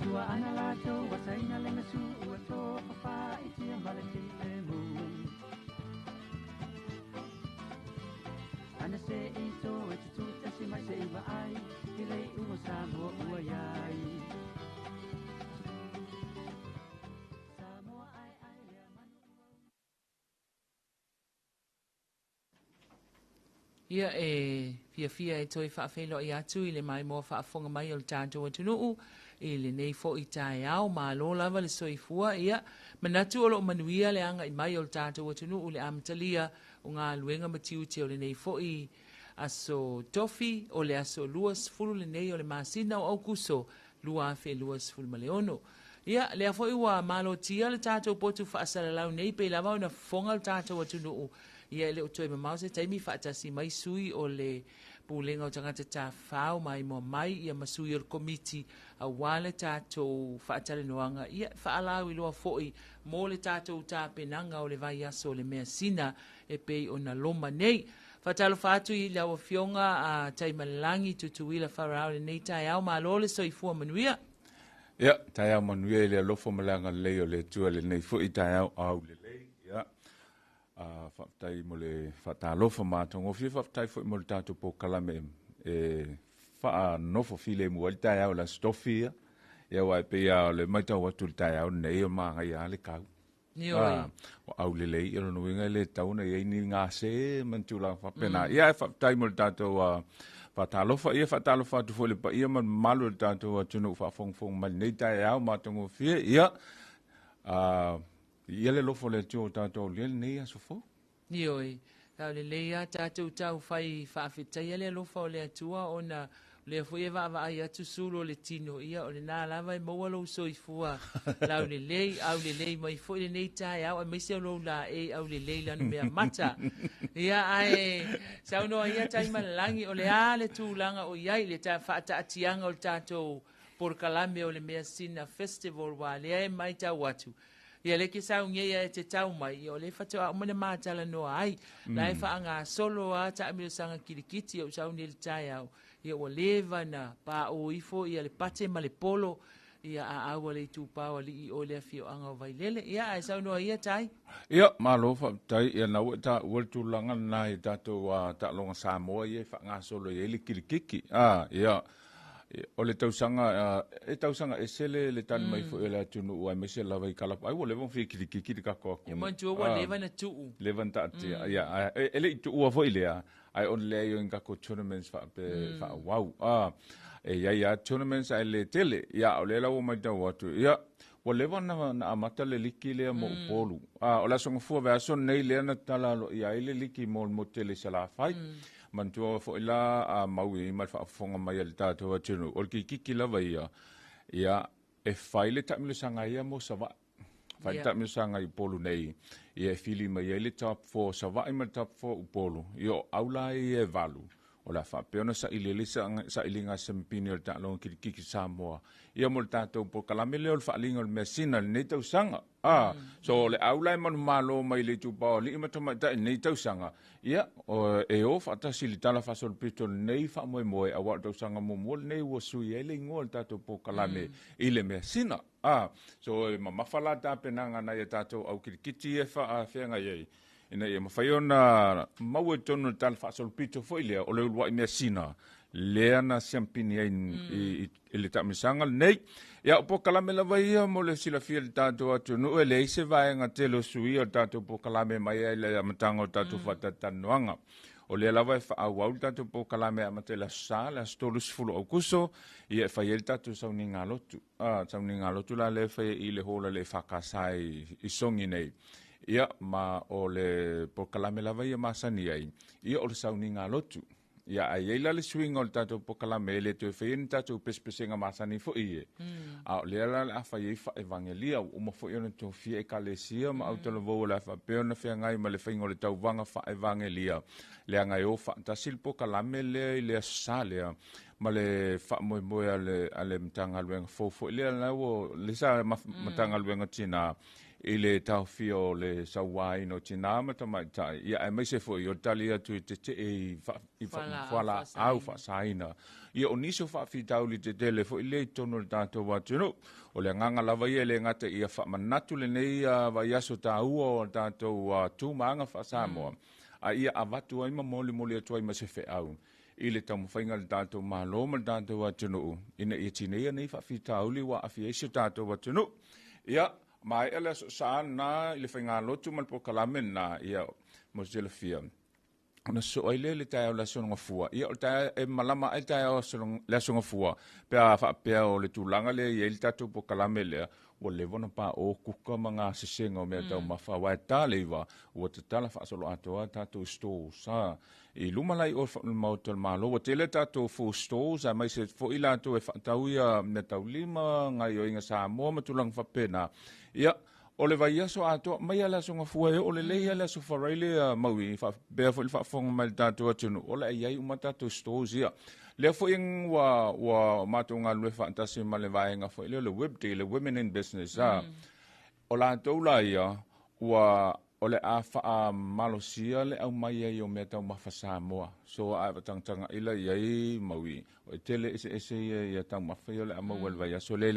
Tua ana lato wasaina lenga su ua to papa iti ambale ti le mu Ana se ito e tututa si mai se iwa ai Ilei ua Samoa ua iai Samoa ai ai lea manu Ia fia e toi whaafelo i atu i le mai mua whaafonga mai o le tātou atunuu i le nei fo i tae au ma lo lava le soifua ia manatu o lo manuia le anga i mai o le tātou atunuu le amatalia o ngā luenga matiu te o le nei fo i aso tofi o le aso luas fulu le nei o le masina o au kuso lua fe luas fulu maleono. Ia le afo i wa malo tia le tātou potu whaasara lau nei pe lava o na fonga le tātou atunuu ia le o toi mamau se taimi whaatasi mai sui o le pulenga o tangata tā whao mai mo mai ia masui o le komiti a wale tātou whaatare noanga ia whaalau i loa foi mo le tātou tā penanga o le vai aso le mea sina e pei o na loma nei. Whatalo whātu i lau a fionga a taimalangi tutuila wharau le nei tai au ma lo le soifua manuia. Ia, tai au manuia i le alofo malanga leo le tua le nei foi tai au le lei. Ia. Whaftai mo le whatalofa mātongo fia whaftai fo mo le tātou po kalame wha nofo file mua le tai au la stofia ia wai pe ia le maitau watu le tai au nei o maa ngai a le kau o au le lei ilo nuinga le tauna ia ini ngā se mantula whapena ia whaftai mo le tātou whatalofa ia whatalofa atu fo le pa ia man malu le tātou atunu whafongfong mai nei tai au mātongo fia ia ia le lofo le tio tātou le nei aso fo. Ioi, Tau le leia tātou tau whai whaafetai le alofa o le atua o na le fo e va ai atu sulu le tino ia o le nā lava e maua lo soifua lau le lei au le lei mai fo le nei tai au mai se lo la e au le lei lana mea mata ia ai sau no ia tai malangi o le a le tūlanga o iai le tā whaata atianga o le tātou por kalame o le mea sina festival wa le e mai tau watu ia le ke sau ngia e te tau mai o le whatua o mana mātala noa ai la e whaanga solo a ta amiro sanga kirikiti o sau ni le tai au ia o leva na pa o ifo ia le pate ma le polo ia a au le tu pa o li o le fio anga vai lele ia ai sau noa ia tai ia malo fa tai ia na ta o tu langa na i tato ta longa Samoa ia whaanga solo ia le kirikiki ia o le tausanga e sele le tanu mai fo ele tunu o mai se lava I kalapa ai o le von fi kirikiki ka ko ia man tu o leva na tu leva ta ia ele tu o fo ile ai on le yo inga ko tournaments fa wow ia tournaments ai le tele ia o le la o mai tau atu ia o leva na amata le liki le mo polu o la songa fu va son nei le na tala ia ile liki mo tele sala fai mantua fo ila maui mal fa fonga mai le tato atu o kiki lava ia e faile tamile sanga ia mo sava faile tamile sanga I polu nei ia fili mai le top 4 sava I mal top 4 polu io aula e valu o la fa peona sa ilele sa ilinga sempini o ta long kiki Samoa ia mo tato po kalamele o fa linga o mesina nei tau sanga so le aula man malo mai le tu pa li ma toma ta nei tau sanga ia o e o fa ta silitala fa sol pito nei fa mo a wa tau sanga mo nei wo su ye le ngol tato po kalame ile mesina so ma mafala ta penanga na ia tato au kiti e fa nga ye ina ia mafaiona mau e tonu tal fa sol pito fo ile o le wa mesina leana champini ai le tamisanga nei ia po kalame la vai mo le sila fiel tato atu no ele se vai nga telo sui o tato po kalame mai le matango tato fata tanuanga o le la vai fa au tato po kalame amatela sala stolus fulo o kuso ia fa yel tato sauninga lotu la le fa ile hola le fakasai I songi nei ia ma o le po kalame la vai masani ai ia o le sauninga lotu ia ai la le swing o tato po kalame le to fein tato pespesenga masani fo ie a le la fa ye fa evangelia o mo fo yo to fie ekalesia ma auto lo vo la fa peona fe ngai ma le feingo le tau vanga fa evangelia le ngai o fa tasil po kalame le sale ma le fa mo ale mtanga luenga fo le la o le sa mtanga luenga tina ile tau fio le sawai no tinama tama ia mai se foi o talia tu te fala au fa saina ia oniso fa fi tau li te tele foi le tono tato watu o le nganga lava ia le ngata ia fa manatu le nei va yaso tau o tato tu manga fa Samoa ia avatu ai moli atu ai ma se fe au ile tamu fainga le tato malo ma tato watu ina ia tinea nei fa fi tau li wa afiesio tato watu ia mai ele sa na ile fenga lotu mal po kalame na ia mo se fia na so ile le tai la so ngafua ia tai e malama ai tai o so la so ngafua pe o le tulanga le ia il tatu po kalame le o le vona pa o kuka manga sesenga me tau mafa wa taleva o te tala fa solo ato tatu sto sa I lumalai o mautal malo o tele tatu fo sto sa mai se fo ila to e tau ia me tau lima ngai o inga Samoa matulang fa pena ia o le vai aso ato mai ala so ngafua o le lei ala so faraile maui fa be fa fong mal tatu atunu o le ai umata to sto ia le fo ing wa matunga le fantasi male vai nga fo le web day le women in business o la to la ia wa o le a malosia le au mai ai o me tau mafa Samoa so a tangtanga ila iai maui o tele ese ia tau mafa le a mau vai so le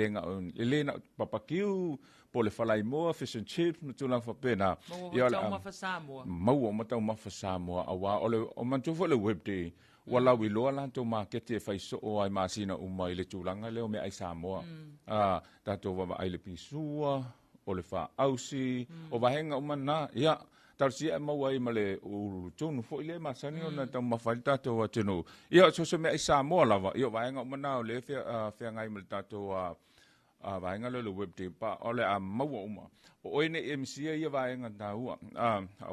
na papakiu po le falai moa fish and chips no tulang fa pena ia tau mafa Samoa mau o tau mafa Samoa awa o mantu fo le web day wala wi lo la to market e fai so o ai masina mai le tulanga le o me ai Samoa tato va ai le pisua o le fa ausi o vahenga o mana ia tarsia mau ai male o tonu fo ile masani ona tau mafalta to ia so me ai Samoa lava ia vahenga o mana o le fe ngai male tato vaenga le web te pa ole a mau uma o ene MC ia vaenga taua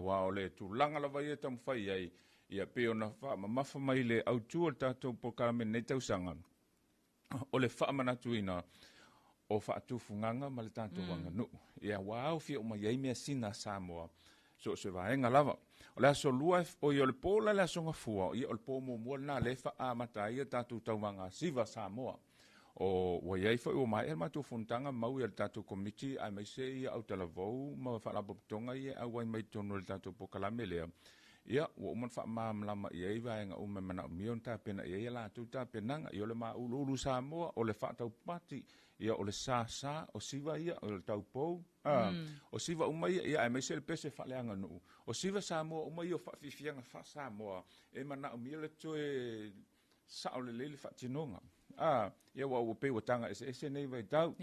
wa ole tu langa la vai tam fai ai ia pe ona fa mafa mai le au tu tatou po kalame nei tau sanga ole fa mana tuina o fa tu funganga ma le tatou wanga no ia wow fi o mai ai me sina Samoa so se vaenga lava ole so lua o yo le pola la songa fua ia o po mo na le fa a mata ia tatou tauanga siva Samoa o wa yai fa o mai ma tu funtanga mau ia tatou committee ai mai se ia au talavou ma fa la botonga ia au wai mai tonu le tatou po kalame le ia o man fa mam lama ia iwa nga me mana mion ta pena ia la tu ta penanga ia le ma ulu Samoa o le fa tau pati ia o le sa o siva ia o le tau pou o siva umai ia ai mai se le pese fa le anga no o siva Samoa umai o fa fifianga fa Samoa e mana mio le toe sa o le fa tinonga ia wa pe o tanga ese nei vai tau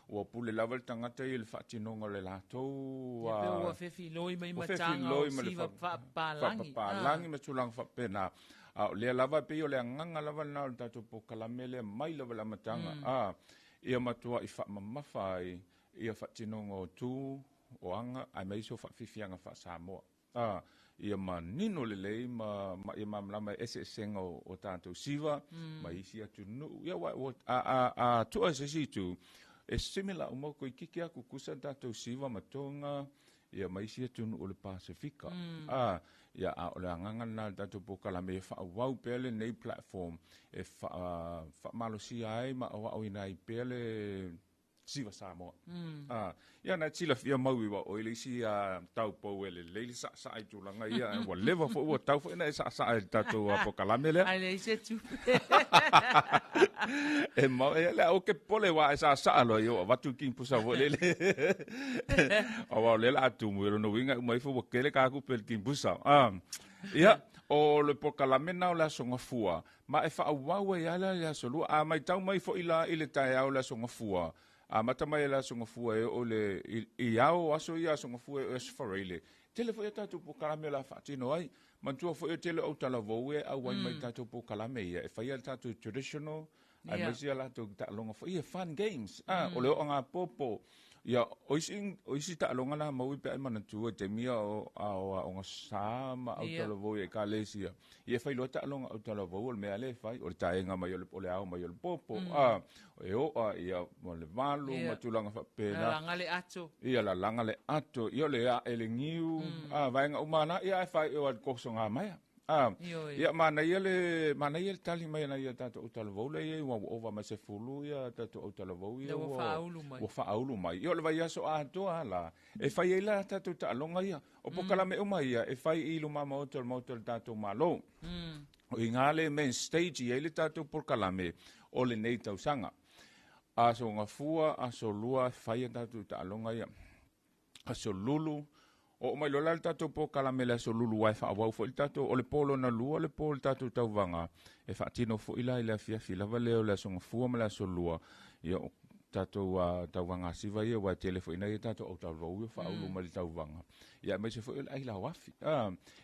o pule lava tangata i le whatinonga le lātou. Ia pe fefi loi mai matanga o siva whapalangi. Whapalangi me tulang whapena. Lea lava pe o lea nganga lava na o tatou po kalame lea mai lava la matanga. Ia matua i whamamawhai ia whatinonga o tū o anga ai meiso whafifianga wha Samoa. Ia ma nino le lei ma ia mamlama ese senga o tatou siva ma isi atu nu. Ia wa tua se situ e similar umo ko ikiki aku kusa tatou siva matonga ia maisi atu o le Pasifika ia o le anganga na tatou po kalame fa wau pele nei platform e fa malosi ai ma o ina i pele siva Samoa ia na tila fia mau i wa o ile si tau po ele le sa ai tulanga ia wa leva fo o tau fo ina sa tatou po kalame le ai le se tu e ma ele o ke pole wa sa lo yo watu king pusa vo le o wa le la tu mo no winga mai fo kele ka ku pel king pusa ia o le pokalame na o la songa fua ma e fa wa ya la solu mai tau mai fo ila ile tai au la songa fua mata mai la songa fua o le iao aso ia songa fua o sfarele tele fo eta tu pokalame la fatino ai mantua fo e tele o tala vo e au mai tatu pokalame ia e fa ia tatu traditional ai mai sia la tu ta longa fo ia fun games o le o nga popo ia oisi ta longa na mau pe ai mana tu te mia o nga sama au tala vo e kalesia ia fa lo ta longa au tala vo me ale fa o ta nga mai o le au mai o popo e o ia mo le valu matulanga fa pena la ngale ato ia la langale ato ia le a ele ngiu vai nga umana ia fa o ko songa mai ia mana ia tali mai na ia tato o talvo le ia o va se fulu ia tato o talvo ia o fa aulu mai ia le vai aso ato ala e fai ila tato ta longa ia o pokalame o mai ia e fai ilu mama o motor tato malo o ingale main stage ia le tato pokalame o le nei tau sanga aso nga fua aso lua fai tato ta longa ia aso lulu o mai lo la tatou po kalamela so lulu wai fa wau fo il tatou o le polo na lua le polo tatou tau vanga e fa tino fo ila ila fia fila valeo la so ngafua mala so lua ia tatou tau vanga siva ia wa telefo ina ia tatou o tau vau fa ulu mal tau vanga ia mai se fo ila ila wafi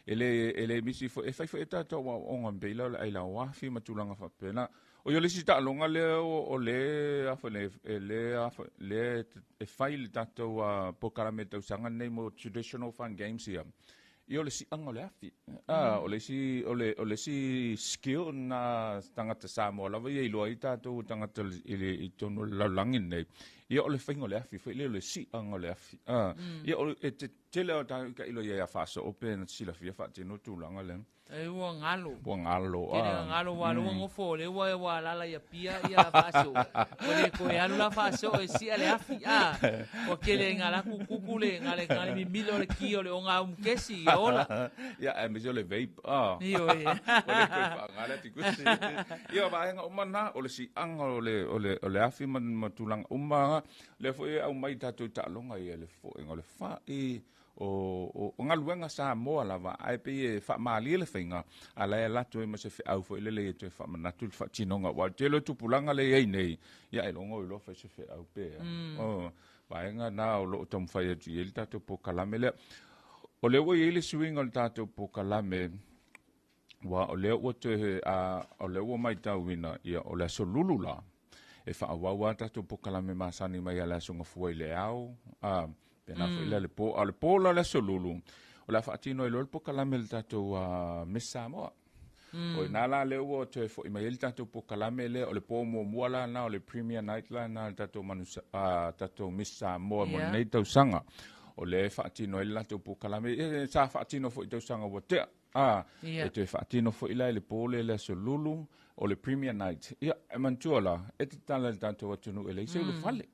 ele misi fo e fai fo tatou o ngambe ila ila wafi matulanga fa pena o yo le sita longa le o le afale le e file tatou po karameta usanga nei mo traditional fun games ia io le si angole afi o le si skill na tangata Samoa lava ia ilo ai tatou tangata i tonu la langin nei ia o le faingole afi foi le si angole afi ia o te tele o ta ka ilo ia faso open sila fia fa tino tulanga le e wa ngalo ke ngalo wa lo ngo fo le wa la ya pia ia faso o le ko ya la faso e si ale afi o ke le ngala ku le ngale mi milo le ki o le nga kesi ola ya e mi le vape io o le ko ngala ti kusi io va nga umana o le si anga o le afi man tulang umma le fo e au mai tatu ta longa ia le fo ngale fa o ngaluenga Samoa lava ai pe fa mali le finga ala la to me se au fo le to fa manatu fa tinonga wa telo tu pulanga le ai nei ya longo lo fa se au pe vai nga na o lo tom fa ye il tato po kalame le o le wo ile swing o tato po kalame wa o le o te o le wo mai tau wina ia o le solulula e whaawawa tātou pokalame masani mai ala sunga fuai le au, pena whaila le po la le solulu, o la whaatino i lol pokalame le tātou Miss Samoa. O nā la leo o te fo i mai ili tātou pokalame le, o le po mua la na, o le Premier Night la na, tātou Miss Samoa mo nei tau sanga. O le whaatino ili tātou pokalame, sa whaatino fo i tau sanga wa tea. E te whaatino fo i le pole le solulu, o le Premier Night. Ia, e mantua la, e te tala le tātou atunu e le ise ule fale.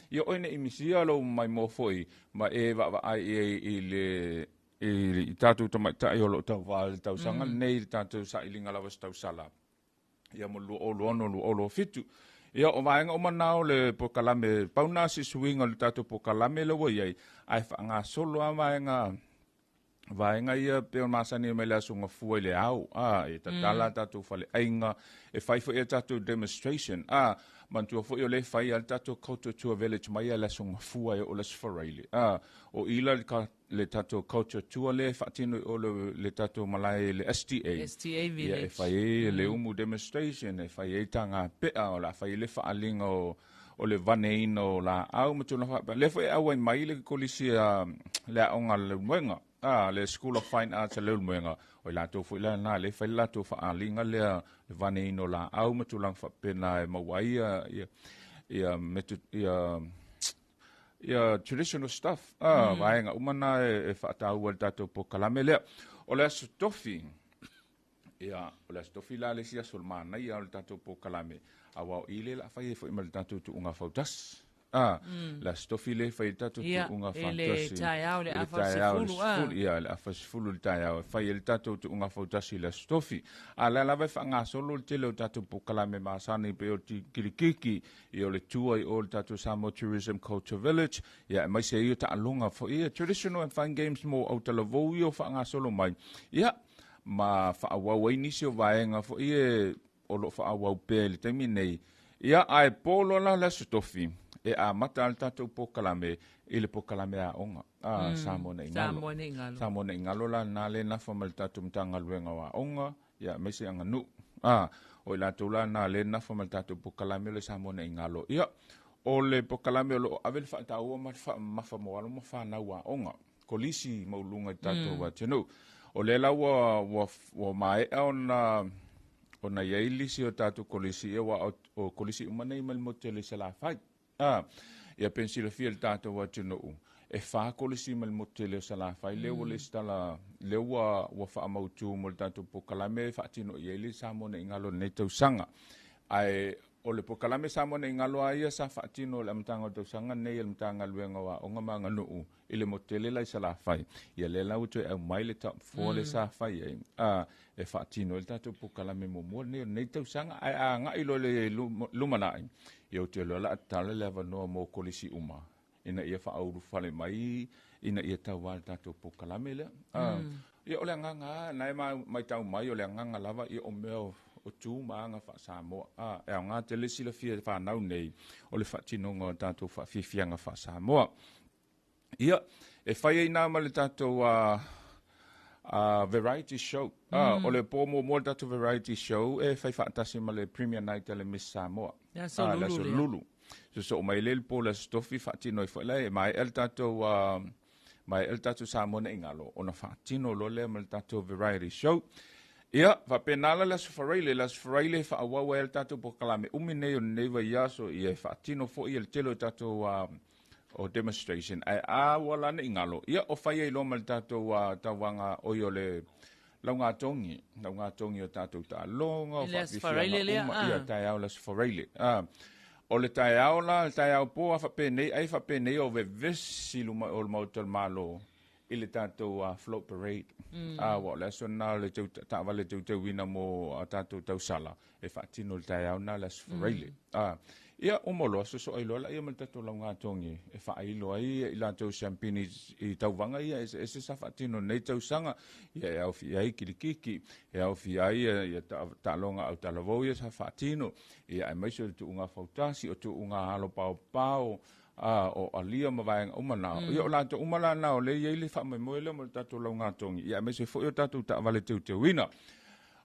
Ia oine i misia lo mai mo foi, ma e wa ai i le i tātou tamaitai o lo tau wāle tau sanga, nei tātou sa ilinga lawas tau sala. Ia mo lo fitu. Ia o vaenga o manao le pokalame, pauna si suinga le tātou pokalame le wa iai, ai whaanga solo a vaenga ia peo masani me le asunga fuai le au, e tatala tātou fale ainga, e whaifo e tātou demonstration, mantua fo i o le whai al tātou Culture Tour Village mai le asunga fuai o le sfareile, o ila le tātou Culture Tour le whaatino o le tātou malai le STA Village, e whai le umu demonstration, e whai e tanga pea o la whai le whaalinga o le vaneina o la au matuna wha, le whai awai mai le kolisi le aonga le mwenga, le School of Fine Arts le mwenga, o la tō fwila na le whai la tō whaalinga le vaneina o la au matulang whapena e mawai ia traditional stuff, vaenga umana e whaatau al tātou pokalame lea, o le astofi, o le astofi la le sia solmana ia o le tātou pokalame, awa o ile la whai e whai ma le tātou tu unga whautas, la stofi le whai tātou tu unga whautasi, le tai au le awhasifulu, le awhasifulu le tai au, whai le tātou tu unga whautasi la stofi, la lawe whanga solo le tele o tātou pokalame maasani pe o ti kirikiki, i o le tua i o le tātou Samoa Tourism Culture Village, mai se i o ta alunga, fo traditional and fun games mo au talavou i o whanga solo mai, ma whaawau nisi o vaenga, fo o lo whaawau pe le taimi nei, ai polo la le stofi, e a mata al tātou pokalame, i le pokalame a onga, Samoa na ingalo. Samoa na ingalo la nā le nafa ma le tātou mtanga luenga wa onga, mai se anga nu. O i lātou la nā le nafa ma le tātou pokalame le Samoa na ingalo. O le pokalame o lo avel whaatau o mafa moalo ma whanau wa onga. Kolisi maulunga i tātou wa tenu. O le la wa mai o na iailisi o tātou kolisi o kolisi umanei malmotele se la whai. Ia pensila fia le tātou wa tenu. E wha kolisi malmotele se la whai. Leo le stala, leo wa whaamautu mo le tātou pokalame whaatino iaili Samoa na ingalo nei tau sanga. Ai o le pokalame Samoa na ingalo aia sa whaatino le amtanga o tau sanga nei le amtanga luenga wa onga manga nuu. I le motele lai sa la whai. Ia le lau tu e au mai le tau fō le sa whai e whaatino le tātou pokalame mo nei tau sanga. Ai a nga ilo le lumanai. Ia te lola atala le avanoa mo kolisi uma. Ina ia whaauru whale mai, ina ia tau wale tātou pokalame lea. Ia ole nganga, nai mai tau mai ole nganga lava, ia o mea o tū maanga wha Samoa. E au ngā te lesi la fia whanau nei, ole whaatinonga tātou whaafifianga wha Samoa. Ia, e whai ei nā male tātou variety show. Ole pōmo mo tātou variety show, e whai whaatasi male Premier Night le Miss Samoa. So lulu. So mai le po la stofi whaatino i whaile, mai el tātou Samoa na ingalo, ona whaatino lo le male tātou variety show. Ia, whapenala las whareile whaawawa el tātou pokalame umine o neiva iaso i e whaatino fo i el telo tātou o demonstration. Ai wala na ingalo. Ia o whai ei lo male tātou tawanga oi o le launga tongi o tātou tā longa, o whaafifianga uma, ia tai au las whareile. O le tai au la, le tai au po a whapenei o vevesi luma o le mautal malo i le tātou float parade. Wa le sona le tāwa le tau wina mo a tātou tau sala, e whaatino le tai au na las whareile. Ia umolo so ai lola ia maltato launga tongi e whaailo ai i lātou champagne i tauwanga ia e se sa whaatino nei tau sanga ia e au fi ai kirikiki e au fi ai ia talonga au talavou ia sa whaatino ia e maiso tu unga whautasi o tu unga halo pao o alia mawaenga umana ia o lātou umana nao le ia ili whaamaimoele maltato launga tongi ia e maiso fo i o tātou ta wale teu wina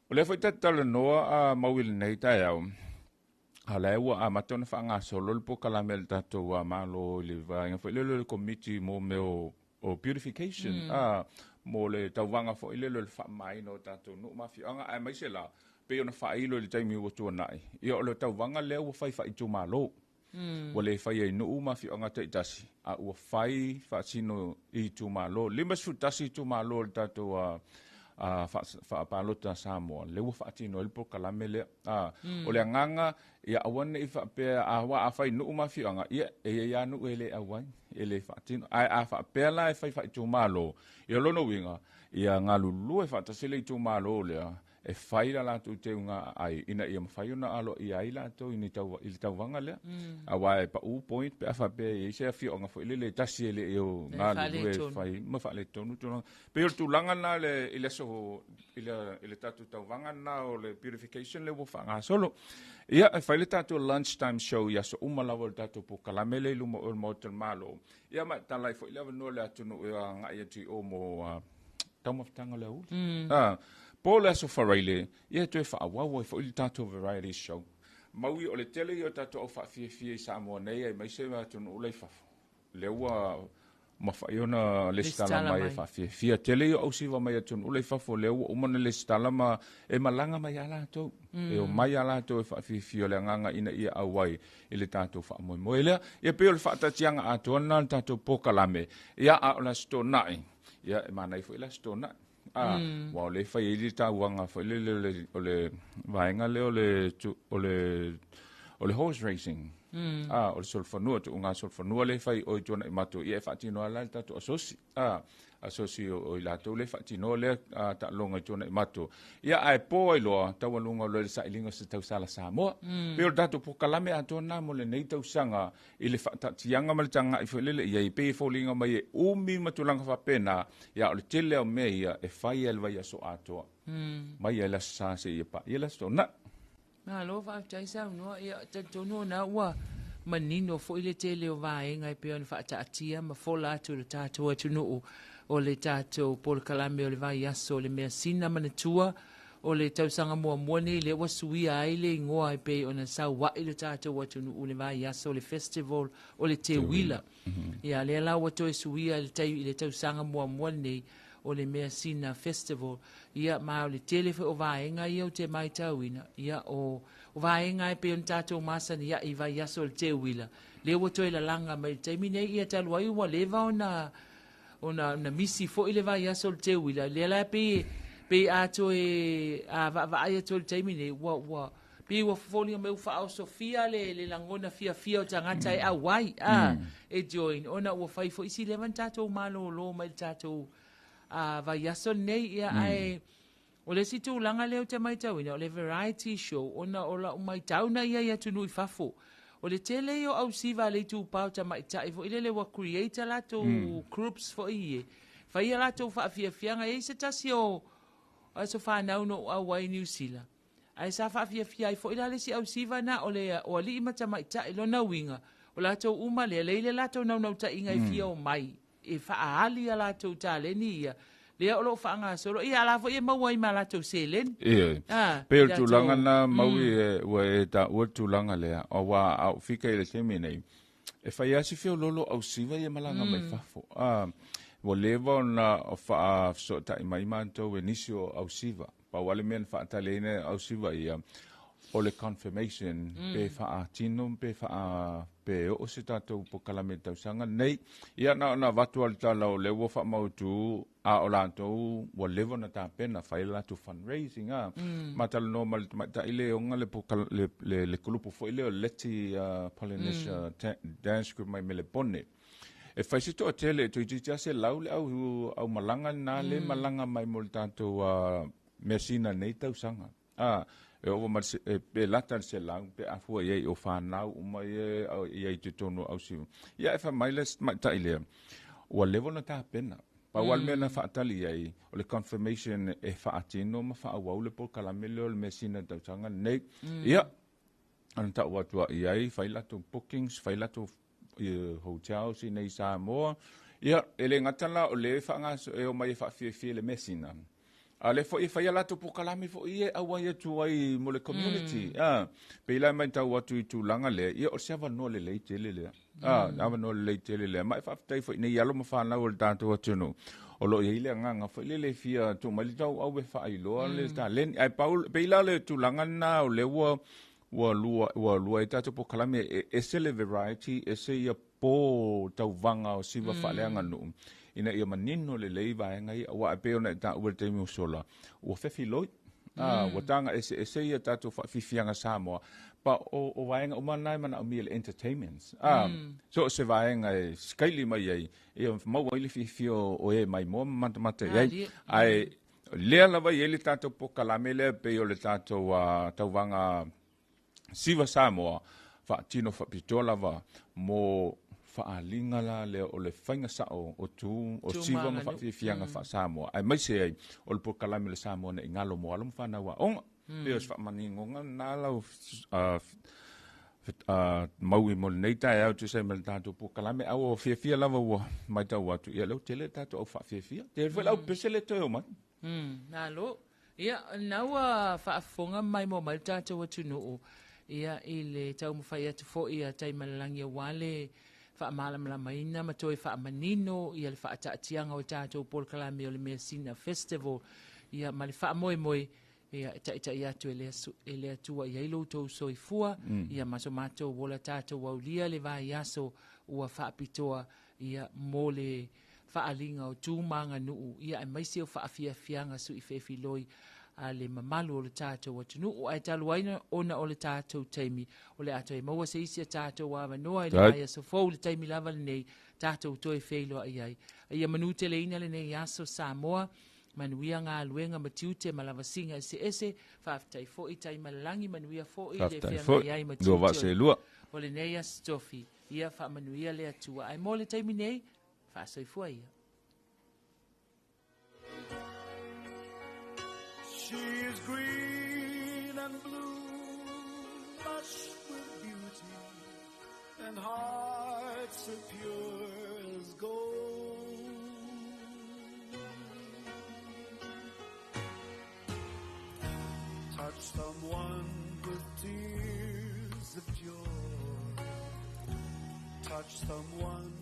o le whaitatala noa mauile nei tai au Hala ua a matona fa nga solo po kalamel tato wa malo le va nga fo le committee mo me o purification mo le tawanga fo le fa mai no tato no ma fi anga ai mai sela pe ona fa ilo le taimi o to nai ia o le tawanga le o fa i tu malo o le fa i no ma fi anga te tasi a o fa sino i tu malo lima su tasi tu malo tato fa palota Samoa le fa tino el po kalamele o le nganga ia awan i fa pe a wa fa no ma fi anga ia ya no ele awan ele fa tino a fa pe la fa tu malo ia lo no winga ia ngalu lu fa tasile tu malo le e fai la tu te unga ai ina ia fai una alo ia ila to ini tau il tau vanga le a wa pa u point pe fa pe i se fi onga foi le tasi le yo ngalu e fai ma fa le tonu tu pe tu langa na le ile so ile tatu tau vanga na o le purification le wo fa nga solo ia fai le tatu lunchtime show ia so uma la vol tatu po kalamele lu mo tel malo ia ma talai foi le no le atu no nga ia ti o mo tamo tanga le u Paul aso faraile, ia toe wha awawa fo ili tato variety show. Maui o le tele i o tato o wha fie Samoa nei, ai mai se tunu ulei fafo. Leua mawhaiona le stala mai e wha fie tele i o ausiwa mai tunu ulei fafo, leua umana le stala ma e malanga mai ala tau. E o mai ala tau e wha fie le nganga ina ia awai i le tato wha moe moe lea. Ia peo le wha tatianga atuana le tato pokalame. Ia a o la sto nai. Ia e manai fo i la sto nai. Wa le fai ili ta wanga fai le vaenga le o le horse racing o le solfanua tu unga solfanua le fai o tona imatu ia fa tino ala ta tu asosi o ila to le fa tino le ta longa tona imatu ia ai po ilo ta walunga le sa ilinga se tau sala Samoa pe o datu po kalame atona mo le nei tau sanga ile fa ta tianga mal tanga i fele ia i pe fo linga mai umi matulanga fa pena ia o le tele o me ia e fai el vai so ato mai ela sa se ia pa ela sto na lo fa tai sa no ia te no na wa manino fo ile tele o vai ngai pe on fa ta tia ma fo la tu le tato tu no o le tato por kalame o le vai aso le mea sina manatua o le tausanga mua nei le wasui ai le ngoa ai pe ona sa wa ile tato watu no le vai aso le festival o le te wila ia le la watu e suia le tausanga mua nei o le mea sina festival ia ma o le telefo o vaenga ia o te mai tauina ia o vaenga ai pe on tato masa ia i vai aso le te wila le watu e la langa mai taimi nei ia talu ai wa leva ona misi fo ile vai aso le te wila le la pe ato e a va ai ato le taimi nei wa pe wa foli me fa o Sofia le langona fia o tangata e awai e join ona wa fai fo isi levantato malo lo mai tato vai aso nei ia ai o le situ langa leo te mai tauina o le variety show ona ola mai tauna ia tunu i fafo o le tele o au siva le tu pau ta mai tai fo ile le wa creator la to groups fo ie fa ia la to fa fianga e se tasio aso fa na no awai New Zealand ai sa fa fia fo ile le si au siva na o le o li mata mai tai lo na winga o la to uma le la to na ta inga fia o mai e fa ali la to ta le ni le o lo fa nga so ia la fo e mau ai mala to selen pe tu langa na mau e ta o tu langa le o wa au fika le temi nei e fa ia si fio lolo au siva e malanga mai fafo wo leva na o fa so ta mai manto e nisio au siva pa wale men fa ta lene au siva ia o le confirmation pe fa tino pe fa pe o se tato po kalameta sanga nei ia na watu al tala o le wo fa mau tu a o lanto wo levo na ta pena fa ila to fundraising matal normal ta ile o ngale po le grupo fo ile o leti Polynesia dance group mai mele pone e fa sito tele to just se laule au malanga na le malanga mai moltato mesina nei tau sanga e o ma pe lata se lang pe afu ye o fa na o mai ye te tono au si ya fa mai les ma ta ile o levo na ta pena pa wal me na fa tali ye o le confirmation e fa atino ma fa wa le po kala melo le mesina ta tanga nei ya anta wa tu ye fa ila to bookings fa ila to hotels in Samoa ya ele ngatala o le fa nga e o mai fa fie le mesina Ale fo I whai ala tu pukalami fo I awai atu ai mo le community. Pe ila mai tau atu I tūlanga le, ia o se no le lei tele le. Awa no le lei tele le. Mai whaftai fo I nei alo ma whanau o le tātou atu no. O lo I le nganga fo I le fia tu mali tau au e whai loa le tā. Len, ai paul, pe ila le tūlanga na o le ua lua I tātou pukalami e se le variety, e se ia po tau vanga o siwa whaleanga no. Ina ia manino le leiva ngai wa pe ona ta ua te mu sola o fefi loi wa tanga ese ia tatu fa fifianga Samoa pa o vaenga o manai mana o mil entertainments so se vaenga skaili mai ai e mau ile fifio o e mai mo mata ai le la vai ele tatu pokalamele pe o le tatu wa tauwanga siva Samoa fa tino fa pitola va mo faalinga la le o le fainga sa o tu o siva ma fianga fa Samoa ai mai se ai o le pokalame le Samoa na ingalo mo alum fa na wa onga le os fa maningo na la mau mo nei tai au tu se me tanto pokalame au fia lava wa mai tau atu ia lo tele tanto o fa fia te foi lau pesele to man na lo ia na wa fa fonga mai mo mai tanto watu no ia ile tau mo fa ia tu fo ia tai malangi wale fa malamala maina ma toi fa manino ia le fa taatianga o tatou pol kalame o le Messina Festival ia ma le fa moi ia ta ia tu ele atua ia lo to soifua ia ma so mato wola tatou aulia le vai aso ua fa pitoa ia mole fa alinga o tu manga nu ia mai se fa fianga su I fefiloi ale mamalu o le tātou atunu o ai taluaina ona o le tātou taimi o le ato e maua se isi a tātou awa noa I le aia so fau le taimi lava le nei tātou toi feilo ai ia manu te leina le nei aso Samoa manuia ngā luenga matiute malava singa ese whaftai fo I taima langi manuia fo I le whianga iai matiute o le nei aso tofi ia wha manuia le atua ai mo le taimi nei whasoi ia She is green and blue, lush with beauty, and hearts so pure as gold. Touch someone with tears of joy. Touch someone